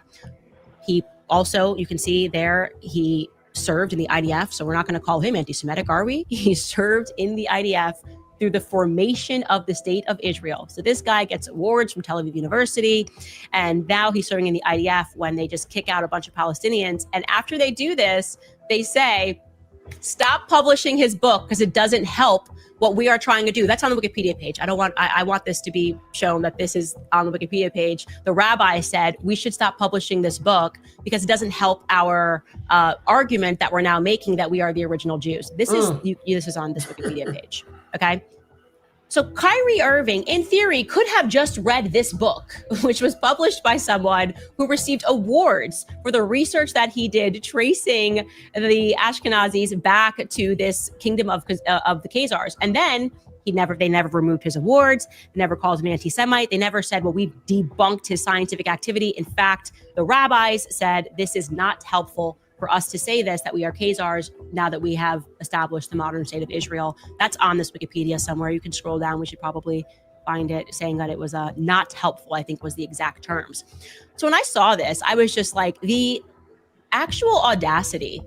He also, you can see there, he served in the IDF. So we're not going to call him anti-Semitic, are we? He served in the IDF through the formation of the state of Israel. So this guy gets awards from Tel Aviv University, and now he's serving in the IDF when they just kick out a bunch of Palestinians. And after they do this, they say, stop publishing his book because it doesn't help what we are trying to do. That's on the Wikipedia page. I want this to be shown that this is on the Wikipedia page. The rabbi said we should stop publishing this book because it doesn't help our argument that we're now making that we are the original Jews. This is on this Wikipedia page. Okay. So Kyrie Irving, in theory, could have just read this book, which was published by someone who received awards for the research that he did, tracing the Ashkenazis back to this kingdom of the Khazars. And then they never removed his awards. They never called him an anti-Semite. They never said, well, we've debunked his scientific activity. In fact, the rabbis said, this is not helpful for us to say this, that we are Khazars, now that we have established the modern state of Israel. That's on this Wikipedia somewhere. You can scroll down. We should probably find it, saying that it was not helpful, I think was the exact terms. So when I saw this, I was just like, the actual audacity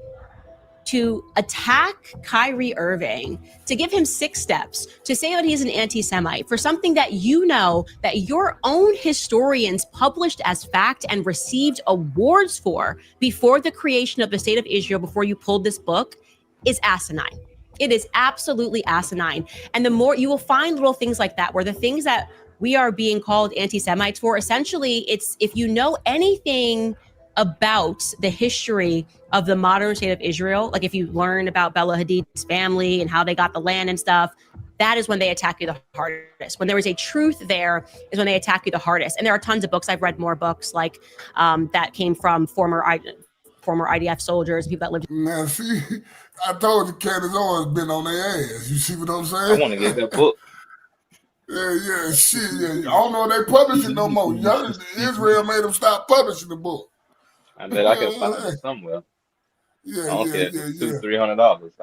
to attack Kyrie Irving, to give him 6 steps, to say that he's an anti-Semite for something that you know that your own historians published as fact and received awards for before the creation of the state of Israel, before you pulled this book, is asinine. It is absolutely asinine. And the more you will find little things like that, where the things that we are being called anti-Semites for, essentially, it's if you know anything about the history of the modern state of Israel, like if you learn about Bella Hadid's family and how they got the land and stuff, that is when they attack you the hardest. When there is a truth there is when they attack you the hardest. And there are tons of books. I've read more books like that came from former IDF soldiers, people that lived. Now, see, I told you Candace Owens been on their ass. You see what I'm saying? I want to get that book. Yeah, shit. Yeah. I don't know if they publish it no more. Israel made them stop publishing the book. I bet I can find it somewhere. I don't care if it's $200-$300.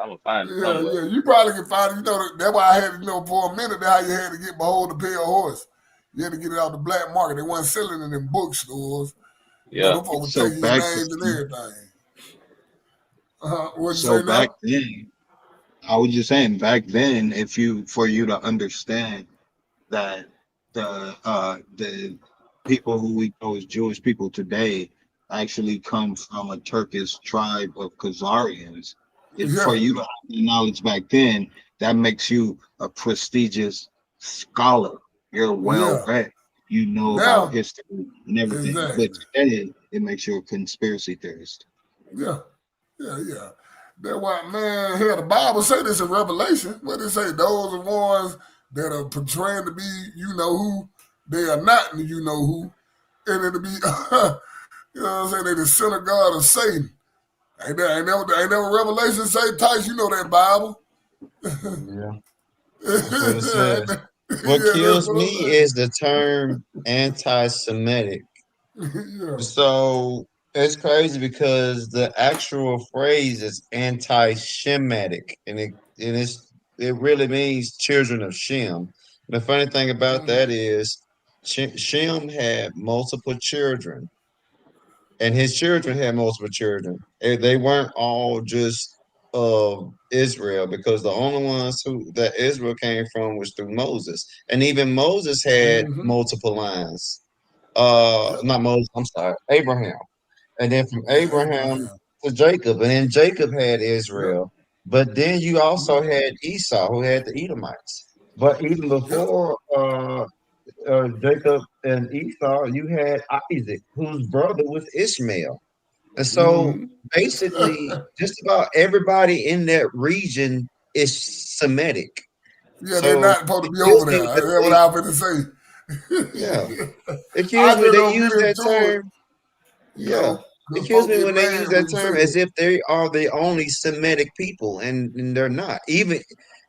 I'm gonna find it somewhere. Yeah, you probably can find it. You know, that's why I had to know for a minute how you had to get Behold the Pale Horse. You had to get it out the black market. They weren't selling it in bookstores. Yeah. Them folks take your names and everything. So back then, I was just saying back then, for you to understand that the people who we know as Jewish people today actually come from a Turkish tribe of Khazarians. For you to have the knowledge back then, that makes you a prestigious scholar. You're well read. You know about history and everything. But today, it makes you a conspiracy theorist. Yeah. That's why, man, hell, the Bible say this in Revelation. What they say, those are ones that are portraying to be you know who, they are not you know who. And it'll be, you know what I'm saying, they're the synagogue of Satan. Ain't that what Revelation say, Tice? You know that Bible. Yeah. That's what it says. What kills me is the term anti-Semitic. So it's crazy because the actual phrase is anti-Shemitic, and it really means children of Shem. The funny thing about that is Shem had multiple children, and his children had multiple children. They weren't all just of Israel, because the only ones that Israel came from was through Moses, and even Moses had multiple lines. Not Moses, I'm sorry, Abraham, and then from Abraham to Jacob, and then Jacob had Israel, but then you also had Esau, who had the Edomites. But even before Jacob and Esau, you had Isaac, whose brother was Ishmael. And so basically, just about everybody in that region is Semitic. Yeah, they're not supposed to be over there. That's what I was going to say. Yeah. Excuse me, they use that term. Yeah. Excuse me when they use that term as if they are the only Semitic people, and they're not. Even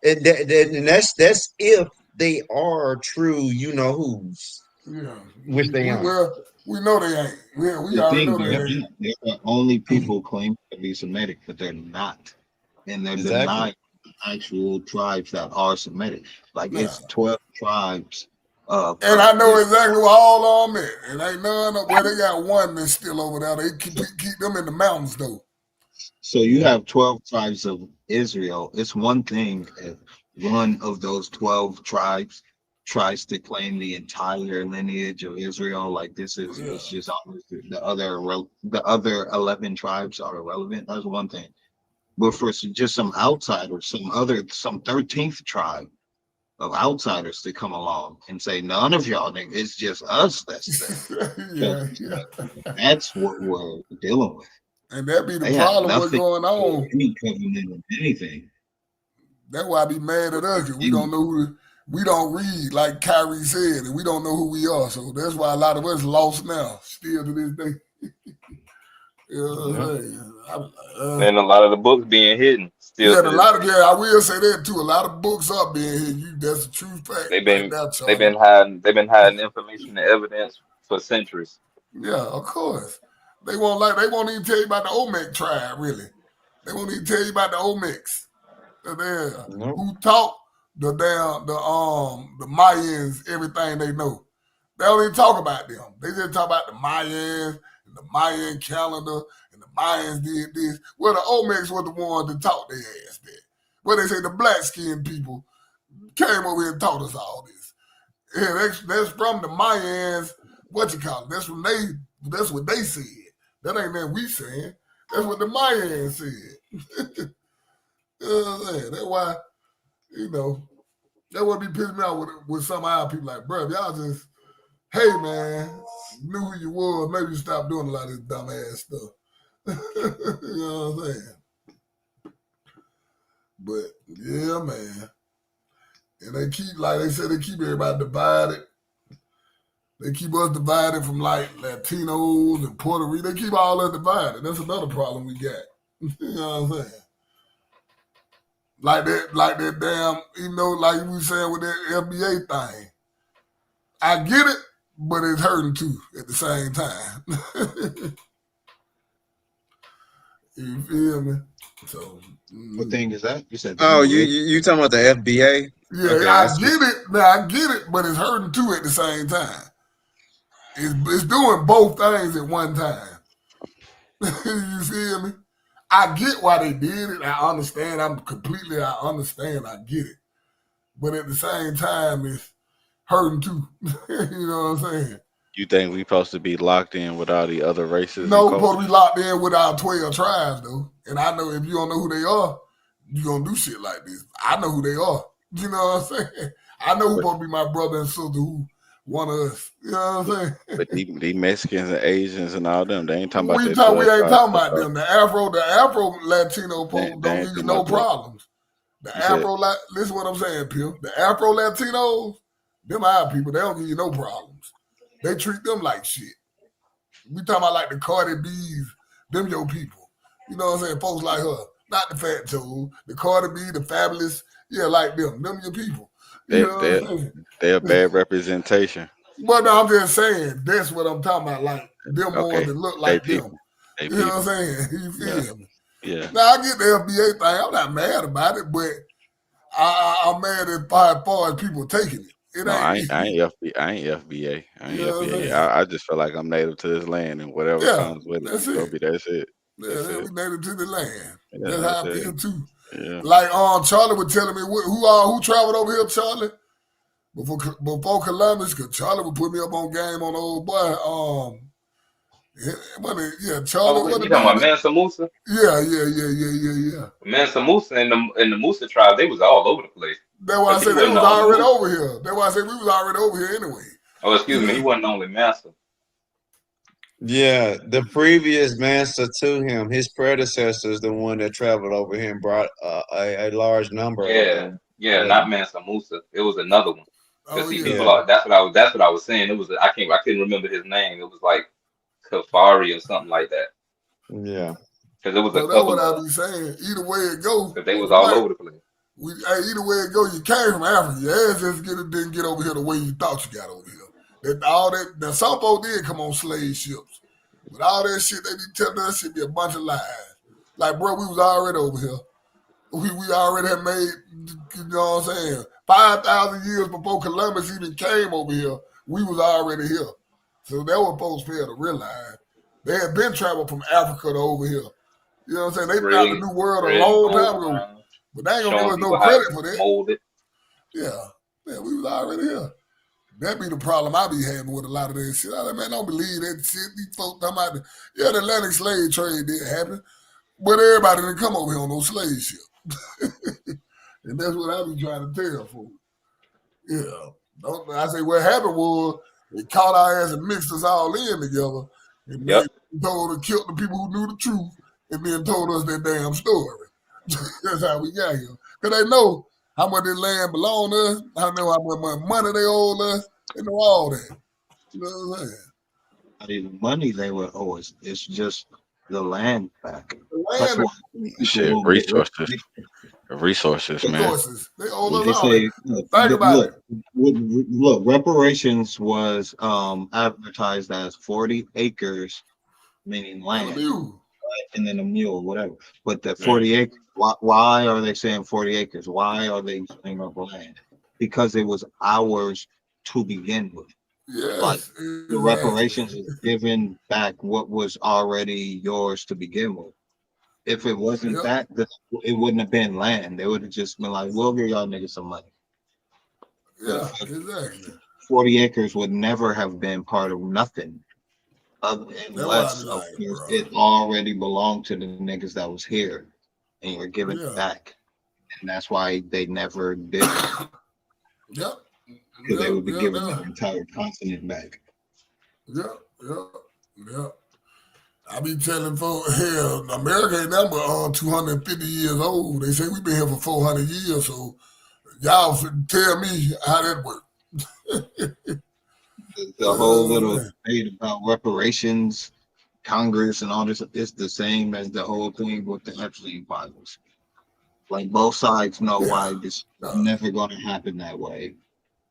and that's if they are true, you know who's. Yeah. Which they are. Well, we know they ain't. We already know they ain't. They're the only people claim to be Semitic, but they're not. And they're denying actual tribes that are Semitic. Like it's 12 tribes. And I know exactly what all of them is. And ain't none of where they got one that's still over there. They keep them in the mountains though. So you have 12 tribes of Israel. It's one thing if one of those 12 tribes tries to claim the entire lineage of Israel, like this is it's just the other 11 tribes are irrelevant. That's one thing. But for just some outsiders, some 13th tribe of outsiders to come along and say none of y'all niggas, it's just us that's there. That's what we're dealing with. And that be the problem what's going on. Any covenant of anything. That's why I be mad at us, because we don't know we don't read, like Kyrie said, and we don't know who we are. So that's why a lot of us lost now, still to this day. And a lot of the books being hidden. Still I will say that too. A lot of books are being hidden. That's the true fact. They've been hiding information and evidence for centuries. Yeah, of course. They won't even tell you about the Olmec tribe, really. They won't even tell you about the Olmecs. Who taught the Mayans everything they know. They don't even talk about them. They just talk about the Mayans and the Mayan calendar, and the Mayans did this. Well, the Olmecs were the ones that taught their ass that. Well, they say the black-skinned people came over here and taught us all this. Yeah, that's from the Mayans. What you call it? That's from they. That's what they said. That ain't that we saying. That's what the Mayans said. You know what I'm saying? That's why, you know, that would be pissing me out with some of our people like, bro, y'all just, hey man, knew who you was, maybe you stop doing a lot of this dumb ass stuff. You know what I'm saying? But yeah, man. And they keep, like they said, they keep everybody divided. They keep us divided from like Latinos and Puerto Rico. They keep all us divided. That's another problem we got. You know what I'm saying? Like that damn, you know, like we were saying with that FBA thing. I get it, but it's hurting too at the same time. You feel me? So what thing is that? You said oh, you talking about the FBA? Yeah, okay, I get it. Now I get it, but it's hurting too at the same time. It's doing both things at one time. You feel me? I get why they did it. I understand. I understand. I get it. But at the same time, it's hurting too. You know what I'm saying? You think we supposed to be locked in with all the other races? No, we're supposed to be locked in with our 12 tribes, though. And I know if you don't know who they are, you're going to do shit like this. I know who they are. You know what I'm saying? I know who's supposed to be my brother and sister who one of us. You know what I'm saying? But these Mexicans and Asians and all them, they ain't talking about We ain't talking about them. The Afro Latino folks don't give you no problems. The Afro, listen what I'm saying, Pim. The Afro Latinos, them our people, they don't give you no problems. They treat them like shit. We talking about like the Cardi B's, them your people. You know what I'm saying? Folks like her. Not the Fat Joe, the Cardi B, the Fabulous. Yeah, like them. Them your people. They're a bad representation. Well, no, I'm just saying, that's what I'm talking about. Like, them ones that look like them. You know what I'm saying? You feel me? Yeah. Now, I get the FBA thing. I'm not mad about it, but I'm mad as far as people taking it. I ain't FBA. I ain't FBA. I just feel like I'm native to this land and whatever comes with it. That's it. Yeah, we native to the land. Yeah, that's how I feel too. Yeah. Like Charlie was telling me who traveled over here, Charlie, before Columbus, because Charlie would put me up on game on the old boy. Charlie. Oh, you talking about Mansa Musa? Yeah. Mansa Musa and the Musa tribe, they was all over the place. That's why I said they was already over here. That's why I said we was already over here anyway. Oh, excuse me, he wasn't only Mansa. Yeah, the previous master to him, his predecessor is the one that traveled over here and brought a large number. Yeah, not Mansa Musa. It was another one. People, that's what I was saying. It was I couldn't remember his name. It was like Kafari or something like that. Yeah, because it was that's what I be saying. Either way it goes, they was all over the place. Either way it goes, you came from Africa. Your ass just didn't get over here the way you thought you got over here. That some folks did come on slave ships. But all that shit they be telling us should be a bunch of lies. Like, bro, we was already over here. We already had made, you know what I'm saying, 5,000 years before Columbus even came over here, we was already here. So that was folks fail to realize. They had been traveled from Africa to over here. You know what I'm saying? They found the new world a long time ago. But they ain't gonna give us no credit for that. Yeah, we was already here. That be the problem I be having with a lot of that shit. I man, don't believe that shit. These folks talking about the Atlantic slave trade did happen, but everybody didn't come over here on no slave ship. And that's what I be trying to tell folks. Yeah. I say what happened was they caught our ass and mixed us all in together and told to kill the people who knew the truth and then told us that damn story. That's how we got here. Because they know how much this land belonged to us. I know how much money they owed us. They know all that. You know what I'm saying? Not even money they were owed. It's just the land back. Resources, man. They owe us they all say, that. Think about it. Look, reparations was advertised as 40 acres, meaning land. And then a mule, whatever. But the 40 acres, why are they saying 40 acres? Why are they saying up land? Because it was ours to begin with. Like the reparations is giving back what was already yours to begin with. If it wasn't that, it wouldn't have been land. They would have just been like, we'll give y'all niggas some money. Yeah, exactly. 40 acres would never have been part of nothing. Unless it already belonged to the niggas that was here and you're giving it back. And that's why they never did it. Yep. Because they would be giving the entire continent back. Yep. I be telling folks, hell, America ain't number 250 years old. They say we've been here for 400 years, so y'all tell me how that works. The whole little debate about reparations, Congress, and all this is the same as the whole thing with the Epstein files. Like both sides know why this is never going to happen that way,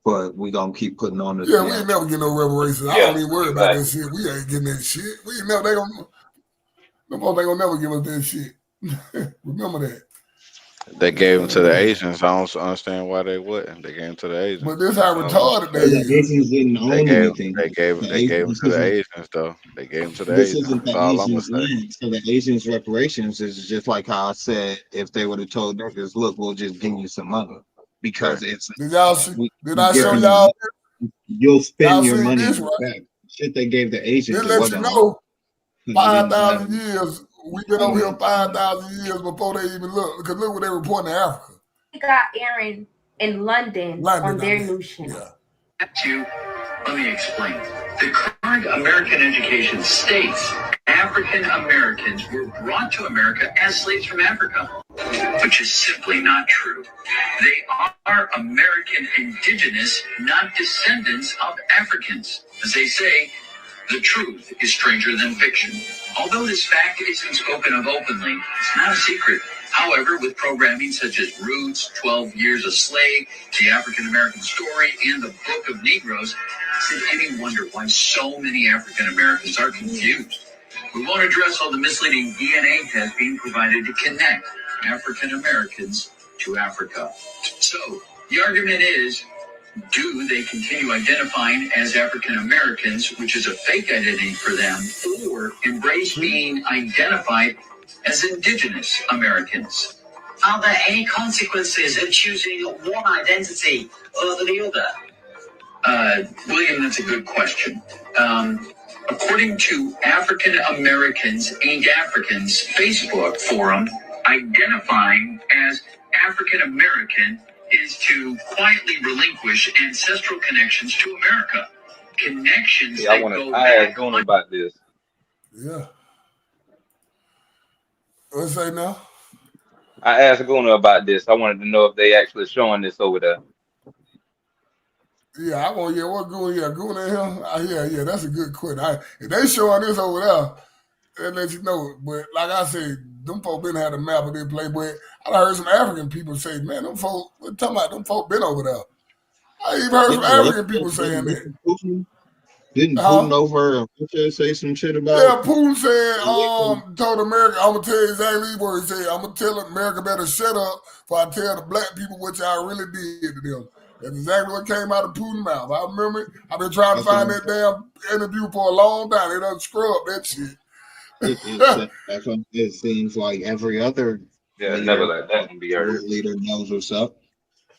but we gonna keep putting on the. Yeah, we ain't never get no reparations. I don't even worry about that shit. We ain't getting that shit. We ain't never. They gonna never give us that shit. Remember that. They gave them to the Asians. I don't understand why they wouldn't. They gave them to the Asians. But this how retarded they is. The Asians didn't own anything. They gave them to the Asians, though. They gave them to the This Asians. isn't the Asians' land. So the Asians' reparations is just like how I said, if they would have told niggas, look, we'll just give you some money. Because it's. Did y'all see? Did I show y'all? You'll spend your money back. Shit they gave the Asians. They let you know 5,000 years. We've been over here 5,000 years before they even look. Because look what they reporting to Africa. We got Aaron in London on their news channel. Let me explain. The current American education states African Americans were brought to America as slaves from Africa, which is simply not true. They are American indigenous, not descendants of Africans. As they say, the truth is stranger than fiction. Although this fact isn't spoken of openly, it's not a secret. However, with programming such as Roots, 12 Years a Slave, The African American Story, and The Book of Negroes, is it any wonder why so many African Americans are confused? We won't address all the misleading DNA tests being provided to connect African Americans to Africa. So, the argument is, do they continue identifying as African Americans, which is a fake identity for them, or embrace being identified as indigenous Americans? Are there any consequences of choosing one identity over the other? William, that's a good question. According to African Americans Ain't Africans Facebook forum, identifying as African American is to quietly relinquish ancestral connections to America. Connections I asked Gunnar about this. Yeah. What's that now? I asked Gunnar about this. I wanted to know if they actually showing this over there. Yeah, what Gunnar here? Yeah, that's a good question. If they showing this over there, they let you know. But like I said, them folk been had a map of their play. But I heard some African people say, man, them folk, what talking about them folk been over there. I even heard some African people saying that. Didn't Putin over say some shit about Yeah, Putin said, told America, I'm going to tell you exactly what he said. I'm going to tell America better shut up before I tell the black people what y'all really did to them. That's exactly what came out of Putin's mouth. I remember it. I've been trying to find that damn interview for a long time. They done scrub that shit. It seems like every other never let that one be heard. Leader knows what's up.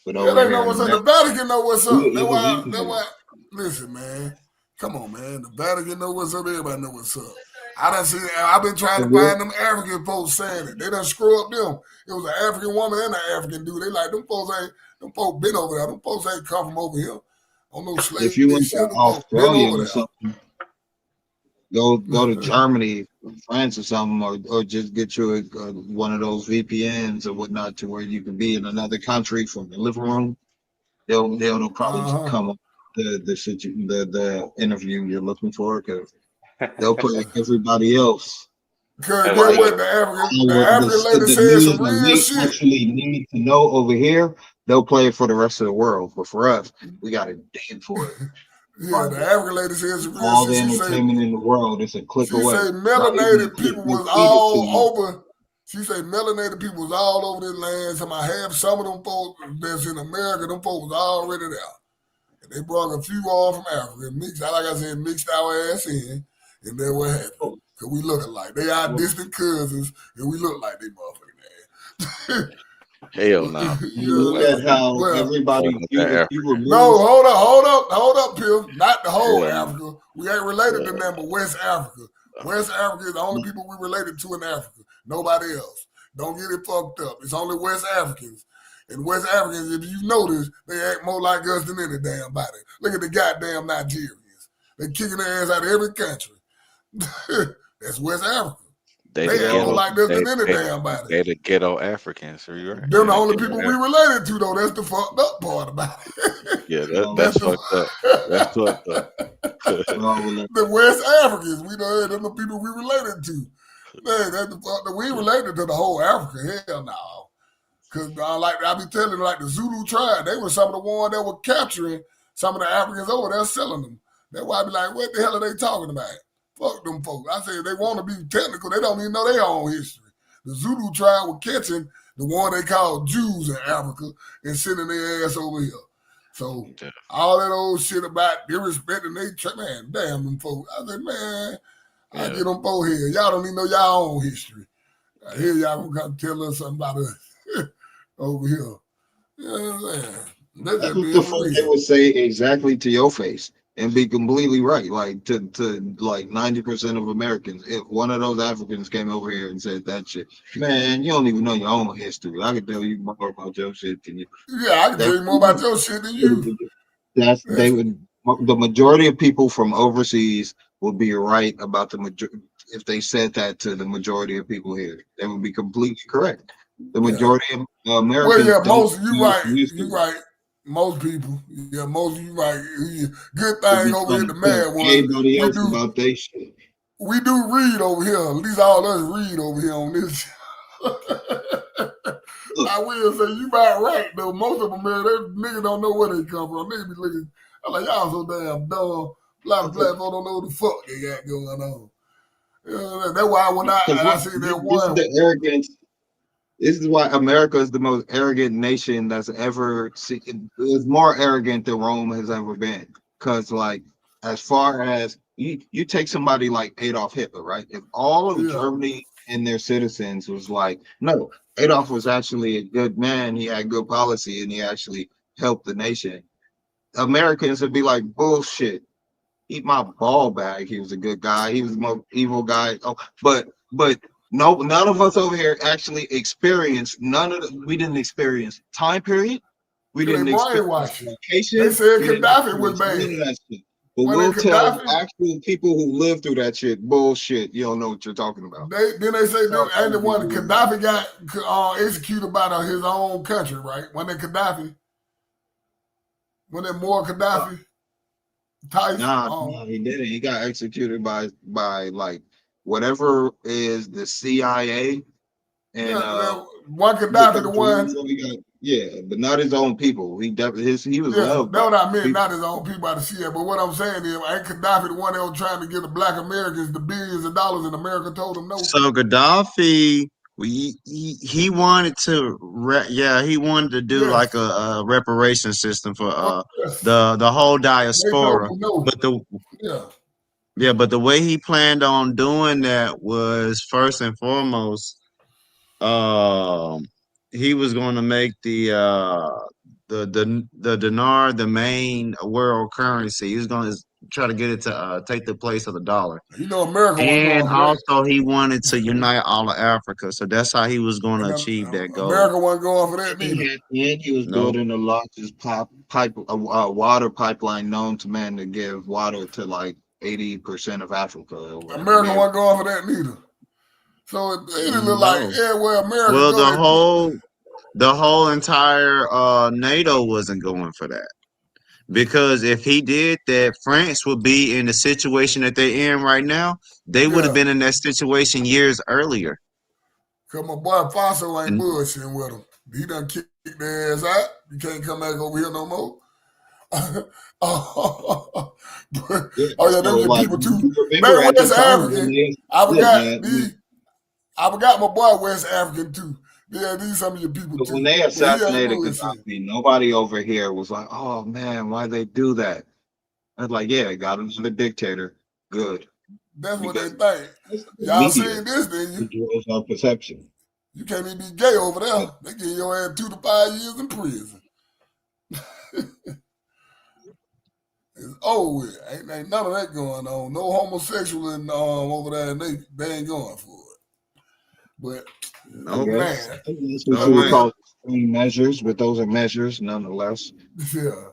But they know what's up. The Vatican know what's up. That's why. Listen, man. Come on, man. The Vatican know what's up. Everybody know what's up. I've been trying to find them African folks saying it. They done screw up them. It was an African woman and an African dude. They like, them folks been over there. Them folks ain't come from over here. On no slave. If you went to Australia or something, go to Germany, France or something, or just get you one of those VPNs or whatnot to where you can be in another country from the living room. They'll probably come up the interview you're looking for, because they'll put everybody else. Because get what the African lady said some real shit. Actually need to know over here, they'll play it for the rest of the world. But for us, we got to dig for it. Yeah, the African lady said some real all shit. the entertainment in the world is a click away. She said melanated people was all over. She said melanated people was all over this land. So I have some of them folks that's in America, them folks was already there. They brought a few on from Africa, mixed, like I said, mixed our ass in, and then what happened? Because we look alike. They are distant cousins, and we look like they motherfucking ass. Hell no. Look at how everybody hold up, Pill. Not the whole Africa. We ain't related to them, but West Africa. West Africa is the only people we related to in Africa. Nobody else. Don't get it fucked up. It's only West Africans. And West Africans, if you notice, they act more like us than any damn body. Look at the goddamn Nigerians. They kicking their ass out of every country. That's West Africa. They act more like us than any damn body. They the ghetto Africans. Are you right? They're the only people we related to, though. That's the fucked up part about it. Yeah, that's fucked up. That's fucked up. The West Africans, we know them the people we related to. Man, that's the fuck. We related to the whole Africa. Hell no. Because like I be telling, like the Zulu tribe, they were some of the ones that were capturing some of the Africans over there, selling them. That's why I be like, what the hell are they talking about? Fuck them folks. I say they want to be technical. They don't even know their own history. The Zulu tribe were catching the one they called Jews in Africa and sending their ass over here. So all that old shit about disrespecting they man, damn them folks. I said, man, I get them folks here. Y'all don't even know y'all own history. I hear y'all gonna come tell us something about us over here. You know what I'm saying? That's the fuck they would say exactly to your face and be completely right. Like to like 90% of Americans, if one of those Africans came over here and said that shit, man, you don't even know your own history. I can tell you more about your shit than you. Yeah, I can tell you more about your shit than you. They would. The majority of people from overseas would be right about the majority. If they said that to the majority of people here, they would be completely correct. The majority of Americans. Well, yeah, most you right. You right. Most people, yeah, most you right. Good thing over here, the man was. We do read over here. At least all us read over here on this. I will say you about right though. Most of them, man, they niggas don't know where they come from. They be looking. I'm like, y'all so damn dumb. A lot of black folks don't know what the fuck they got going on. That's why when I see that one. This is the arrogance. This is why America is the most arrogant nation that's ever seen. It's more arrogant than Rome has ever been. Because, like, as far as you take somebody like Adolf Hitler, right? If all of Germany and their citizens was like, no, Adolf was actually a good man. He had good policy and he actually helped the nation. Americans would be like, bullshit. Eat my ball bag. He was a good guy. He was the most evil guy. Oh, but no, none of us over here actually experienced we didn't experience time period. We didn't experience location. They said Gaddafi was bad. But we'll tell actual people who lived through that shit, bullshit. You don't know what you're talking about. Then they say ain't the one Gaddafi got executed by his own country, right? When that Gaddafi, when that more Gaddafi. Nah, he didn't. He got executed by like whatever is the CIA and one Gaddafi, the one. Yeah, but not his own people. He was loved. That's what I meant. Not his own people by the CIA. But what I'm saying is, ain't Gaddafi the one that was trying to give the black Americans the billions of dollars, and America told him no. So Gaddafi, he wanted to, he wanted to do like a reparation system for the whole diaspora. But the way he planned on doing that was first and foremost, he was going to make the dinar the main world currency. He was going to try to get it to take the place of the dollar. You know, America. And also, he wanted to unite all of Africa. So that's how he was going to achieve that goal. America wasn't going for that neither. And he was building the largest water pipeline known to man to give water to like 80% of Africa. America wasn't going for that neither. So it didn't look like everywhere America. Well, the whole entire NATO wasn't going for that, because if he did that, France would be in the situation that they're in right now. They would have been in that situation years earlier. Cause my boy Fonso ain't bullshitting with him. He done kicked their ass out. You can't come back over here no more. Them people too. Man, West African. I forgot my boy West African too. Yeah, these some of your people But too. when they assassinated Gaddafi, nobody over here was like, "Oh man, why they do that?" I was like, "Yeah, got him to the dictator. Good." That's what they think. Y'all seen this, didn't you? It our perception. You can't even be gay over there. They give your ass 2 to 5 years in prison. It's over with. Ain't none of that going on. No homosexual over there, and they ain't going for it. But man, That's what you would call extreme measures, but those are measures nonetheless. Yeah.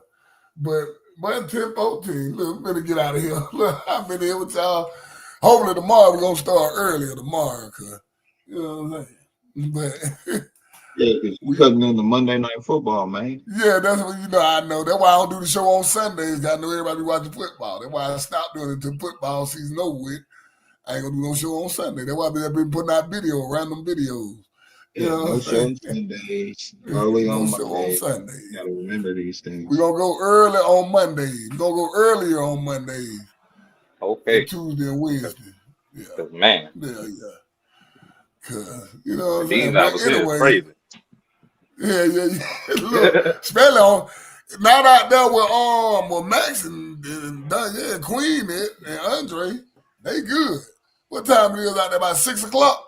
But 10-14, look, we better get out of here. Look, I've been here with y'all. Hopefully tomorrow we're gonna start earlier tomorrow, cause you know what I'm saying. But yeah, because we cutting in the Monday Night Football, man. Yeah, that's what I know. That's why I don't do the show on Sundays. I know everybody watching football. That's why I stopped doing it until football season over with. I ain't gonna do no show on Sunday. That's why I've been putting out random videos. Yeah, no show on Sundays. Early on Mondays. You gotta remember these things. We're gonna go early on Mondays. We're gonna go earlier on Mondays. Okay. Tuesday and Wednesday. Yeah. Man. Yeah. Cause you know what I'm These saying. hours is crazy. Yeah. Look, especially on not out there with Max and Queen and Andre. They good. What time it is out there? About 6 o'clock.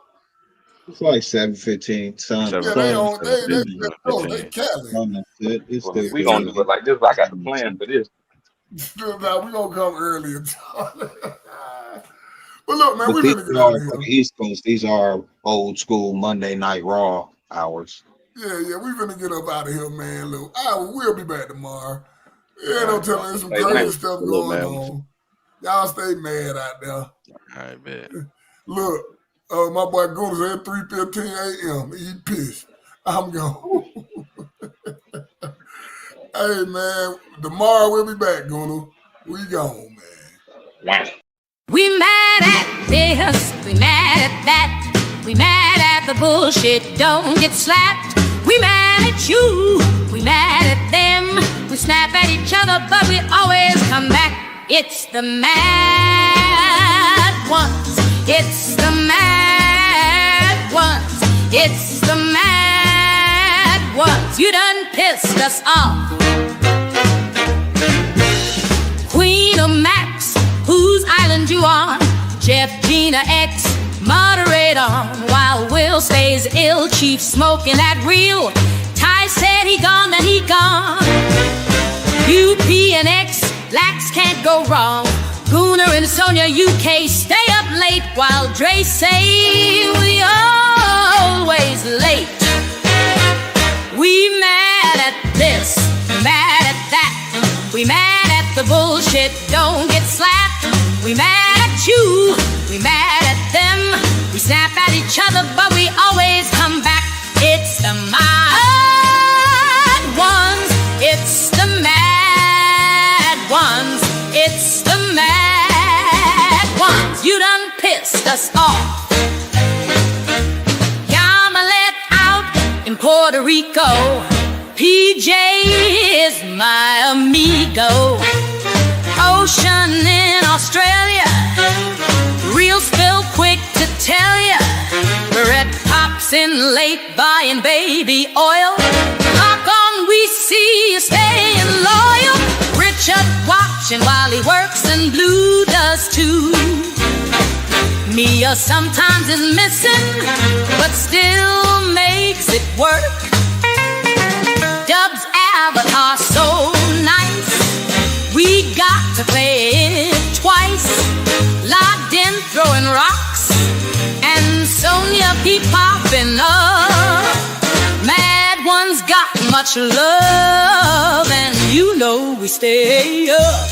It's like 7:15. Yeah, they Cali. We gonna do it like this. I got the plan for this. Now we gonna come earlier. But look, man, But we these finna get are out of here. for the East Coast. These are old school Monday Night Raw hours. Yeah, we finna get up out of here, man. Look, we'll be back tomorrow. Yeah, don't tell me there's some crazy stuff going on. Y'all stay mad out there. All right, man. Look, my boy goes at 3:15 a.m. He pissed. I'm gone. Hey, man, tomorrow we'll be back, Gunnar. We gone, man. We mad at this, we mad at that, we mad at the bullshit, don't get slapped. We mad at you, we mad at them, we snap at each other, but we always come back. It's the mad ones, it's the mad ones, it's the mad ones. You done pissed us off. Queen of Max, whose island you on? Jeff, Gina, X, moderate on. While Will stays ill, Chief smoking that real. Ty said he gone, then he gone. UP and X, Lax can't go wrong. Gunnar and Sonia, UK, stay up late. While Dre say we always late. We mad at this, mad at that. We mad at the bullshit, don't get slapped. We mad at you, we mad at them. We snap at each other, but we always come back. It's the mad ones, it's the mad ones, it's the mad ones. You done pissed us off. Yama let out in Puerto Rico. PJ is my amigo. Ocean in Australia, real spill quick to tell ya. Red pops in late buying baby oil. Lock on, we see you staying loyal. Richard watching while he works and Blue does too. Mia sometimes is missing, but still makes it work. Dub's avatar so nice, we got to play it twice. Locked in, throwing rocks, and Sonia keep popping up. Mad ones got much love, and you know we stay up.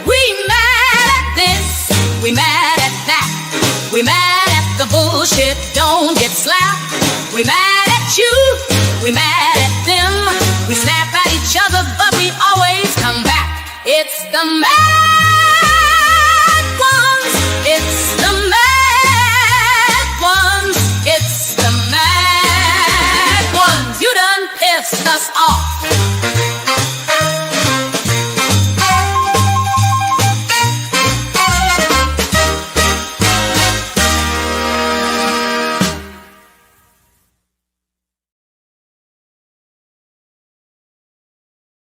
We mad at this, we mad at that. We mad at the bullshit, don't get slapped. We mad at you, we mad at them. We snap at each other, but we always come back. It's the mad